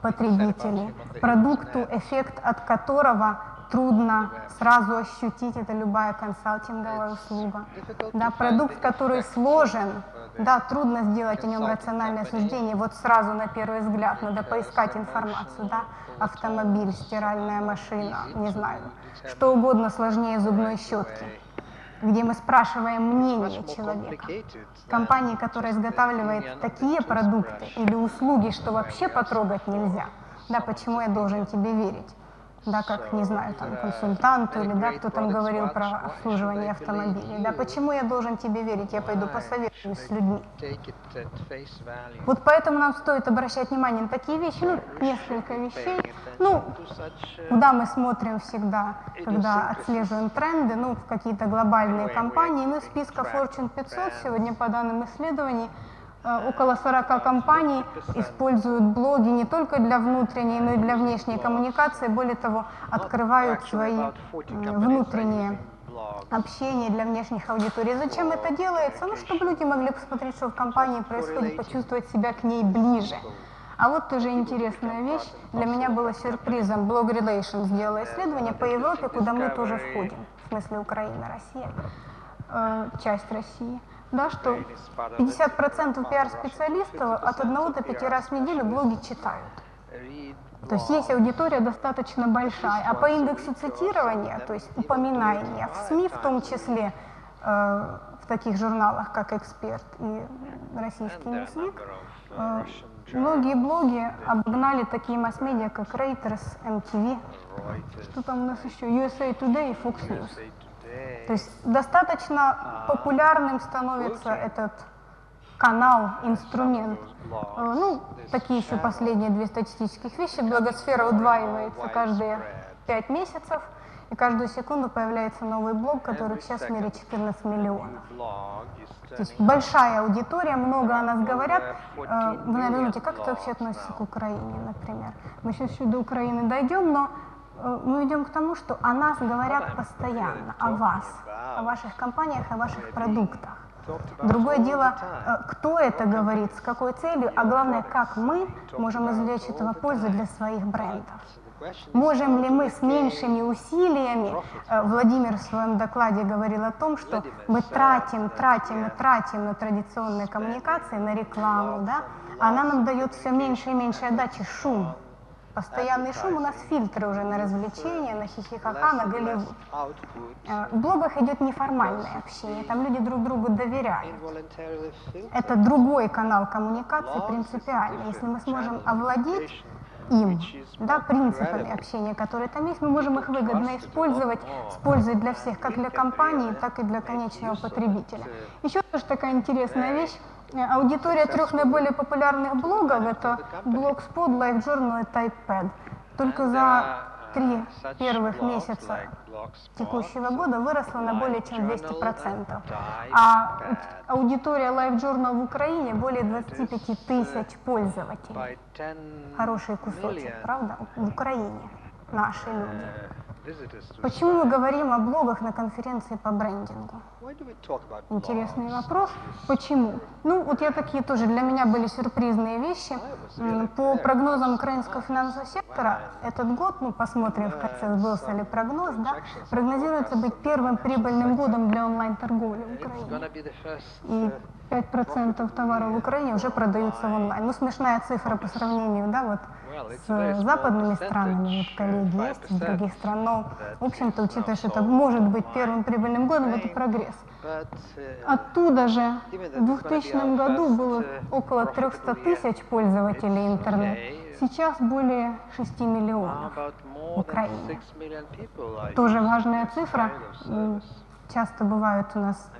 [SPEAKER 9] потребителей, продукту, эффект от которого трудно сразу ощутить, это любая консалтинговая услуга. Да, продукт, который сложен, да, трудно сделать о нем рациональное суждение, вот сразу на первый взгляд надо поискать информацию, да, автомобиль, стиральная машина, не знаю, что угодно сложнее зубной щетки, где мы спрашиваем мнение человека. Компании, которая изготавливает такие продукты или услуги, что вообще потрогать нельзя, да, почему я должен тебе верить? Да, как, не знаю, там, консультанту, или, да, кто там говорил про обслуживание автомобилей, да, почему я должен тебе верить, я пойду посоветуюсь с людьми. Вот поэтому нам стоит обращать внимание на такие вещи, ну, несколько вещей, ну, куда мы смотрим всегда, когда отслеживаем тренды, ну, в какие-то глобальные компании, ну, из списка Fortune 500 сегодня, по данным исследований, около 40 компаний используют блоги не только для внутренней, но и для внешней коммуникации. Более того, открывают свои внутренние общения для внешних аудиторий. Зачем это делается? Ну, чтобы люди могли посмотреть, что в компании происходит, почувствовать себя к ней ближе. А вот тоже интересная вещь, для меня было сюрпризом. Blog Relations сделала исследование по Европе, куда мы тоже входим, в смысле Украина, Россия, часть России. Да, что 50% пиар-специалистов от 1 до 5 раз в неделю блоги читают. То есть есть аудитория достаточно большая. А по индексу цитирования, то есть упоминания в СМИ, в том числе в таких журналах, как «Эксперт» и «Российский Ньюсвик», многие блоги обогнали такие масс-медиа, как Reuters, MTV, что там у нас еще, USA Today и Fox News. То есть достаточно популярным становится этот канал, инструмент. Ну, такие еще последние две статистических вещи. Блогосфера удваивается каждые 5 месяцев, и каждую секунду появляется новый блог, которых сейчас в мире 14 миллионов. То есть большая аудитория, много о нас говорят. Вы, наверное, думаете, как это вообще относится к Украине, например? Мы сейчас еще до Украины дойдем, но мы идем к тому, что о нас говорят постоянно, о вас, о ваших компаниях, о ваших продуктах. Другое дело, кто это говорит, с какой целью, а главное, как мы можем извлечь этого пользу для своих брендов. Можем ли мы с меньшими усилиями, Владимир в своем докладе говорил о том, что мы тратим на традиционные коммуникации, на рекламу, да? Она нам дает все меньше и меньше отдачи, шум. Постоянный шум, у нас фильтры уже на развлечения, на хихихаха, на Голливуд. В блогах идет неформальное общение, там люди друг другу доверяют. Это другой канал коммуникации принципиально. Если мы сможем овладеть им, да, принципами общения, которые там есть, мы можем их выгодно использовать с пользой для всех, как для компании, так и для конечного потребителя. Еще тоже такая интересная вещь. Аудитория 3 наиболее популярных блогов — это Blogspot, LiveJournal и TypePad. Только за 3 первых месяца текущего года выросла на более чем 200%. А аудитория LiveJournal в Украине более 25 тысяч пользователей. Хороший кусочек, правда? В Украине наши люди. Почему мы говорим о блогах на конференции по брендингу? Интересный вопрос. Почему? Ну, вот я такие тоже, для меня были сюрпризные вещи. По прогнозам украинского финансового сектора, этот год, ну, посмотрим в конце, сбылся ли прогноз, да, прогнозируется быть первым прибыльным годом для онлайн-торговли в Украине. И 5% товаров в Украине уже продаются в онлайн. Ну, смешная цифра по сравнению, да, вот с западными странами, вот коллеги есть из других стран, но, в общем-то, учитывая, что это может быть первым прибыльным годом, это прогресс. Оттуда же в 2000 году было около 300 тысяч пользователей интернета, сейчас более 6 миллионов в Украине. Тоже важная цифра. Часто бывают у нас,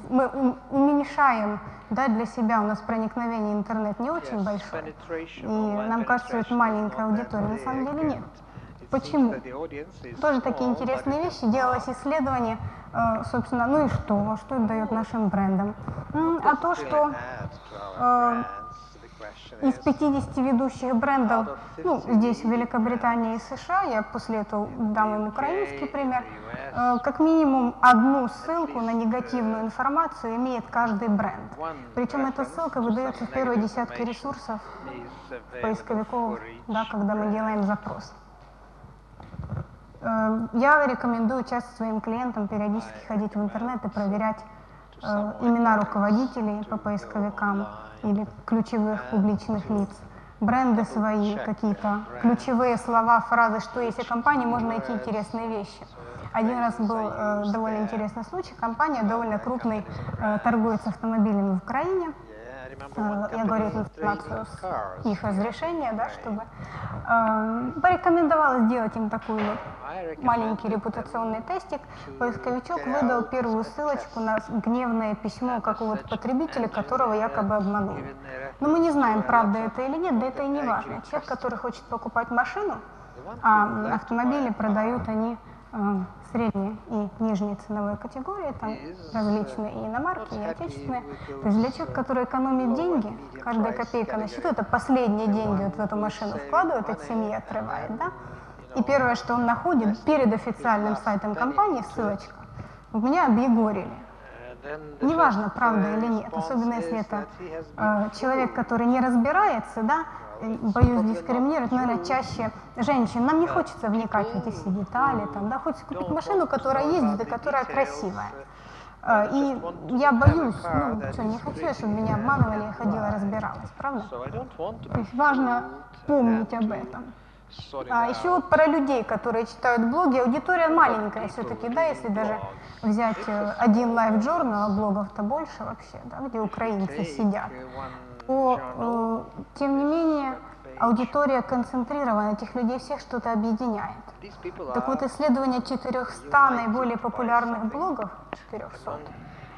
[SPEAKER 9] мы уменьшаем, да, для себя, у нас проникновение в интернет не очень большое, и нам кажется, что это маленькая аудитория, на самом деле нет. Почему? Тоже такие интересные вещи. Делалось исследование, собственно, ну и что? Что это дает нашим брендам? А то, что из 50 ведущих брендов, ну, здесь в Великобритании и США, я после этого дам им украинский пример, как минимум одну ссылку на негативную информацию имеет каждый бренд. Причем эта ссылка выдается в первой десятке ресурсов поисковиков, да, когда мы делаем запрос. Я рекомендую часто своим клиентам периодически ходить в интернет и проверять имена руководителей по поисковикам или ключевых публичных лиц, бренды свои, какие-то ключевые слова, фразы, что есть о компании, можно найти интересные вещи. Один раз был довольно интересный случай. Компания довольно крупный, торгует автомобилями в Украине. Я говорю эту информацию с их разрешения, да, чтобы порекомендовала сделать им такой вот маленький репутационный тестик. Поисковичок выдал первую ссылочку на гневное письмо какого-то потребителя, которого якобы обманули. Но мы не знаем, правда это или нет, да это и не важно. Человек, который хочет покупать машину, а автомобили продают они средней и нижней ценовой категории, там различные и иномарки, и отечественные. То есть для человека, который экономит деньги, каждая копейка на счету, это последние деньги вот в эту машину вкладывает, от семьи отрывает, да? И первое, что он находит перед официальным сайтом компании, ссылочка, меня объегорили. Неважно, правда или нет, особенно если это человек, который не разбирается, да, боюсь дискриминировать, наверное, чаще женщин. Нам не хочется вникать в эти все детали, там, да, хочется купить машину, которая ездит и которая красивая. И я боюсь, ну, что, не хочу, чтобы меня обманывали, я ходила, разбиралась, правда? То есть важно помнить об этом. А еще вот про людей, которые читают блоги, аудитория маленькая все-таки, да, если даже взять один лайв-журнал, а блогов-то больше вообще, да, где украинцы сидят, то, тем не менее, аудитория концентрирована, этих людей всех что-то объединяет. Так вот, исследование 400 наиболее популярных блогов, 400,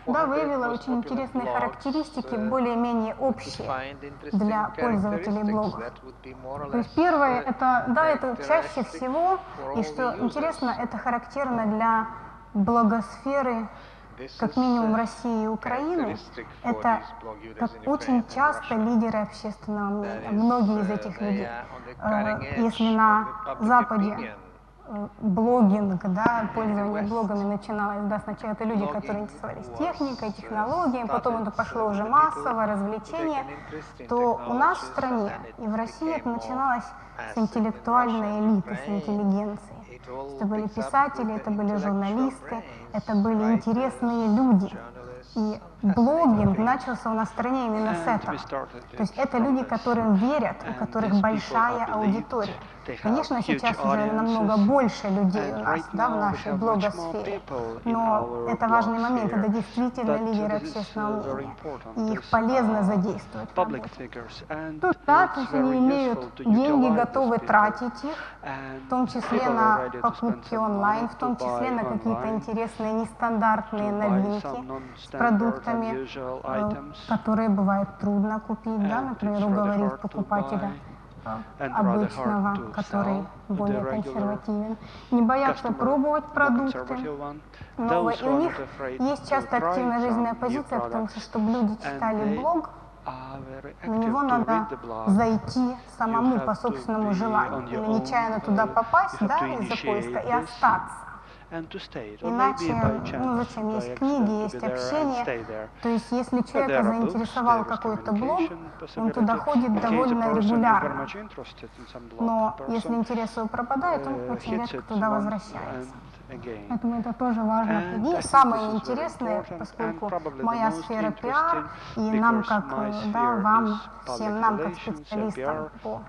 [SPEAKER 9] да, выявило очень интересные характеристики, более-менее общие для пользователей блогов. То есть первое, это, да, это чаще всего, и что интересно, это характерно для блогосферы, как минимум России и Украины, это как очень часто лидеры общественного мнения, многие из этих людей. Если на Западе блогинг, да, пользование блогами начиналось, да, сначала это люди, которые интересовались техникой, технологиями, потом это пошло уже массово, развлечение, то у нас в стране и в России это начиналось с интеллектуальной элиты, с интеллигенцией. Это были писатели, это были журналисты, это были интересные люди. И блогинг начался у нас в стране именно с этого. То есть это люди, которым верят, у которых большая аудитория. Конечно, сейчас уже намного больше людей у нас, да, в нашей блогосфере, но это важный момент, это действительно лидеры общественного мнения, и их полезно задействовать. Тут, да, то есть они имеют деньги, готовы тратить их, в том числе на покупки онлайн, в том числе на какие-то интересные нестандартные новинки с продуктами, которые бывает трудно купить, да, например, уговорить покупателя обычного, который более консервативен, не боятся пробовать продукты новые. И у них есть часто активная жизненная позиция, потому что, чтобы люди читали блог, На него надо зайти самому по собственному желанию, или нечаянно туда попасть, да, из-за поиска, и остаться. Иначе, ну зачем, есть книги, есть общение, то есть если человека заинтересовал какой-то блог, он туда ходит довольно регулярно, но если интерес его пропадает, он очень редко туда возвращается. Поэтому это тоже важно. И самое интересное, поскольку моя сфера пиар, и нам как, да, вам, всем нам как специалистам по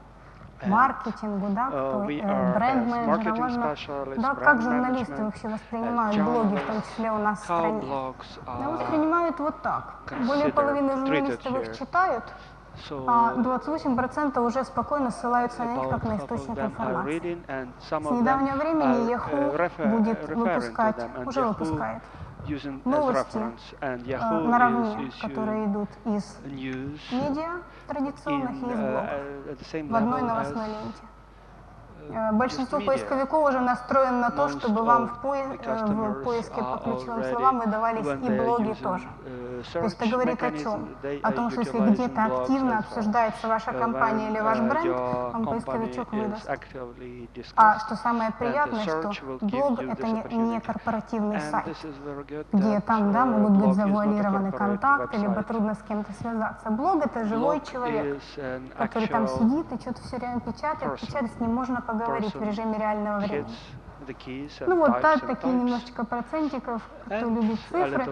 [SPEAKER 9] маркетингу, да, кто бренд-менеджер, важно, да, как журналисты вообще воспринимают блоги, в том числе у нас в стране. Да, воспринимают вот так. Более половины журналистов их читают, а 28% уже спокойно ссылаются на них как на источник информации. С недавнего времени Yahoo будет выпускать, уже выпускает новости наравне, которые идут из медиа традиционных и из блогов в одной новостной ленте. Большинство поисковиков уже настроено на то, чтобы вам в поиске по ключевым словам выдавались и блоги тоже. То есть это говорит о чем? О том, что если где-то активно обсуждается ваша компания или ваш бренд, вам поисковичок выдаст. А что самое приятное, что блог — это не корпоративный сайт, где там, да, могут быть завуалированы контакты, либо трудно с кем-то связаться. Блог — это живой человек, который там сидит и что-то все время печатает, с ним можно поговорить в режиме реального времени. Ну вот, да, такие немножечко процентиков, кто любит цифры.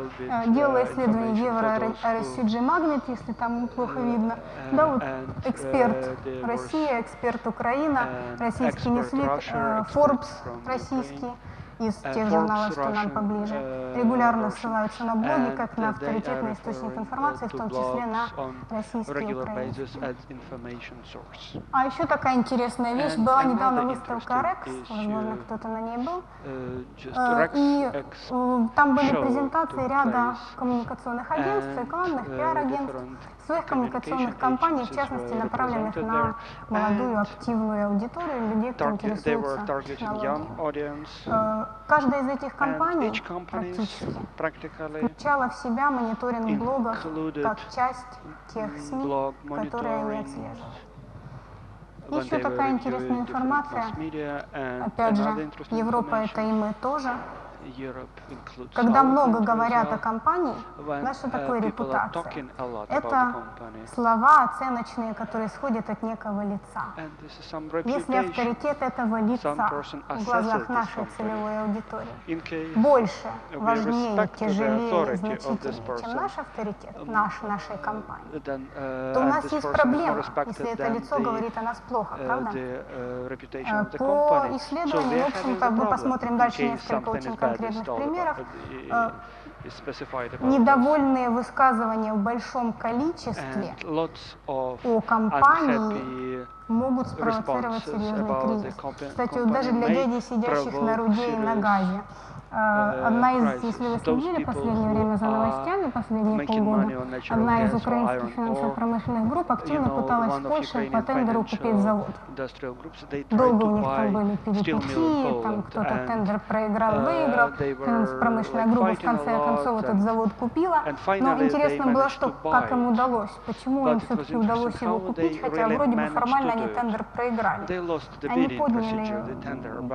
[SPEAKER 9] Делала исследование Евро RSCG Magnet, если там плохо видно. Да, вот эксперт Россия, эксперт Украина, российский Newsweek, Forbes российский, из тех журналов, что нам поближе, регулярно ссылаются на блоги, как на авторитетный источник информации, в том числе на российские и украинские. А еще такая интересная вещь, была недавно выставка REX, возможно, кто-то на ней был, и там были презентации ряда коммуникационных агентств, рекламных, пиар-агентств, своих коммуникационных кампаний, в частности, направленных на молодую активную аудиторию, людей, кто интересуется технологией. Каждая из этих компаний практически включала в себя мониторинг блогов как часть тех СМИ, которые они отслеживают. Еще такая интересная информация, опять же, Европа — это и мы тоже. Когда много говорят о компании, знаешь, что такое репутация? Это слова оценочные, которые исходят от некого лица. Если авторитет этого лица в глазах нашей целевой аудитории больше, важнее, тяжелее, значительнее, чем наш авторитет, нашей компании, то у нас есть проблема, если это лицо говорит о нас плохо, правда? По исследованию, в общем-то, мы посмотрим дальше несколько очень конкретных примеров. Недовольные высказывания в большом количестве о компании могут спровоцировать серьезный кризис. Кстати, вот даже для дядей, сидящих на руде и на газе, одна из, если вы следили в последнее время за новостями, последние полгода, одна из украинских финансово-промышленных групп активно пыталась в Польше по тендеру купить завод. Долго у них там были перипетии, там кто-то тендер проиграл, выиграл, финансово-промышленная группа в конце концов этот завод купила. Но интересно было, что как им удалось, почему им все-таки удалось его купить, хотя вроде бы формально они тендер проиграли. Они подняли,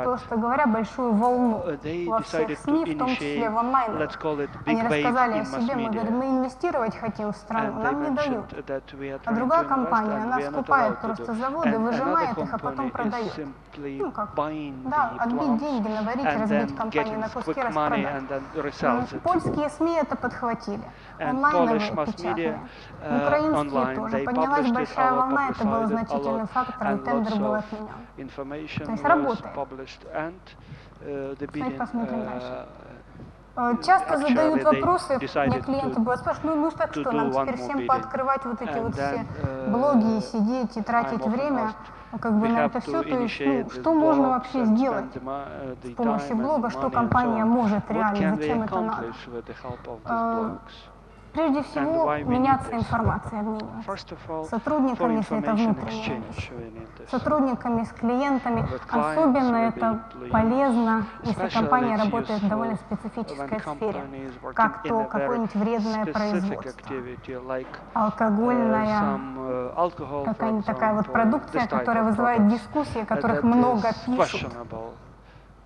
[SPEAKER 9] просто говоря, большую волну во всех СМИ, в том числе в онлайн. Они рассказали о себе, мы говорим, мы инвестировать хотим в страну, нам не дают. А другая компания, она скупает просто заводы, выжимает их, а потом продает. Ну как, да, отбить деньги, наварить, разбить компанию на куски, распродать. Польские СМИ это подхватили, онлайновые, печатные. Украинские тоже. Поднялась большая волна, это было значительным фактором, тендер был отменен. То есть работает. Теперь посмотрим дальше. Часто задают вопросы, мне клиенты бывают спрашивают, ну так что, нам теперь всем пооткрывать вот эти вот все блоги и сидеть и тратить время как бы на это все, то есть, ну, что можно вообще сделать с помощью блога, что компания может реально, зачем это надо? Прежде
[SPEAKER 2] And
[SPEAKER 9] всего,
[SPEAKER 2] why we need
[SPEAKER 9] меняться
[SPEAKER 2] this?
[SPEAKER 9] информацией, обмениваться.
[SPEAKER 2] First of all,
[SPEAKER 9] С
[SPEAKER 2] for
[SPEAKER 9] сотрудниками, если это
[SPEAKER 2] information
[SPEAKER 9] внутренняя вещь.
[SPEAKER 2] exchange, we need
[SPEAKER 9] С
[SPEAKER 2] this.
[SPEAKER 9] сотрудниками, с клиентами.
[SPEAKER 2] With clients,
[SPEAKER 9] Особенно
[SPEAKER 2] with
[SPEAKER 9] это
[SPEAKER 2] employees.
[SPEAKER 9] полезно, если
[SPEAKER 2] Especially
[SPEAKER 9] компания
[SPEAKER 2] it's
[SPEAKER 9] работает в довольно
[SPEAKER 2] useful
[SPEAKER 9] специфической
[SPEAKER 2] when
[SPEAKER 9] сфере,
[SPEAKER 2] company is working
[SPEAKER 9] как
[SPEAKER 2] in
[SPEAKER 9] то
[SPEAKER 2] a very
[SPEAKER 9] какое-нибудь вредное
[SPEAKER 2] specific
[SPEAKER 9] производство,
[SPEAKER 2] activity, like
[SPEAKER 9] алкогольная,
[SPEAKER 2] some alcohol, for
[SPEAKER 9] какая-нибудь такая вот
[SPEAKER 2] example,
[SPEAKER 9] продукция,
[SPEAKER 2] this type
[SPEAKER 9] которая
[SPEAKER 2] of
[SPEAKER 9] вызывает
[SPEAKER 2] products,
[SPEAKER 9] дискуссии, о которых
[SPEAKER 2] that
[SPEAKER 9] много
[SPEAKER 2] is
[SPEAKER 9] пишут
[SPEAKER 2] questionable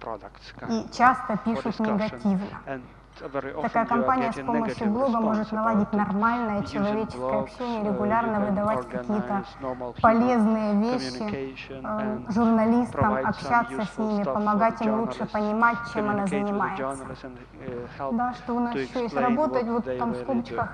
[SPEAKER 2] products, kind
[SPEAKER 9] и
[SPEAKER 2] of,
[SPEAKER 9] часто
[SPEAKER 2] for
[SPEAKER 9] пишут
[SPEAKER 2] discussion.
[SPEAKER 9] негативно.
[SPEAKER 2] And very often
[SPEAKER 9] Такая
[SPEAKER 2] you are
[SPEAKER 9] компания с
[SPEAKER 2] getting
[SPEAKER 9] помощью
[SPEAKER 2] negative
[SPEAKER 9] блога может
[SPEAKER 2] response
[SPEAKER 9] наладить
[SPEAKER 2] about it.
[SPEAKER 9] нормальное
[SPEAKER 2] Using
[SPEAKER 9] человеческое
[SPEAKER 2] blogs,
[SPEAKER 9] общение,
[SPEAKER 2] you
[SPEAKER 9] регулярно
[SPEAKER 2] can
[SPEAKER 9] выдавать какие-то
[SPEAKER 2] organize normal human
[SPEAKER 9] полезные вещи
[SPEAKER 2] communication and
[SPEAKER 9] журналистам,
[SPEAKER 2] provide some
[SPEAKER 9] общаться с
[SPEAKER 2] useful
[SPEAKER 9] ними,
[SPEAKER 2] stuff for
[SPEAKER 9] помогать
[SPEAKER 2] the
[SPEAKER 9] им лучше
[SPEAKER 2] journalists,
[SPEAKER 9] понимать, чем она
[SPEAKER 2] communicate with the
[SPEAKER 9] занимается.
[SPEAKER 2] journalists and help
[SPEAKER 9] Да, что у нас
[SPEAKER 2] to
[SPEAKER 9] еще есть
[SPEAKER 2] explain
[SPEAKER 9] работать,
[SPEAKER 2] what
[SPEAKER 9] вот
[SPEAKER 2] they
[SPEAKER 9] там в
[SPEAKER 2] really do.
[SPEAKER 9] скобочках,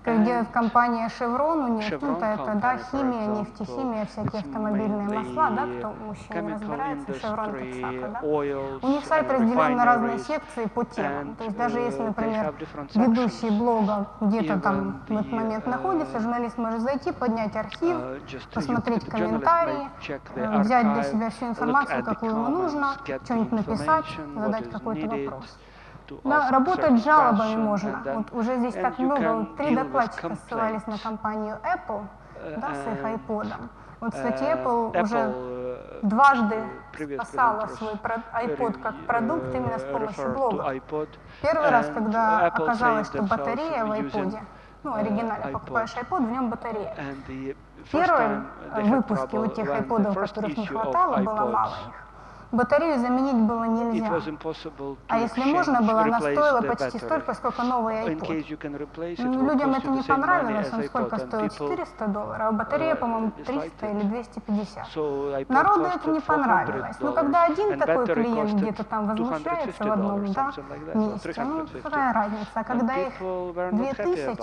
[SPEAKER 9] как делает
[SPEAKER 2] And
[SPEAKER 9] компания Chevron, у них, ну,
[SPEAKER 2] Chevron
[SPEAKER 9] это, да,
[SPEAKER 2] company, for
[SPEAKER 9] химия,
[SPEAKER 2] example,
[SPEAKER 9] нефтехимия, всякие
[SPEAKER 2] it's
[SPEAKER 9] автомобильные масла, да,
[SPEAKER 2] mainly
[SPEAKER 9] кто мужчины
[SPEAKER 2] chemical
[SPEAKER 9] разбирается, Chevron, как
[SPEAKER 2] industry,
[SPEAKER 9] сахар, да.
[SPEAKER 2] oils,
[SPEAKER 9] У них сайт
[SPEAKER 2] and
[SPEAKER 9] разделен на разные
[SPEAKER 2] refineries,
[SPEAKER 9] секции по темам.
[SPEAKER 2] and
[SPEAKER 9] То есть даже если,
[SPEAKER 2] they
[SPEAKER 9] например,
[SPEAKER 2] have different
[SPEAKER 9] ведущий
[SPEAKER 2] sections.
[SPEAKER 9] блога где-то там
[SPEAKER 2] Even
[SPEAKER 9] в этот момент находится, журналист может зайти, поднять архив, посмотреть комментарии, взять для себя всю информацию, какую ему нужно, что-нибудь написать, задать какой-то вопрос. Да, работать с жалобами можно. Вот уже здесь так много, вот 3 докладчика ссылались на компанию Apple, да, с их iPod. Вот, кстати, Apple уже дважды спасала свой iPod как продукт именно с помощью блога. Первый раз, когда оказалось, что батарея в iPod, ну, оригинально, покупаешь iPod, в нем батарея. В первом выпуске у тех iPod'ов, которых не хватало, было мало их. Батарею заменить было нельзя. А если можно было, она стоила почти столько, сколько новый iPod. Ну, людям это не понравилось, он сколько стоил? $400, а батарея, по-моему, 300 или 250. Народу это не понравилось. Но когда один такой клиент где-то там возмущается в одном, да, месте, ну, какая разница. А когда их 2000,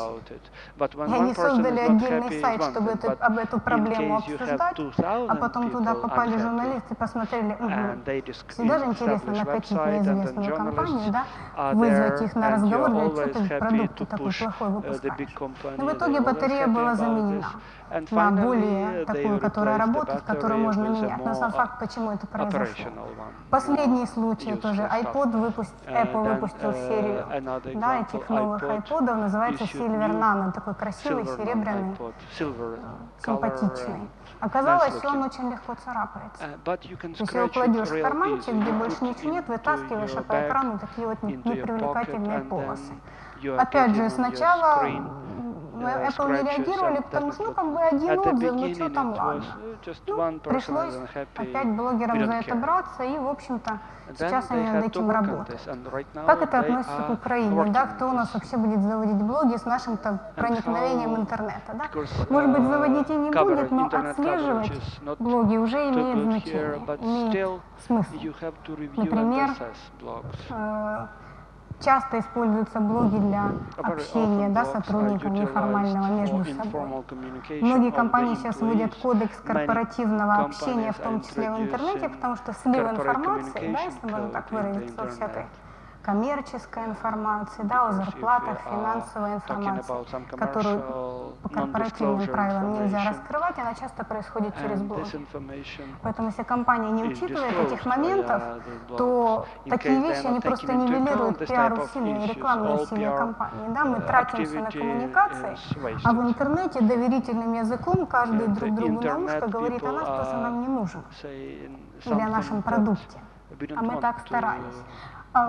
[SPEAKER 9] и они создали отдельный сайт, чтобы об эту проблему обсуждать, а потом туда попали журналисты и посмотрели, всегда же интересно накатить на известную компанию, да, вызвать их на разговор, говорить, что ты продукт такой плохой выпускаешь. Но в итоге батарея была заменена на более такую, которая работает, которую можно менять. Но сам факт, почему это произошло. Последний случай тоже. Apple выпустил серию, да, этих новых iPod'ов, называется Silver Nano, такой красивый, серебряный, симпатичный. Оказалось, он очень легко царапается. То есть его кладешь в карманчик, где больше ничего нет, вытаскиваешь, а по экрану такие вот непривлекательные полосы. Опять же, сначала Apple не реагировали, потому что, ну, как бы один отзыв, ну, что там, ладно. Ну, пришлось опять блогерам за это браться, и, в общем-то, сейчас они над этим работают. Как это относится к Украине, да? Кто у нас вообще будет заводить блоги с нашим-то проникновением интернета, да? Может быть, заводить и не будет, но отслеживать блоги уже имеет значение, имеет смысл. Например, часто используются блоги для общения, да, сотрудников неформального между собой. Многие компании сейчас вводят кодекс корпоративного общения, в том числе в интернете, потому что слив информации, да, если можно так выразиться, во всякой коммерческой информации, да, о зарплатах, финансовой информации, которую по корпоративным правилам нельзя раскрывать, она часто происходит через блоги. Поэтому если компания не учитывает этих моментов, то такие вещи, они просто нивелируют пиар-усилия и рекламные усилия компании. Да? Мы тратимся на коммуникации, а в интернете доверительным языком каждый друг другу на ушко говорит о нас то, что нам не нужно, или о нашем продукте. А мы так старались.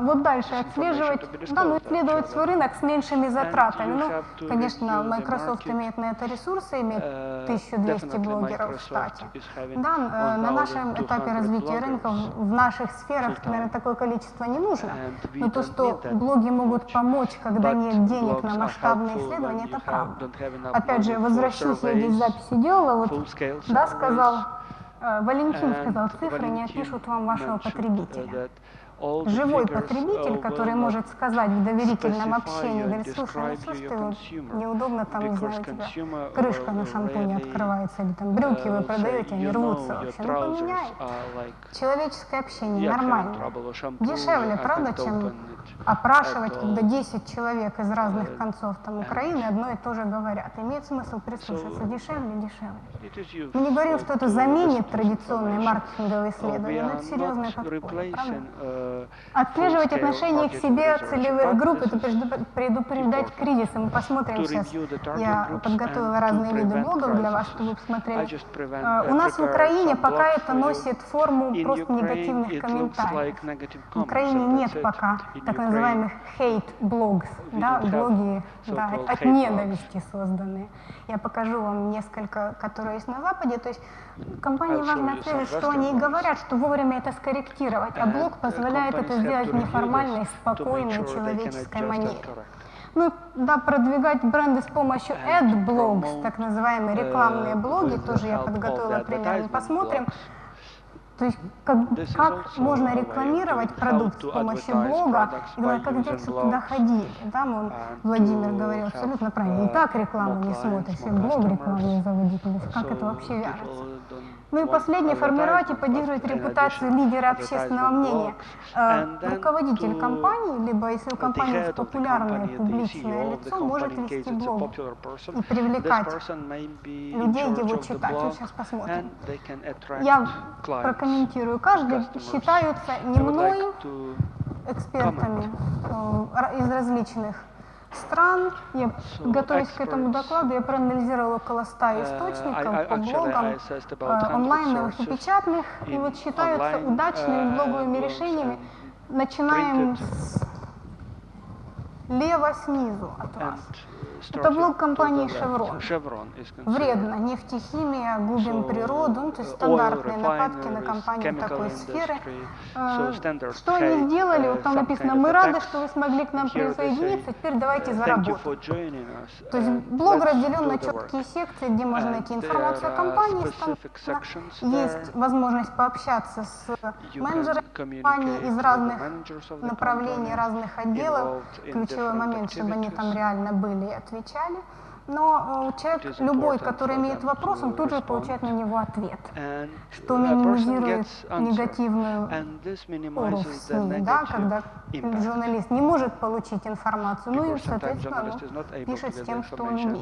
[SPEAKER 9] Вот дальше отслеживать, да, ну, исследовать свой рынок с меньшими затратами. Ну, конечно, Microsoft имеет на это ресурсы, имеет 1200 блогеров в штате. Да, на нашем этапе развития рынка, в наших сферах, наверное, такое количество не нужно. Но то, что блоги могут помочь, когда нет денег на масштабные исследования, это правда. Опять же, возвращусь, я здесь записи делала, вот, да, сказал, Валентин сказал, цифры не опишут вам вашего потребителя. Живой потребитель, который может сказать в доверительном общении, говорит, слушай, ну что ж ты, вот, неудобно там, не знаю, у тебя крышка на шампуне открывается, или там брюки вы продаете, они рвутся вообще. Ну поменяй. Человеческое общение нормально. Дешевле, правда, чем опрашивать, когда 10 человек из разных концов там, Украины одно и то же говорят. Имеет смысл прислушаться дешевле и дешевле. Мы не говорим, что это заменит традиционные маркетинговые исследования, но это серьезное подходы, правда? Отслеживать отношение к себе целевых групп, это предупреждать кризисы. Мы посмотрим сейчас. Я подготовила разные виды блогов для вас, чтобы вы посмотрели. У нас в Украине пока это носит форму просто негативных комментариев. В Украине нет пока так называемых hate blogs, да, блоги да, от ненависти созданные. Я покажу вам несколько, которые есть на Западе. То есть компании важно отслеживать, что они и говорят, что вовремя это скорректировать, а блог позволяет это сделать в неформальной, спокойной, человеческой манере. Ну, да, продвигать бренды с помощью ad-blogs, так называемые рекламные блоги, тоже я подготовила пример, посмотрим. То есть как можно рекламировать продукт с помощью блога, и как здесь туда ходили. Да, Владимир говорил абсолютно правильно. И так рекламу не смотришь, и блог рекламу заводить. Как это вообще вяжется? Ну и последнее, формировать и поддерживать репутацию лидера общественного мнения. Руководитель компании, либо если у компании есть популярное публичное лицо, может вести блог и привлекать людей его читать. Вот сейчас посмотрим. Я прокомментирую. Каждый считаются не мной экспертами из различных стран. Я, готовясь к этому докладу, я проанализировала около 100 источников по блогам, онлайновых и печатных, и вот считаются удачными блоговыми решениями. Начинаем слева снизу от вас. Это блог компании Chevron. Вредно, нефтехимия, губим природу, ну, то есть стандартные нападки на компанию такой сферы. Что они сделали? Вот там написано: мы рады, что вы смогли к нам присоединиться, теперь давайте заработать. То есть блог разделен на четкие секции, где можно найти информацию о компании. Есть возможность пообщаться с менеджерами компании из разных направлений, разных отделов. Ключевой момент, чтобы они там реально были и отвечали. Но человек, любой, который имеет вопрос, он тут же получает на него ответ, что минимизирует негативную фору в СМИ, да, когда журналист не может получить информацию, ну и, соответственно, он пишет с тем, что он умеет.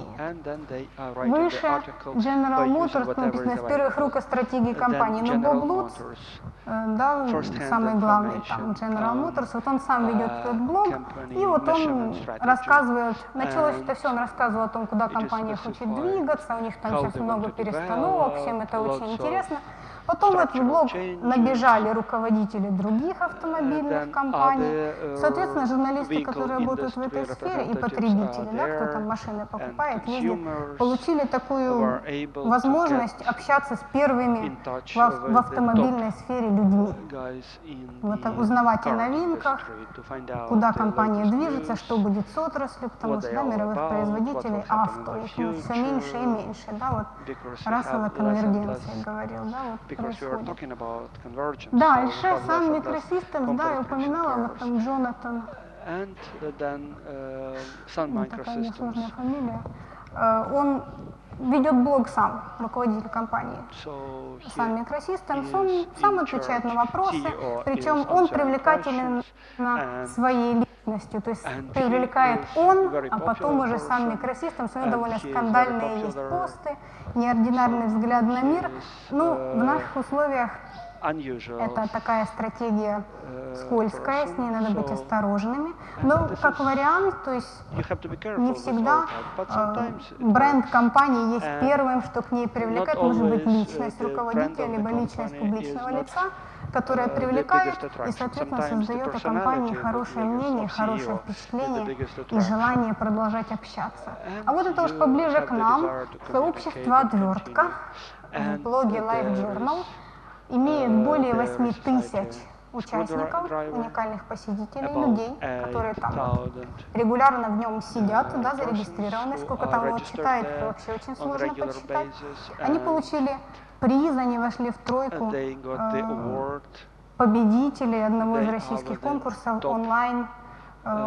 [SPEAKER 9] Выше General Motors написано с первых рук о стратегии компании, но Боб Лутц, да, самый главный там General Motors, вот он сам ведет этот блог, и вот он рассказывает, началось это все, он рассказывал о том, куда компания хочет двигаться, у них там сейчас много перестановок, всем это очень интересно. Потом в этот блог набежали руководители других автомобильных компаний. Соответственно, журналисты, которые работают в этой сфере, и потребители, да, кто там машины покупает, ездит, получили такую возможность общаться с первыми в автомобильной сфере людьми. Вот, узнавать о новинках, куда компания движется, что будет с отраслью, потому что да, мировых производителей авто, их все меньше и меньше. Да, вот Расселла конвергенция говорил, да, вот. Да, и шеф Sun Microsystems, да, я упоминала, вот там Джонатан. Такая несложная фамилия. Он ведет блог сам, руководитель компании Sun Microsystems. Он сам отвечает на вопросы, причем он привлекателен своей личностью, то есть привлекает он, а потом уже Sun Microsystems. У него довольно скандальные есть посты, неординарный взгляд на мир. Ну, в наших условиях это такая стратегия скользкая, с ней надо быть осторожными. Но как вариант, то есть не всегда бренд компании есть первым, что к ней привлекает. Может быть личность руководителя, либо личность публичного лица, которая привлекает и, соответственно, создает о компании хорошее мнение, хорошее впечатление и желание продолжать общаться. А вот это уж поближе к нам, сообщество «Отвертка», в блоге Life Journal, имеет более 8000 участников, уникальных посетителей, людей, которые там вот регулярно в нем сидят, да, зарегистрированы. Сколько там его читает, это вообще очень сложно подсчитать. Они получили приз, они вошли в тройку победителей одного из российских конкурсов онлайн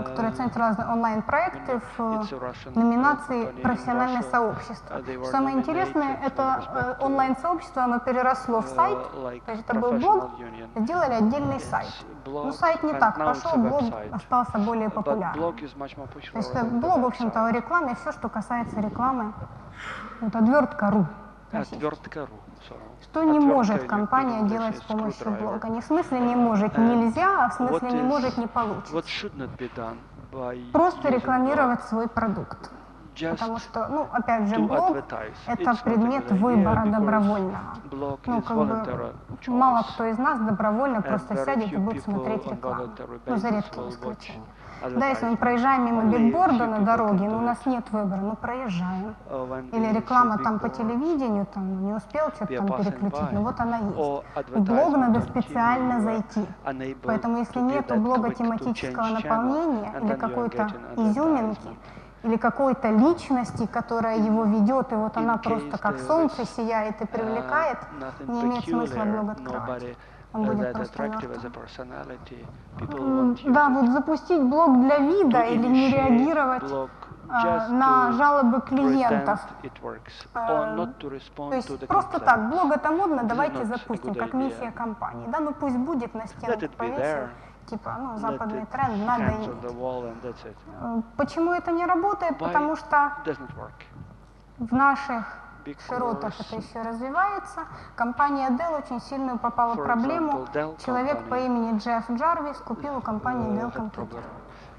[SPEAKER 9] которые оценивают разные онлайн-проекты в номинации «Профессиональное сообщество». Самое интересное, это онлайн-сообщество, оно переросло в сайт, то есть это был блог, сделали отдельный сайт. Но сайт не так пошел, блог остался более популярным. То есть блог, в общем-то, о рекламе, все, что касается рекламы, это отвертка.ру. Что не может компания делать с помощью блога? Не в смысле не может нельзя, а в смысле не может не получится. Просто рекламировать свой продукт. Потому что, ну, опять же, блог – это предмет выбора добровольного. Ну, как бы, мало кто из нас добровольно просто сядет и будет смотреть рекламу. Ну, за редким исключением. Да, если мы проезжаем мимо бигборда на дороге, но у нас нет выбора, мы проезжаем. Или реклама там по телевидению, там не успел что-то там переключить, но вот она есть. В блог надо специально зайти. Поэтому если нет у блога тематического наполнения или какой-то изюминки, или какой-то личности, которая его ведет, и вот она просто как солнце сияет и привлекает, не имеет смысла блог открывать. Он будет просто мертвым. Да, вот запустить блог для вида или не реагировать на жалобы клиентов. То есть просто так, блог это модно, давайте запустим, как миссия компании. Да, ну пусть будет, на стенку повесим. Типа, ну, западный тренд надо иметь. Почему это не работает? Потому что в наших широтах это еще развивается. Компания Dell очень сильно попала в проблему. Человек по имени Джефф Джарвис купил у компании Dell компьютер.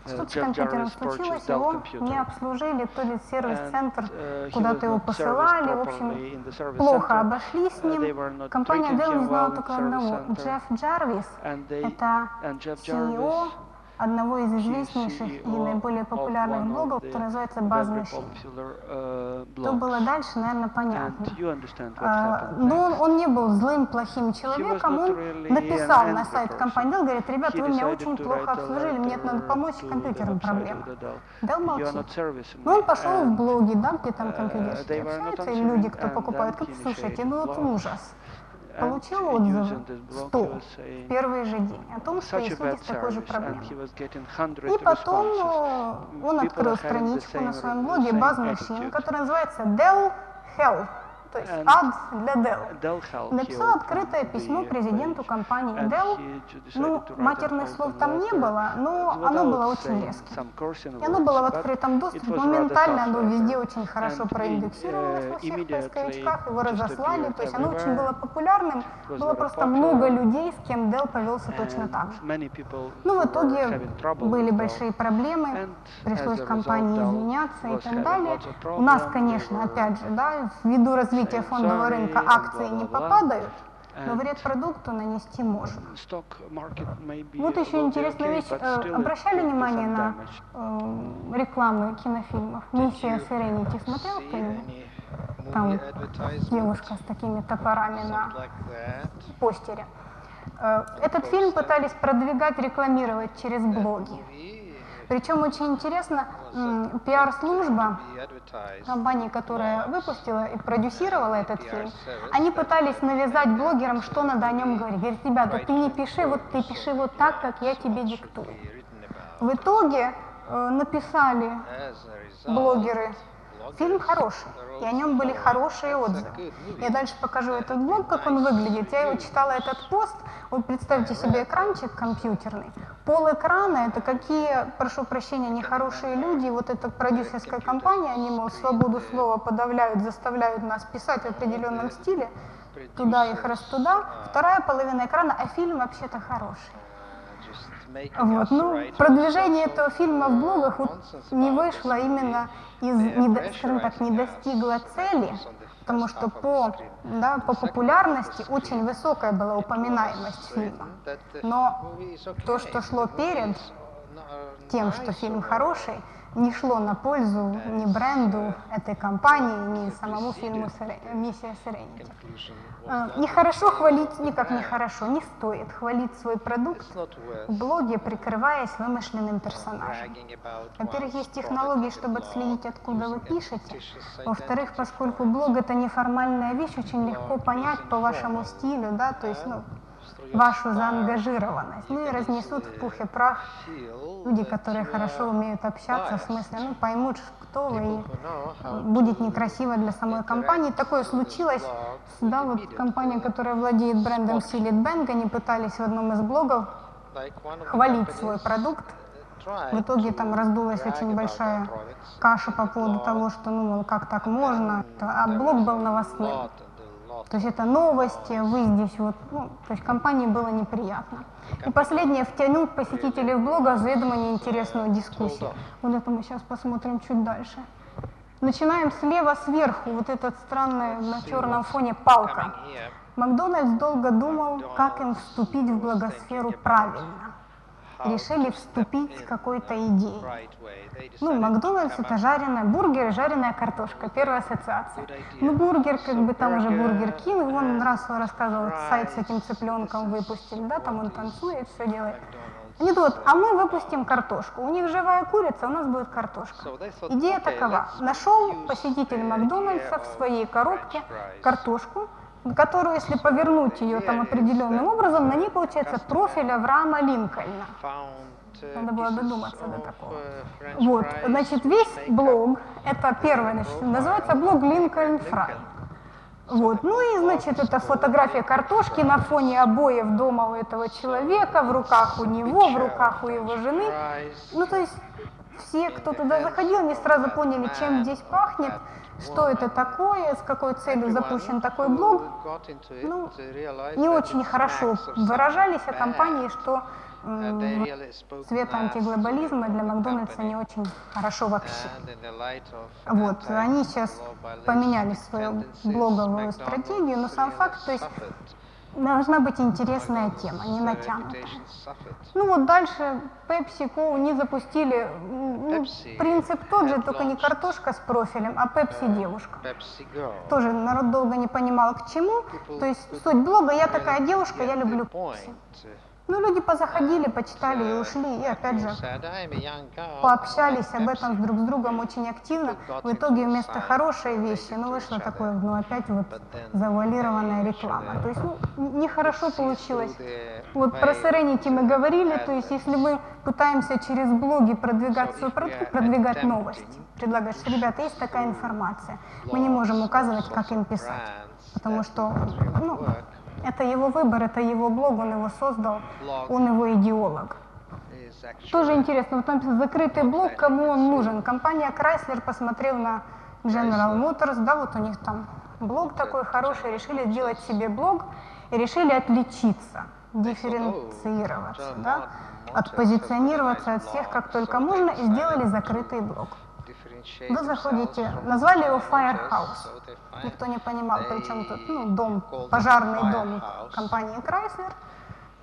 [SPEAKER 9] Что с компьютером случилось, его не обслужили, то ли сервис-центр, куда-то его посылали, в общем, плохо обошлись с ним. Компания Dell не знала только одного. Джефф Джарвис — это CEO одного из известнейших и наиболее популярных блогов, который называется Buzz Machine. Что было дальше, наверное, понятно. Но он не был злым, плохим человеком, он написал на сайт компании Dell, говорит: ребят, вы меня очень плохо обслужили, мне надо помочь, с компьютером проблема. Dell молчит. Но он пошел в блоги, да, где там компьютерщики общаются, и люди, кто покупает компьютер, слушайте, ну вот ужас. Получил отзывы 100 в первый же день о том, что есть люди с такой же проблемой. И потом он открыл страничку на своем блоге Buzz Machine, которая называется Dell Hell, то есть ад для Dell. Написал открытое письмо президенту компании Dell. Ну, матерных слов там не было, но оно было очень резким. И оно было в открытом доступе, моментально оно везде очень хорошо проиндексировалось во всех поисковичках, его разослали, то есть оно очень было популярным, было просто много людей, с кем Dell повелся точно так же. Ну, в итоге были большие проблемы, пришлось компании извиняться и так далее. У нас, конечно, опять же, да, ввиду развития фондового рынка акции не попадают, но вред продукту нанести можно. Вот еще интересная вещь. Обращали внимание на рекламы кинофильмов? «Миссия Serenity» смотрел кто-нибудь? Там девушка с такими топорами на постере. Этот фильм пытались продвигать, рекламировать через блоги. Причем очень интересно, пиар-служба компании, которая выпустила и продюсировала этот фильм, они пытались навязать блогерам, что надо о нем говорить. Говорят: ребята, ты не пиши, вот ты пиши вот так, как я тебе диктую. В итоге написали блогеры: фильм хороший, и о нем были хорошие отзывы. Я дальше покажу этот блог, как он выглядит. Я его читала, этот пост. Вот представьте себе экранчик компьютерный. Пол экрана — это какие, прошу прощения, нехорошие люди. Вот эта продюсерская компания, они, мол, свободу слова подавляют, заставляют нас писать в определенном стиле. Туда их раз туда. Вторая половина экрана, а фильм вообще-то хороший. Вот. Ну, продвижение этого фильма в блогах вот не вышло именно из, скажем так, не достигло цели, потому что по популярности очень высокая была упоминаемость фильма. Но то, что шло перед тем, что фильм хороший, не шло на пользу ни бренду этой компании, ни самому фильму «Миссия Serenity». Нехорошо хвалить, никак нехорошо, не стоит хвалить свой продукт в блоге, прикрываясь вымышленным персонажем. Во-первых, есть технологии, чтобы отследить, откуда вы пишете. Во-вторых, поскольку блог — это неформальная вещь, очень легко понять по вашему стилю, да, то есть, ну, вашу заангажированность. Ну и разнесут в пух и прах люди, которые хорошо умеют общаться, в смысле, ну, поймут, кто вы, и будет некрасиво для самой компании. Такое случилось, да, вот компания, которая владеет брендом Sealed Bank, они пытались в одном из блогов хвалить свой продукт. В итоге там раздулась очень большая каша по поводу того, что, ну, мол, как так можно, а блог был новостным. То есть это новости, вы здесь вот, ну, то есть компании было неприятно. И последнее втянул посетителей в блога в заведомо неинтересную дискуссию. Вот это мы сейчас посмотрим чуть дальше. Начинаем слева сверху, вот этот странный на черном фоне палка. Макдональдс долго думал, как им вступить в блогосферу правильно. Решили вступить с какой-то идеей. Ну, Макдональдс — это жареная, бургер и жареная картошка, первая ассоциация. Ну, бургер, как бы там уже Бургер Кинг, он раз рассказывал, сайт с этим цыпленком выпустили, да, там он танцует, все делает. Они думают, а мы выпустим картошку, у них живая курица, у нас будет картошка. Идея такова, нашел посетитель Макдональдса в своей коробке картошку, которую, если повернуть ее там определенным образом, на ней получается профиль Авраама Линкольна. Надо было додуматься до такого. Вот, значит, весь блог, это первое, значит, называется блог Линкольн Фрай. Вот, ну и, значит, это фотография картошки на фоне обоев дома у этого человека, в руках у него, в руках у его жены. Ну, то есть все, кто туда заходил, не сразу поняли, чем здесь пахнет, что это такое, с какой целью запущен такой блог. Ну, не очень хорошо выражались о компании, что цвет антиглобализма для Макдональдса не очень хорошо вообще. Вот, они сейчас поменяли свою блоговую стратегию, но сам факт, то есть должна быть интересная тема, не натянутая. Ну вот дальше PepsiCo не запустили, ну, принцип тот же, только не картошка с профилем, а Pepsi девушка. Тоже народ долго не понимал к чему, то есть суть блога «Я такая девушка, я люблю Pepsi». Ну, люди позаходили, почитали и ушли, и опять же пообщались об этом друг с другом очень активно. В итоге вместо хорошей вещи, ну, вышло такое, ну, опять вот завуалированная реклама. То есть, ну, нехорошо получилось. Вот про Serenity мы говорили, то есть, если мы пытаемся через блоги продвигать свой продукт, продвигать новости, предлагаешь, ребята, есть такая информация, мы не можем указывать, как им писать, потому что, ну, это его выбор, это его блог, он его создал, он его идеолог. Тоже интересно, вот там закрытый блог, кому он нужен. Компания Chrysler посмотрела на General Motors, да, вот у них там блог такой хороший, решили сделать себе блог и решили отличиться, дифференцироваться, да, отпозиционироваться от всех как только можно, и сделали закрытый блог. Вы заходите, назвали его Firehouse. Никто не понимал, при чем тут, ну, дом, пожарный дом компании Chrysler.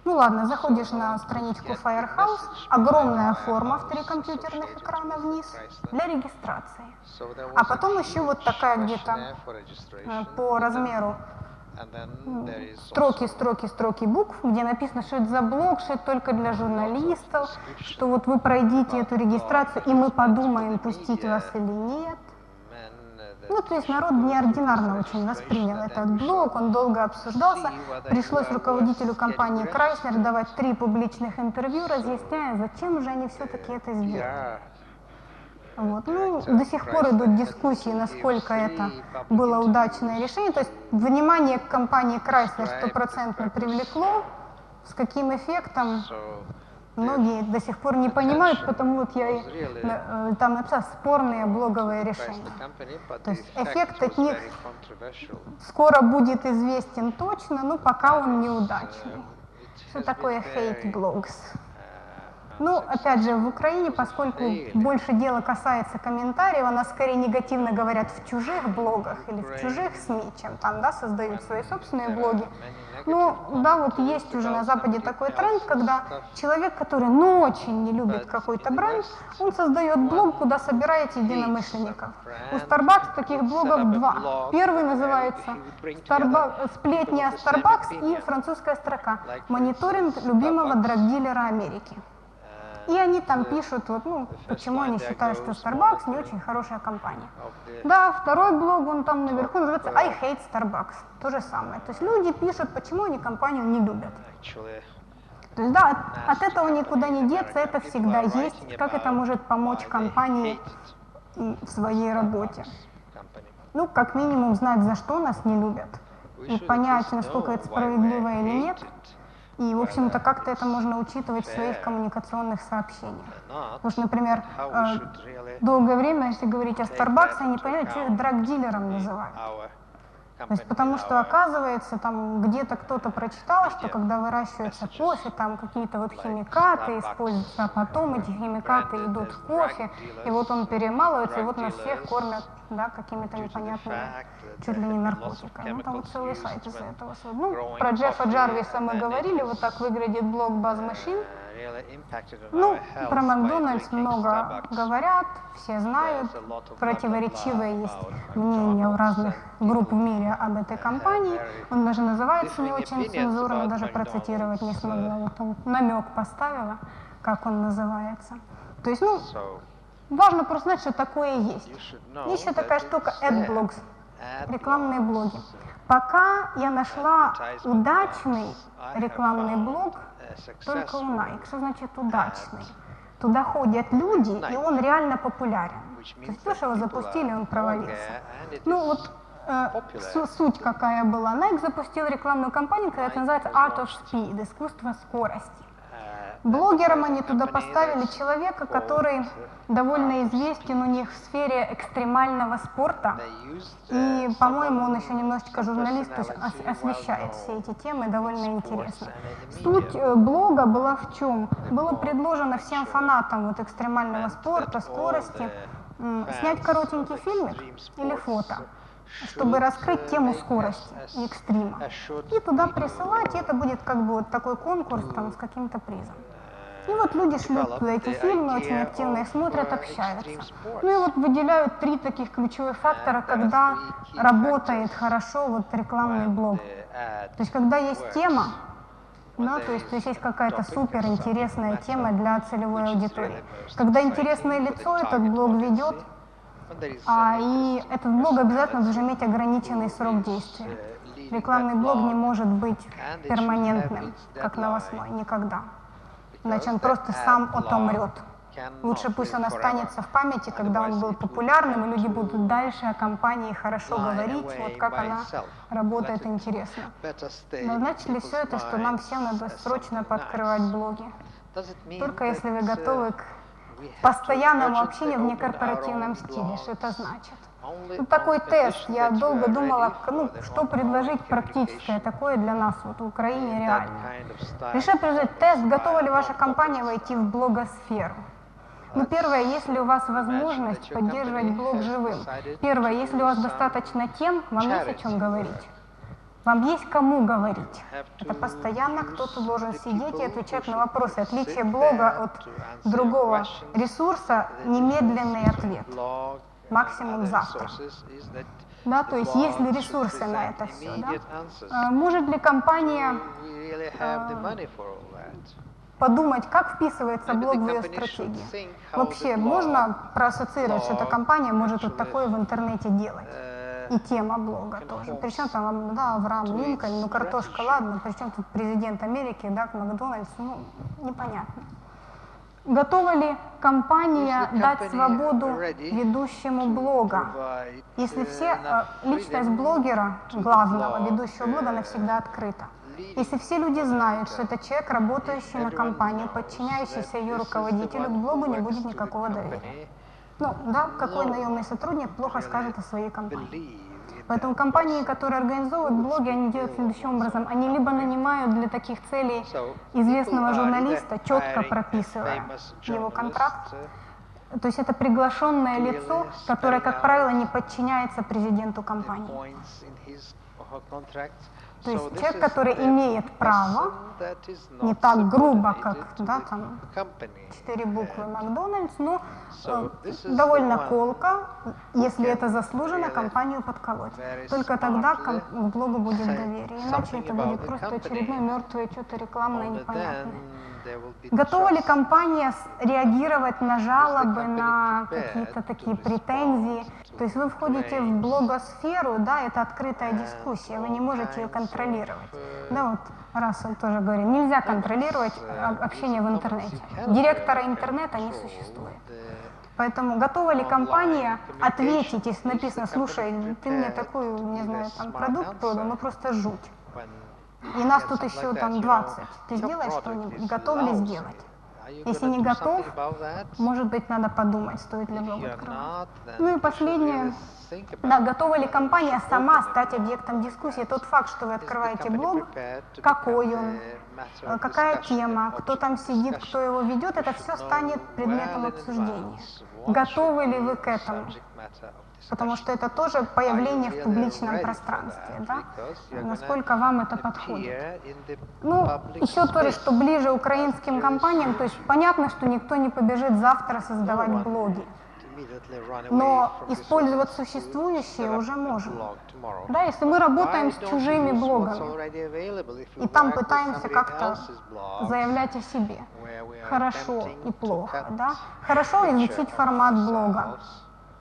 [SPEAKER 9] Ну ладно, заходишь на страничку Firehouse, огромная форма в 3 компьютерных экрана вниз для регистрации. А потом еще вот такая где-то по размеру строки букв, где написано, что это за блог, что это только для журналистов, что вот вы пройдите эту регистрацию, и мы подумаем, пустить вас или нет. Ну, то есть народ неординарно очень воспринял этот блог, он долго обсуждался. Пришлось руководителю компании Chrysler давать 3 публичных интервью, разъясняя, зачем же они все-таки это сделали. Вот. Ну, до сих пор идут дискуссии, насколько это было удачное решение. То есть внимание к компании Chrysler 100% привлекло. С каким эффектом, многие до сих пор не понимают, потому вот я и там написала спорные блоговые решения. То есть эффект от них скоро будет известен точно, но пока он неудачный. Что такое hate blogs? Ну, опять же, в Украине, поскольку больше дела касается комментариев, у нас скорее негативно говорят в чужих блогах или в чужих СМИ, чем там, да, создают свои собственные блоги. Ну, да, вот есть уже на Западе такой тренд, когда человек, который, ну, очень не любит какой-то бренд, он создает блог, куда собирает единомышленников. У Starbucks таких блогов 2. Первый называется «Сплетни о Starbucks» и французская строка «Мониторинг любимого драгдилера Америки». И они там пишут, вот, ну, почему они считают, что Starbucks не очень хорошая компания. Да, второй блог, он там наверху называется I hate Starbucks. То же самое. То есть люди пишут, почему они компанию не любят. То есть, да, от этого никуда не деться, это всегда есть. Как это может помочь компании в своей работе? Ну, как минимум, знать, за что нас не любят, и понять, насколько это справедливо или нет. И, в общем-то, как-то это можно учитывать в своих коммуникационных сообщениях. Потому что, например, долгое время, если говорить о Starbucks, они поняли, что их драг-дилером называют. То есть потому что, оказывается, там где-то кто-то прочитал, что когда выращивается кофе, там какие-то вот химикаты используются, а потом эти химикаты идут в кофе, и вот он перемалывается, и вот нас всех кормят, да, какими-то непонятными, чуть ли не наркотиками. Ну, там вот целый сайт из-за этого. Ну, про Джеффа Джарвиса мы говорили, вот так выглядит блог Buzz Machine. Ну, про Макдональдс много говорят, все знают, противоречивые есть мнения у разных групп в мире об этой компании. Он даже называется не очень цензурно, даже процитировать не смогла. Вот он намек поставила, как он называется. То есть, ну, важно просто знать, что такое есть. Еще такая штука AdBlogs, рекламные блоги. Пока я нашла удачный рекламный блог только у Nike. Что значит удачный? Туда ходят люди, и он реально популярен. То есть то, что его запустили, он провалился. Ну вот суть какая была. Nike запустил рекламную кампанию, которая называется Art of Speed, искусство скорости. Блогером они туда поставили человека, который довольно известен у них в сфере экстремального спорта. И, по-моему, он еще немножечко журналист, то есть освещает все эти темы довольно интересно. Суть блога была в чем? Было предложено всем фанатам вот экстремального спорта, скорости, снять коротенький фильмик или фото, чтобы раскрыть тему скорости и экстрима. И туда присылать, и это будет как бы вот такой конкурс там, с каким-то призом. И вот люди шлют туда эти фильмы, очень активно их смотрят, общаются. Ну и вот выделяют 3 таких ключевых фактора, когда работает хорошо вот рекламный блог. То есть когда есть тема, да, то есть какая-то супер интересная тема для целевой аудитории. Когда интересное лицо этот блог ведет, и этот блог обязательно должен иметь ограниченный срок действия. Рекламный блог не может быть перманентным, как новостной, никогда. Иначе он просто сам отомрет. Лучше пусть он останется в памяти, когда он был популярным, и люди будут дальше о компании хорошо говорить, вот как она работает интересно. Но значит ли все это, что нам всем надо срочно пооткрывать блоги? Только если вы готовы к постоянному общению в некорпоративном стиле. Что это значит? Ну, такой тест. Я долго думала, ну, что предложить практическое такое для нас вот, в Украине реально. Решила предложить тест, готова ли ваша компания войти в блогосферу. Ну, первое, если у вас возможность поддерживать блог живым. Первое, если у вас достаточно тем, вам есть о чем говорить. Вам есть кому говорить. Это постоянно кто-то должен сидеть и отвечать на вопросы. Отличие блога от другого ресурса – немедленный ответ. Максимум завтра. Да, то есть есть ли ресурсы на это все, да? Может ли компания подумать, как вписывается блог в ее стратегию? Вообще, можно проассоциировать, что эта компания может вот такое в интернете делать? И тема блога тоже. Причем там, да, Авраам Линкольн, ну картошка, ладно, причем тут президент Америки, да, Макдональдс, ну, непонятно. Готова ли компания дать свободу ведущему блога? Если личность блогера, главного ведущего блога, навсегда открыта. Если все люди знают, что это человек, работающий на компанию, подчиняющийся ее руководителю, к блогу не будет никакого доверия. Ну, да, какой наемный сотрудник плохо скажет о своей компании. Поэтому компании, которые организовывают блоги, они делают следующим образом. Они либо нанимают для таких целей известного журналиста, четко прописывая его контракт. То есть это приглашенное лицо, которое, как правило, не подчиняется президенту компании. То есть человек, который имеет право, не так грубо, как, да, там, 4 буквы Макдональдс, но довольно колко, если это заслуженно, компанию подколоть. Только тогда к блогу будет доверие, иначе это будет просто очередное мертвое что-то рекламное непонятное. Готова ли компания реагировать на жалобы, на какие-то такие претензии? То есть вы входите в блогосферу, да, это открытая дискуссия, вы не можете ее контролировать. Да, вот Рассел тоже говорит, нельзя контролировать общение в интернете. Директора интернета не существует. Поэтому готова ли компания ответить, если написано, слушай, ты мне такую, не знаю, там, продукт продал, ну просто жуть. И нас тут еще там 20. Ты сделаешь что-нибудь? Готов ли сделать? Если не готов, может быть, надо подумать, стоит ли блог открывать. Ну и последнее. Да, готова ли компания сама стать объектом дискуссии? Тот факт, что вы открываете блог, какой он, какая тема, кто там сидит, кто его ведет, это все станет предметом обсуждения. Готовы ли вы к этому? Потому что это тоже появление в публичном пространстве, да? Насколько вам это подходит. Ну, еще тоже, что ближе украинским компаниям, то есть понятно, что никто не побежит завтра создавать блоги. Но использовать существующие уже можно. Да, если мы работаем с чужими блогами, и там пытаемся как-то заявлять о себе, хорошо и плохо, да? Хорошо изучить формат блога.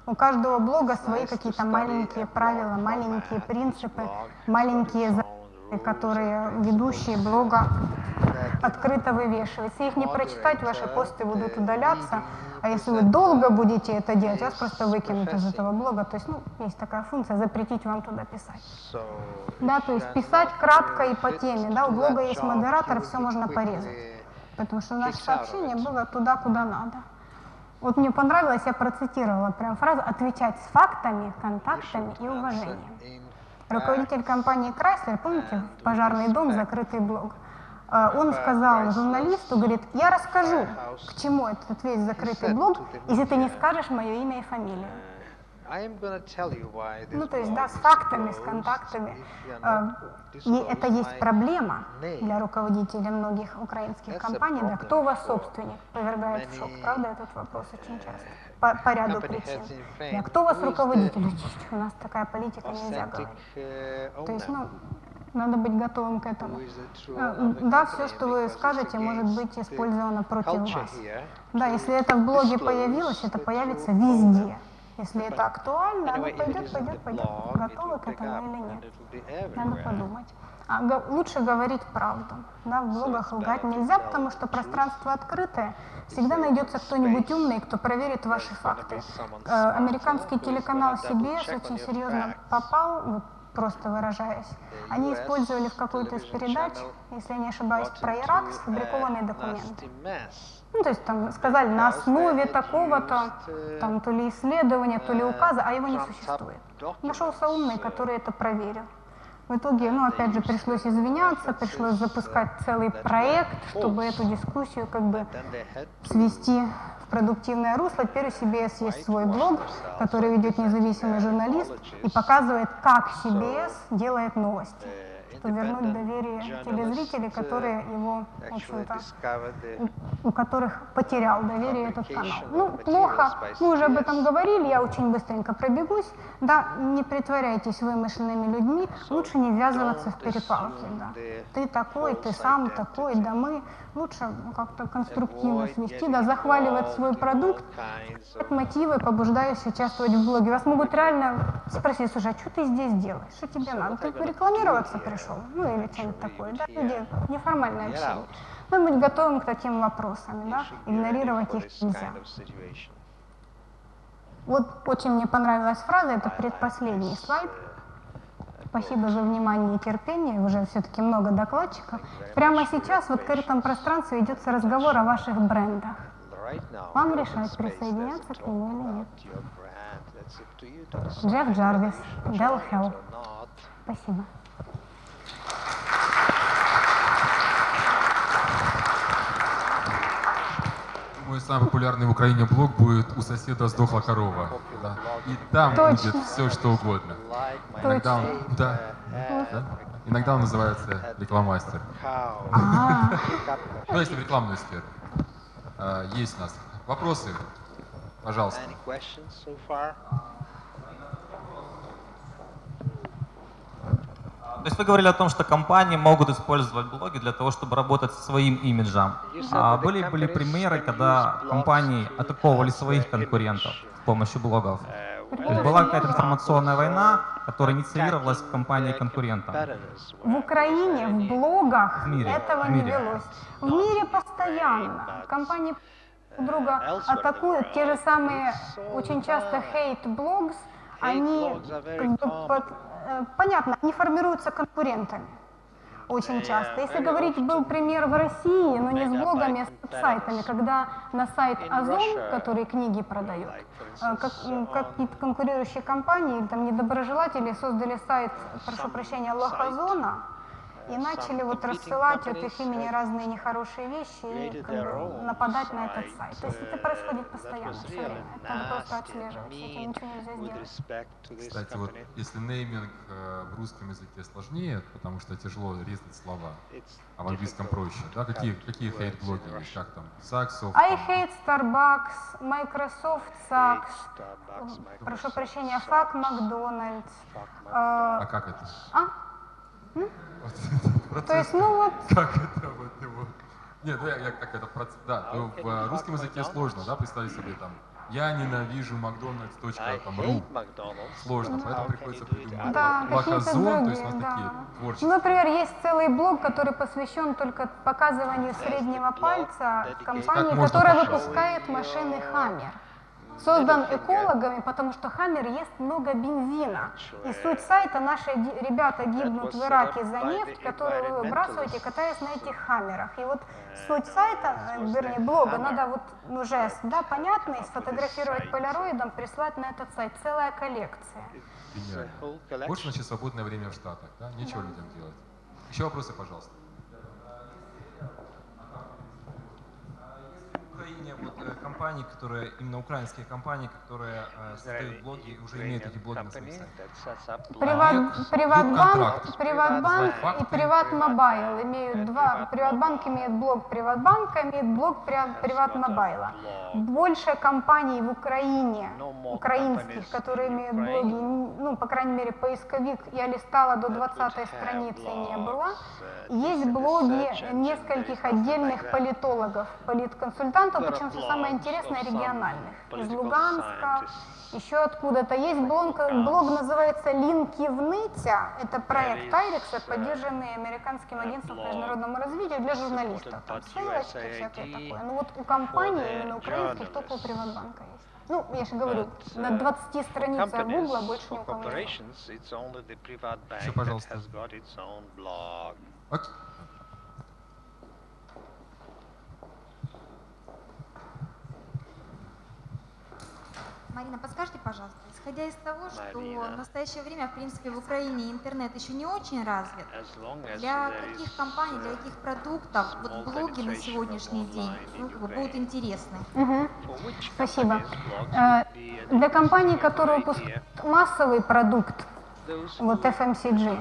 [SPEAKER 9] У каждого блога свои какие-то маленькие правила, маленькие принципы, маленькие законы, которые ведущие блога открыто вывешивают. Если их не прочитать, ваши посты будут удаляться. А если вы долго будете это делать, вас просто выкинут из этого блога. То есть, ну, есть такая функция, запретить вам туда писать. Да, то есть писать кратко и по теме. Да, у блога есть модератор, все можно порезать. Потому что наше сообщение было туда, куда надо. Вот мне понравилось, я процитировала прям фразу «отвечать с фактами, контактами и уважением». Руководитель компании Chrysler, помните, пожарный дом, закрытый блог, он сказал журналисту, говорит, я расскажу, к чему этот весь закрытый блог, если ты не скажешь мое имя и фамилию. Ну, то есть, да, с фактами, с контактами. И это есть проблема для руководителей многих украинских компаний. Да, кто у вас собственник? Повергает в шок, правда, этот вопрос очень часто. По ряду причин. Да, кто у вас руководитель? У нас такая политика, нельзя говорить. То есть, ну, надо быть готовым к этому. Да, все, что вы скажете, может быть использовано против вас. Да, если это в блоге появилось, это появится везде. Если это актуально, оно пойдет. Готовы к этому или нет? Надо подумать. Лучше говорить правду. Да, в блогах лгать нельзя, потому что пространство открытое. Всегда найдется кто-нибудь умный, кто проверит ваши факты. Американский телеканал CBS очень серьезно попал, вот, просто выражаясь. Они использовали в какой-то из передач, если я не ошибаюсь, про Ирак сфабрикованные документы. Ну, то есть там сказали на основе такого-то, там то ли исследования, то ли указа, а его не существует. Нашелся умный, который это проверил. В итоге, ну, опять же, пришлось извиняться, пришлось запускать целый проект, чтобы эту дискуссию как бы свести в продуктивное русло. Теперь у CBS есть свой блог, который ведет независимый журналист и показывает, как CBS делает новости, чтобы вернуть доверие телезрителей, которые его, в общем-то, у которых потерял доверие этот канал. Ну, плохо, мы уже об этом говорили, я очень быстренько пробегусь. Да, не притворяйтесь вымышленными людьми, лучше не ввязываться в перепалки. Да. Ты такой, ты сам такой, да мы. Лучше как-то конструктивно свести, да, захваливать свой продукт, мотивы, побуждающие участвовать в блоге. Вас могут реально спросить, слушай, а что ты здесь делаешь, что тебе надо? Ты рекламироваться пришел? Ну или что-нибудь такое, да, люди, неформальное общение. Надо быть готовым к таким вопросам, да, игнорировать их нельзя. Вот очень мне понравилась фраза, это предпоследний слайд. Спасибо за внимание и терпение, уже все-таки много докладчиков. Прямо сейчас в открытом пространстве ведется разговор о ваших брендах. Вам решать, присоединяться к нему или нет. Джефф Джарвис, Dell Health. Спасибо.
[SPEAKER 4] Мой самый популярный в Украине блог будет «У соседа сдохла корова». Да. И там будет все, что угодно. Иногда он, иногда он называется «Рекламастер». Ну, если в рекламную сферу. Есть у нас вопросы? Пожалуйста.
[SPEAKER 10] То есть вы говорили о том, что компании могут использовать блоги для того, чтобы работать со своим имиджем. А были примеры, когда компании атаковывали своих конкурентов с помощью блогов? То есть была какая-то информационная война, которая инициировалась в компании-конкурента.
[SPEAKER 9] В Украине в блогах
[SPEAKER 10] В мире,
[SPEAKER 9] этого
[SPEAKER 10] в
[SPEAKER 9] не
[SPEAKER 10] мире.
[SPEAKER 9] велось. В мире постоянно компании друг друга атакуют. Те же самые, очень часто hate-blogs, они, как бы, понятно, они формируются конкурентами. Очень часто. Если говорить, был пример в России, но не с блогами, а с сайтами, когда на сайт Озон, который книги продает, какие-то конкурирующие компании или там недоброжелатели создали сайт, прошу прощения, Лохозона, и начали вот рассылать от их имени разные нехорошие вещи и как бы нападать на этот сайт. То есть это происходит постоянно, все время. Это надо просто отслеживать, с этим ничего нельзя сделать.
[SPEAKER 4] Кстати, вот если нейминг в русском языке сложнее, потому что тяжело резать слова, а в английском проще, да? Какие хейт-блоги есть? Как там? Saxo?
[SPEAKER 9] I hate Starbucks, Microsoft sucks, прошу прощения, fuck McDonald's.
[SPEAKER 4] А как это?
[SPEAKER 9] То есть, ну вот...
[SPEAKER 4] Как это вот его? Нет, ну я как это процесс. Да, ну, в русском языке сложно, да, представить себе там. Я ненавижу Макдональдс.ру. Сложно, поэтому приходится придумать.
[SPEAKER 9] Да,
[SPEAKER 4] Лохозон,
[SPEAKER 9] какие-то
[SPEAKER 4] то есть у нас
[SPEAKER 9] другие,
[SPEAKER 4] такие
[SPEAKER 9] да.
[SPEAKER 4] творческие.
[SPEAKER 9] Ну, например, есть целый блог, который посвящен только показыванию среднего пальца компании,
[SPEAKER 4] можно
[SPEAKER 9] которая
[SPEAKER 4] пожалуйста?
[SPEAKER 9] выпускает машины Хаммер. Создан экологами, потому что Хаммер ест много бензина. И суть сайта: наши ребята гибнут в Ираке за нефть, которую вы выбрасываете, катаясь на этих Хаммерах. И вот суть сайта, вернее блога, надо вот жест, да, понятный, сфотографировать полароидом, прислать на этот сайт. Целая коллекция.
[SPEAKER 4] Гениально. Вот значит свободное время в Штатах, да? Нечего людям делать. Еще вопросы, пожалуйста.
[SPEAKER 5] В Украине вот компании, которые, именно украинские компании, которые создают блоги, уже имеют эти блоги на своих сайтах.
[SPEAKER 9] Приватбанк и Приватмобайл имеют два. Приватбанк имеет блог Приватбанка, имеет блог Приватмобайла. Больше компаний в Украине, украинских, которые имеют блоги, ну, по крайней мере, поисковик я листала до 20-й страницы, не было. Есть блоги нескольких отдельных политологов, политконсультантов, причем, что самое интересное, региональных. Из Луганска, еще откуда-то. Есть блог называется «Линки вныття». Это проект Айрекса, поддержанный Американским агентством по международному развитию для журналистов. Там ссылочки, всякое такое. Ну вот у компаний, именно украинских, только у Приватбанка есть. Ну, я же говорю, на 20 страницах Гугла больше ни у кого нет.
[SPEAKER 4] Еще, пожалуйста. Окей.
[SPEAKER 11] Марина, подскажите, пожалуйста, исходя из того, что в настоящее время, в принципе, в Украине интернет еще не очень развит, для каких компаний, для каких продуктов вот блоги на сегодняшний день будут интересны?
[SPEAKER 9] Спасибо. Для компаний, которые выпускают массовый продукт, вот FMCG.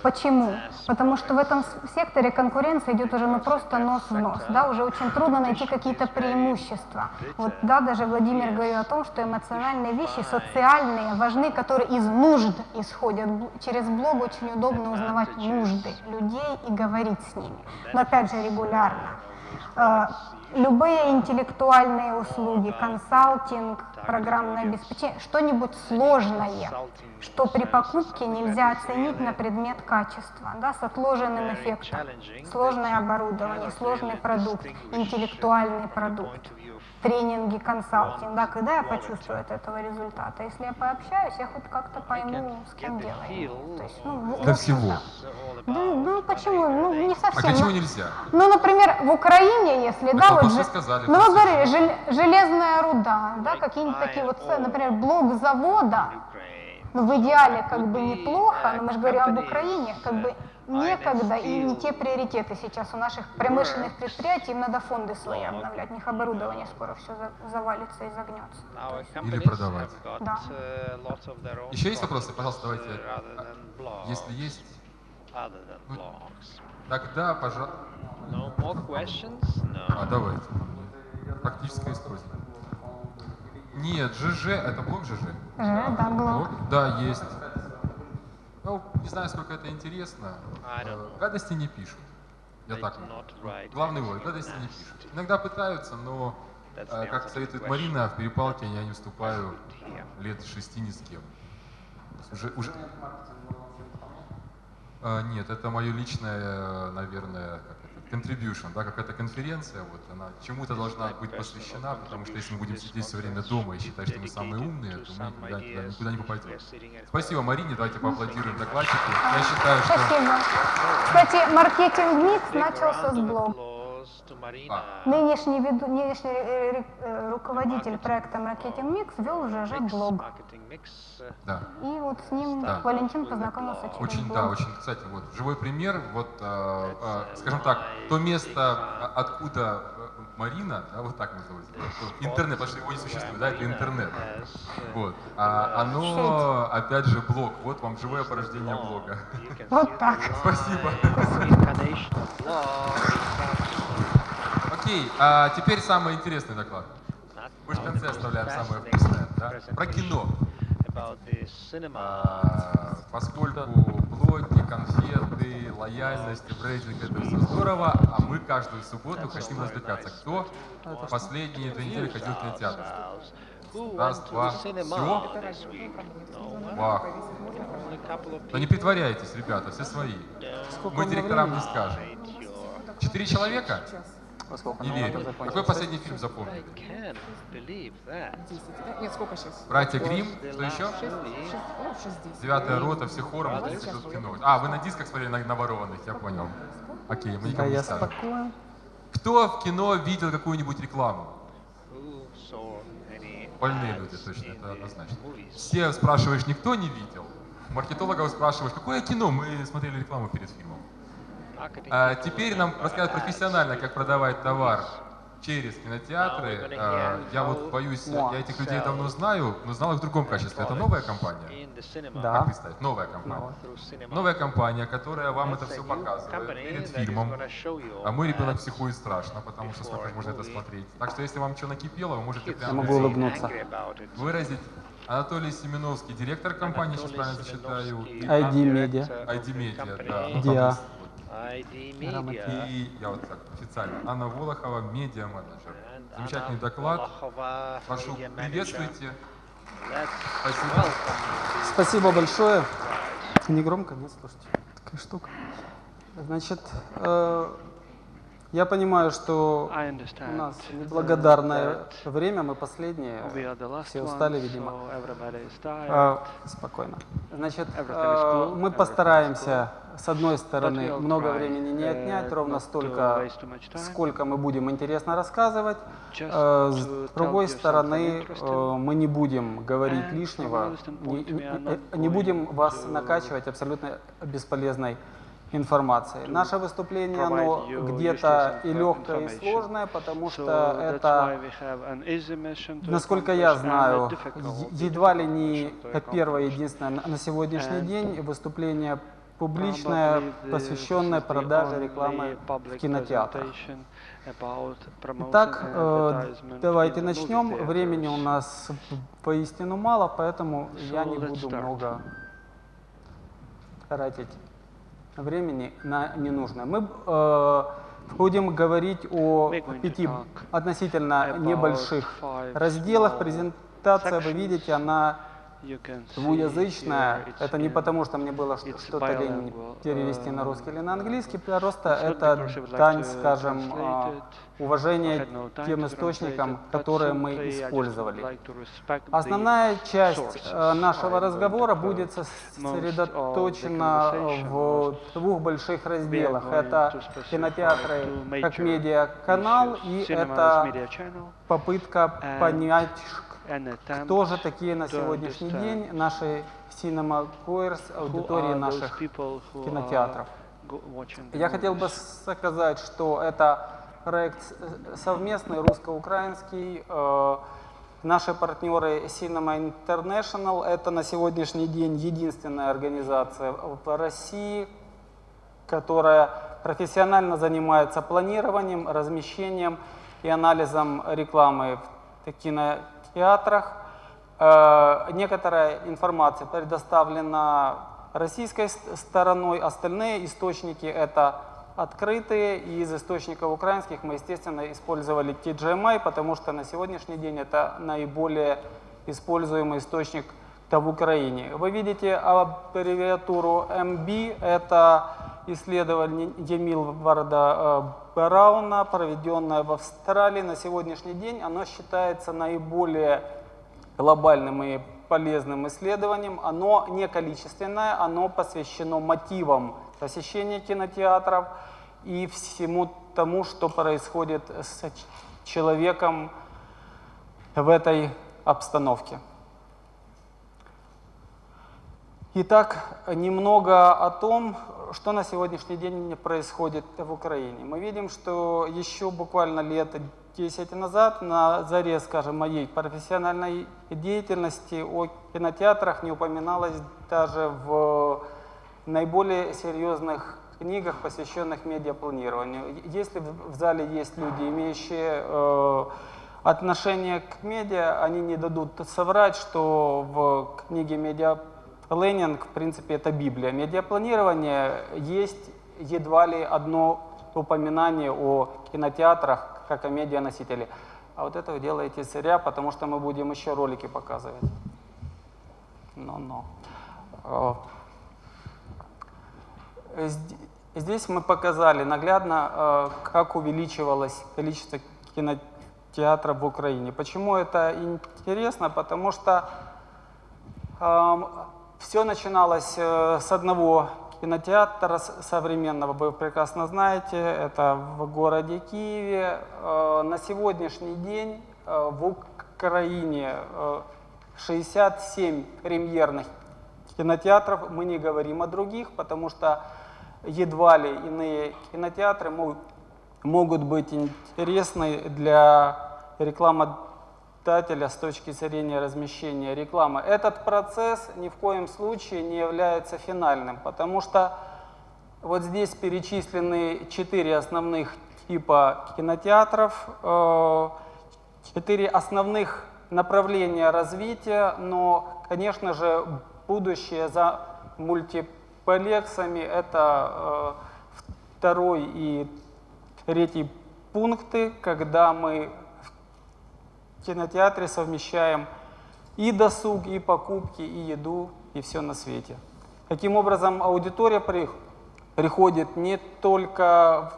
[SPEAKER 9] Почему? Потому что в этом секторе конкуренция идет уже просто нос в нос, да, уже очень трудно найти какие-то преимущества. Вот, да, даже Владимир говорил о том, что эмоциональные вещи, социальные, важны, которые из нужд исходят. Через блог очень удобно узнавать нужды людей и говорить с ними, но опять же регулярно. Любые интеллектуальные услуги, консалтинг, программное обеспечение, что-нибудь сложное, что при покупке нельзя оценить на предмет качества, да, с отложенным эффектом. Сложное оборудование, сложный продукт, интеллектуальный продукт, тренинги, консалтинг. Да, когда я почувствую от этого результата? Если я пообщаюсь, я хоть как-то пойму, с кем делаем. То есть,
[SPEAKER 4] Для всего.
[SPEAKER 9] Ну почему? Ну не совсем.
[SPEAKER 4] А для чего нельзя?
[SPEAKER 9] Ну, например, в Украине, если,
[SPEAKER 4] Так
[SPEAKER 9] да,
[SPEAKER 4] вот
[SPEAKER 9] вот
[SPEAKER 4] вы сказали,
[SPEAKER 9] ну, вы говорили, железная руда, да, какие-нибудь такие вот, например, блок завода, ну, в идеале как бы неплохо, но мы же говорим об Украине, как бы некогда и не те приоритеты сейчас у наших промышленных предприятий, им надо фонды свои обновлять, у них оборудование скоро все завалится и загнется.
[SPEAKER 4] Или продавать.
[SPEAKER 9] Да.
[SPEAKER 4] Еще есть вопросы? Пожалуйста, давайте. Если есть, тогда, пожалуйста. Давайте. Практическое использование. Нет, ЖЖ, это блок ЖЖ?
[SPEAKER 9] Да, блок.
[SPEAKER 4] Да, есть. Ну, не знаю, сколько это интересно. Гадости не пишут. Я так. Главный вывод, гадости не пишут. Иногда пытаются, но Как советует Марина, в перепалке я не вступаю лет 6 ни с кем. Уже... Нет, это мое личное, наверное, contribution, да, какая-то конференция, вот, она чему-то должна быть посвящена, потому что если мы будем сидеть все время дома и считать, что мы самые умные, то мы никуда не попадем. Спасибо Марине, давайте поаплодируем докладчику. Я считаю, что...
[SPEAKER 9] Спасибо. Кстати, маркетинг Микс начался с блога. Нынешний руководитель проекта Маркетинг Микс вел ЖЖ блог.
[SPEAKER 4] Да.
[SPEAKER 9] И вот с ним Валентин познакомился через
[SPEAKER 4] очень,
[SPEAKER 9] блог.
[SPEAKER 4] Да, очень, кстати, вот живой пример, вот, скажем так, то место, откуда Марина, да, вот так мы называем, интернет, потому что его не существует, да, это интернет. Вот. Оно, опять же, блог. Вот вам живое порождение блога.
[SPEAKER 9] Вот так.
[SPEAKER 4] Спасибо. Окей, а теперь самый интересный доклад. Мы же в конце оставляем самое вкусное, да? Про кино. Поскольку блоги, конфеты, лояльность, рейтинг — это все здорово, а мы каждую субботу хотим развлекаться. Кто последние 2 недели ходил в кинотеатр? Раз, два, все? Вау. Да не притворяйтесь, ребята, все свои. Мы директорам не скажем. 4 человека? Не верю. Какой последний фильм запомнили?
[SPEAKER 12] Нет, сколько сейчас?
[SPEAKER 4] «Братья Гримм». Что еще? 9-я рота, все хором идут в кино. А, вы на дисках смотрели на ворованных, я понял. Окей, мы никому не скажем. Кто в кино видел какую-нибудь рекламу? Больные люди, точно, это однозначно. Все спрашиваешь, никто не видел? Маркетологов спрашиваешь, какое кино? Мы смотрели рекламу перед фильмом. Теперь нам рассказывают профессионально, как продавать товар через кинотеатры. Я вот боюсь, я этих людей давно знаю, но знал их в другом качестве. Это новая компания?
[SPEAKER 13] Да.
[SPEAKER 4] Как представить? Новая компания. Новая компания, которая вам это все показывает перед фильмом. А мой ребенок психует страшно, потому что сколько можно это смотреть. Так что если вам что накипело, вы можете прямо выразить. Анатолий Семеновский, директор компании, сейчас правильно зачитаю.
[SPEAKER 13] ID Media.
[SPEAKER 4] ID Media, да.
[SPEAKER 13] Dia.
[SPEAKER 4] И я вот так официально. Анна Волохова, медиа-менеджер. Замечательный доклад. Прошу, приветствуйте. Спасибо.
[SPEAKER 13] Спасибо большое. Не громко, нет, слушайте. Такая штука. Значит, я понимаю, что у нас неблагодарное время, мы последние, все устали, видимо. Спокойно. Значит, мы постараемся, с одной стороны, много времени не отнять, ровно столько, сколько мы будем интересно рассказывать. С другой стороны, мы не будем говорить лишнего, не будем вас накачивать абсолютно бесполезной информации. Наше выступление, оно где-то и легкое, и сложное, потому что это, насколько я знаю, едва ли не первое, единственное на сегодняшний день выступление публичное, посвященное продаже рекламы в кинотеатрах. Итак, давайте начнем. Времени у нас поистину мало, поэтому я не буду много тратить времени на ненужное. Мы будем говорить о 5 относительно небольших разделах. Презентация, вы видите, она двуязычная. Это не потому, что мне было что-то лень перевести на русский или на английский, просто это дань, скажем, уважения тем источникам, которые мы использовали. Основная часть нашего разговора будет сосредоточена в 2 больших разделах. Это кинотеатры как медиаканал, и это попытка понять, кто же такие на сегодняшний день наши CinemaGoers, аудитории наших кинотеатров. Я хотел бы сказать, что это проект совместный, русско-украинский. Наши партнеры Cinema International — это на сегодняшний день единственная организация в России, которая профессионально занимается планированием, размещением и анализом рекламы в кинотеатрах. Некоторая информация предоставлена российской стороной, остальные источники — это открытые, и из источников украинских мы, естественно, использовали TGMI, потому что на сегодняшний день это наиболее используемый источник в Украине. Вы видите аббревиатуру MB, это исследование Милварда Брауна, проведенное в Австралии. На сегодняшний день оно считается наиболее глобальным и полезным исследованием. Оно не количественное, оно посвящено мотивам посещения кинотеатров и всему тому, что происходит с человеком в этой обстановке. Итак, немного о том, что на сегодняшний день происходит в Украине. Мы видим, что еще буквально лет 10 назад, на заре, скажем, моей профессиональной деятельности, о кинотеатрах не упоминалось даже в наиболее серьезных книгах, посвященных медиапланированию. Если в зале есть люди, имеющие отношение к медиа, они не дадут соврать, что в книге «Медиапланинг», в принципе, это Библия. Медиапланирование есть едва ли одно упоминание о кинотеатрах, как о медианосителе. А вот это вы делаете зря, потому что мы будем еще ролики показывать. Здесь мы показали наглядно, как увеличивалось количество кинотеатров в Украине. Почему это интересно? Потому что все начиналось с одного кинотеатра современного, вы прекрасно знаете, это в городе Киеве. На сегодняшний день в Украине 67 премьерных кинотеатров, мы не говорим о других, потому что едва ли иные кинотеатры могут быть интересны для рекламодателя с точки зрения размещения рекламы. Этот процесс ни в коем случае не является финальным, потому что вот здесь перечислены 4 основных типа кинотеатров, 4 основных направления развития, но, конечно же, будущее за мультиплексами — это второй и третий пункты, когда мы в кинотеатре совмещаем и досуг, и покупки, и еду, и все на свете. Таким образом, аудитория приходит не только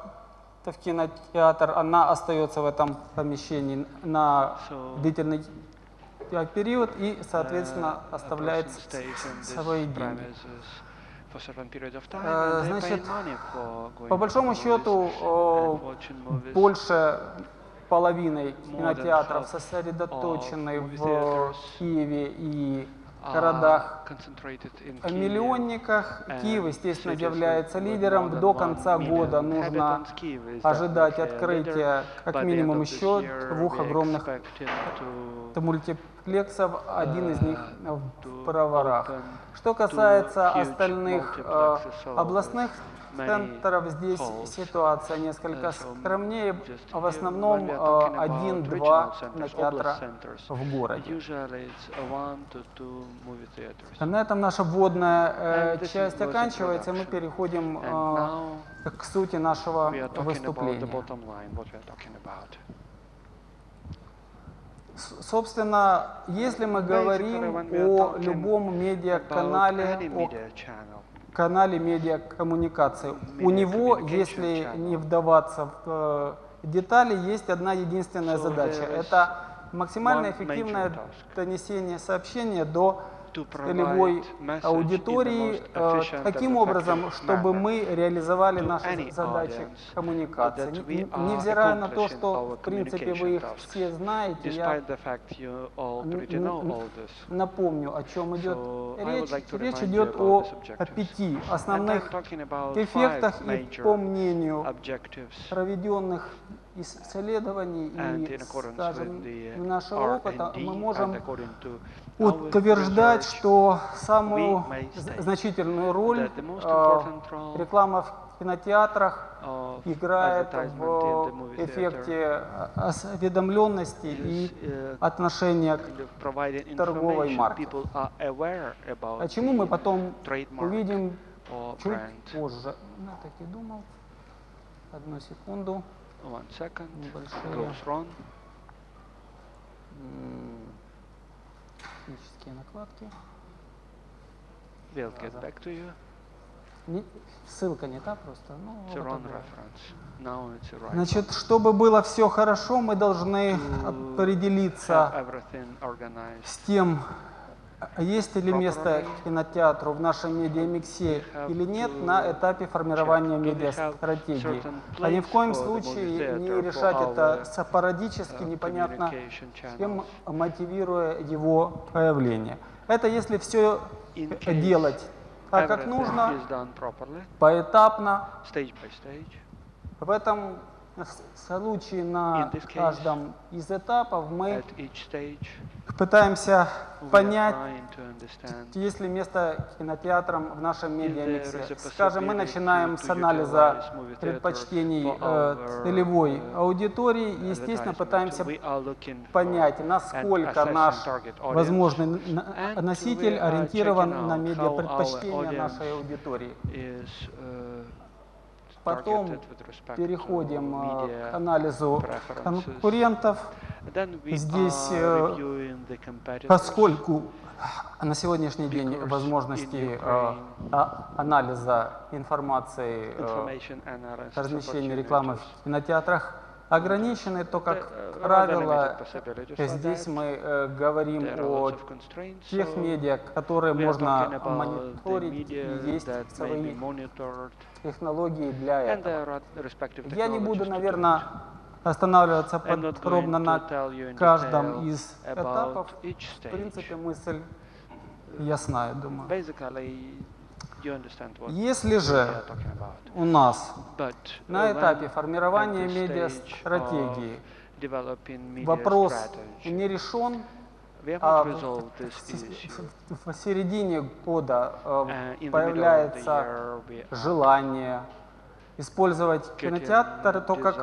[SPEAKER 13] в кинотеатр, она остается в этом помещении на длительный период и, соответственно, оставляет свои деньги. Значит, по большому счету, больше половины кинотеатров сосредоточены в Киеве и городах-миллионниках. Киев, естественно, является лидером. До конца года нужно ожидать открытия как минимум еще 2 огромных мультиплексов, один из них в Броварах. Что касается остальных областных центров, здесь ситуация несколько скромнее. В основном 1-2 кинотеатра в городе. На этом наша вводная часть оканчивается, и мы переходим к сути нашего выступления. Собственно, если мы говорим о любом медиаканале, о канале медиакоммуникации, у него, если не вдаваться в детали, есть одна единственная задача. Это максимально эффективное донесение сообщения до целевой аудитории таким образом, чтобы мы реализовали наши задачи коммуникации. Невзирая на то, что, в принципе, вы их все знаете, я напомню, о чем идет речь. Речь идет о 5 основных эффектах, и по мнению проведенных исследований и, скажем, нашего опыта, мы можем утверждать, что самую значительную роль реклама в кинотеатрах играет в эффекте осведомленности и отношения к торговой марке. А чему мы потом увидим чуть позже. Я так и думал. Одну секунду.
[SPEAKER 2] 1 second.
[SPEAKER 13] Небольшие
[SPEAKER 2] Goes wrong.
[SPEAKER 13] Технические накладки.
[SPEAKER 2] We'll get back to you.
[SPEAKER 13] Ссылка не та просто.
[SPEAKER 2] It's a wrong reference. Now it's right.
[SPEAKER 13] Значит, чтобы было все хорошо, мы должны определиться с тем, есть ли место кинотеатру в нашем медиамиксе или нет на этапе формирования медиастратегии. А ни в коем случае не решать это спорадически, непонятно чем, мотивируя его появление. Это если все делать так, как нужно, поэтапно. В этом случае на каждом из этапов мы пытаемся понять, есть ли место кинотеатрам в нашем медиамиксе. Скажем, мы начинаем с анализа предпочтений целевой аудитории и, естественно, пытаемся понять, насколько наш возможный носитель ориентирован на медиапредпочтения нашей аудитории. Потом переходим к анализу конкурентов. Здесь, поскольку на сегодняшний день возможности анализа информации, размещения рекламы в кинотеатрах ограничены, то, как правило, здесь мы говорим о тех медиа, которые можно мониторить, и есть свои технологии для этого. Я не буду, наверное, останавливаться подробно на каждом из этапов. В принципе, мысль ясна, я думаю. Если же у нас на этапе формирования медиастратегии вопрос не решен, а в середине года появляется желание использовать кинотеатры, то, как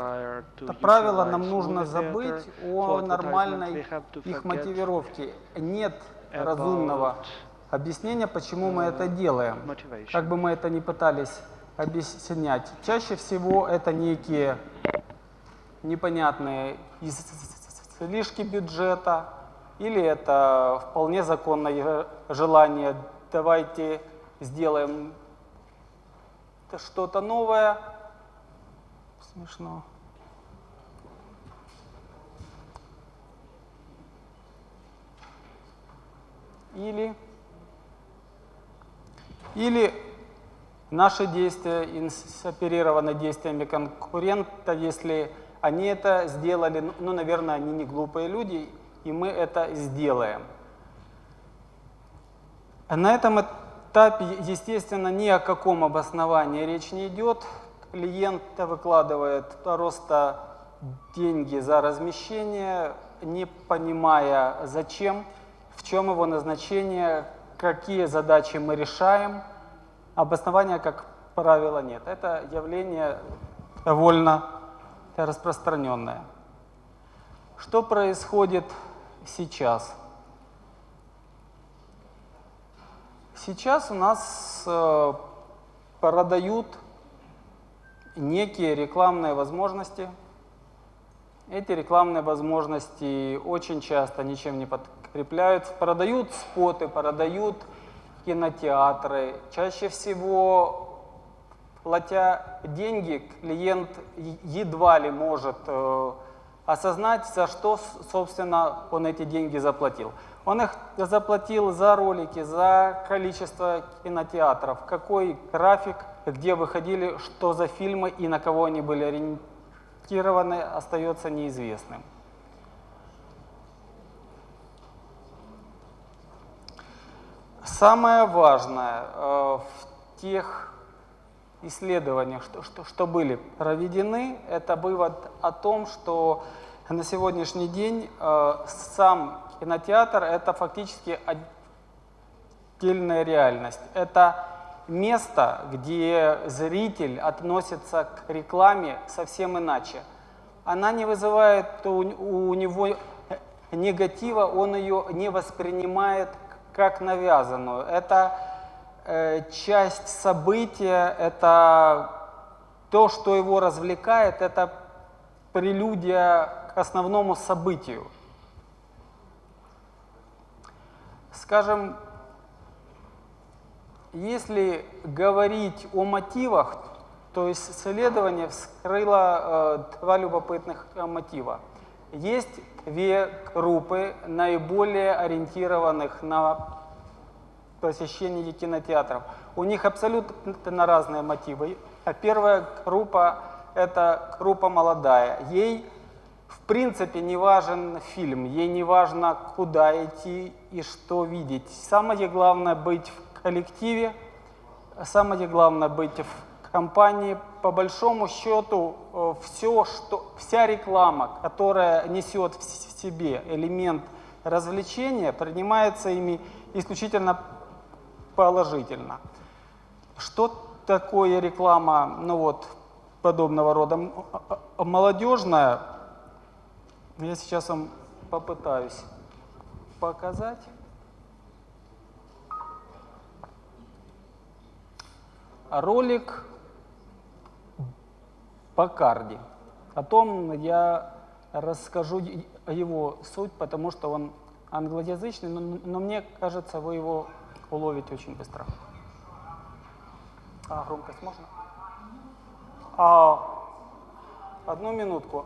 [SPEAKER 13] правило, нам нужно забыть о нормальной их мотивировке. Нет разумного объяснения, почему мы это делаем. Как бы мы это ни пытались объяснять. Чаще всего это некие непонятные излишки бюджета, или это вполне законное желание, давайте сделаем что-то новое. Смешно. Или наши действия инспирированы действиями конкурента, если они это сделали, ну, наверное, они не глупые люди, и мы это сделаем. На этом этапе, естественно, ни о каком обосновании речь не идет. Клиент выкладывает просто деньги за размещение, не понимая, зачем, в чем его назначение, какие задачи мы решаем. Обоснования, как правило, нет. Это явление довольно распространенное. Что происходит сейчас? Сейчас у нас продают некие рекламные возможности. Эти рекламные возможности очень часто ничем не подкрепляются. Продают споты, продают кинотеатры. Чаще всего, платя деньги, клиент едва ли может осознать, за что, собственно, он эти деньги заплатил. Он их заплатил за ролики, за количество кинотеатров, какой график, где выходили, что за фильмы и на кого они были ориентированы, остается неизвестным. Самое важное в тех исследованиях, что были проведены, это вывод о том, что на сегодняшний день сам кинотеатр – это фактически отдельная реальность. Это место, где зритель относится к рекламе совсем иначе. Она не вызывает у него негатива, он ее не воспринимает как навязанную. Это часть события, это то, что его развлекает, это прелюдия к основному событию. Скажем, если говорить о мотивах, то исследование вскрыло два любопытных мотива. Есть две группы, наиболее ориентированных на посещение кинотеатров. У них абсолютно разные мотивы. Первая группа – это группа молодая. Ей, в принципе, не важен фильм, ей не важно, куда идти и что видеть. Самое главное – быть в коллективе, самое главное – быть в компании. По большому счету, вся реклама, которая несет в себе элемент развлечения, принимается ими исключительно положительно. Что такое реклама, подобного рода молодежная? Я сейчас вам попытаюсь показать. Ролик Бакарди. О том я расскажу его суть, потому что он англоязычный, но мне кажется, вы его уловите очень быстро. Громкость можно? Одну минутку.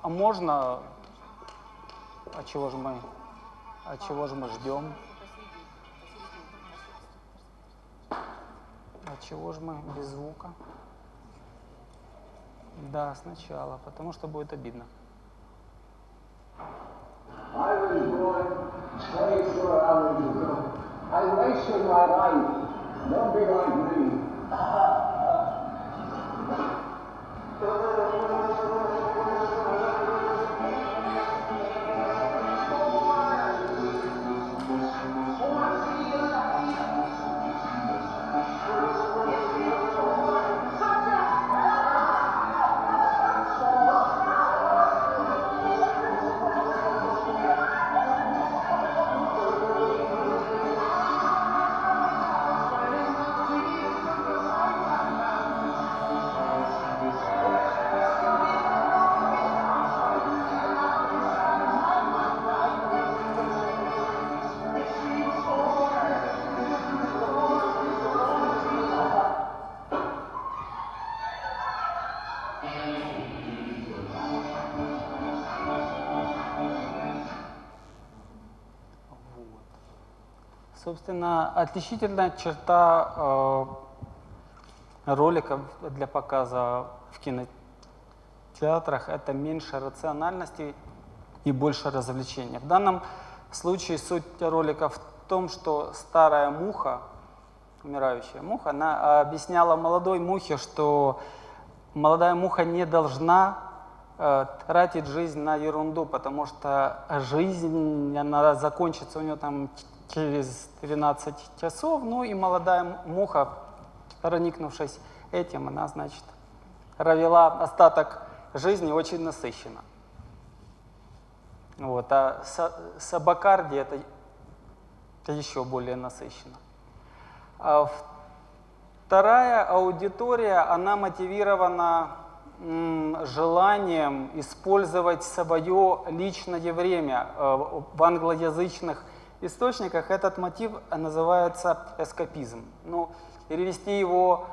[SPEAKER 13] Можно? А чего же мы ждем? А чего же мы без звука? Да, сначала, потому что будет обидно.
[SPEAKER 12] I was born 24 hours ago. I wasted my life. Don't be like me.
[SPEAKER 13] Собственно, отличительная черта роликов для показа в кинотеатрах – это меньше рациональности и больше развлечения. В данном случае суть ролика в том, что старая муха, умирающая муха, она объясняла молодой мухе, что молодая муха не должна тратить жизнь на ерунду, потому что жизнь, она закончится у нее там через 12 часов, и молодая муха, проникнувшись этим, она, значит, провела остаток жизни очень насыщенно. А с Бакарди это еще более насыщенно. Вторая аудитория, она мотивирована желанием использовать свое личное время. В англоязычных источниках этот мотив называется эскапизм. Перевести его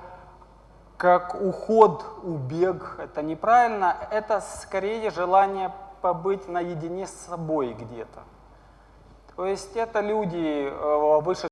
[SPEAKER 13] как уход, убег, это неправильно. Это скорее желание побыть наедине с собой где-то. То есть это люди, вышедшие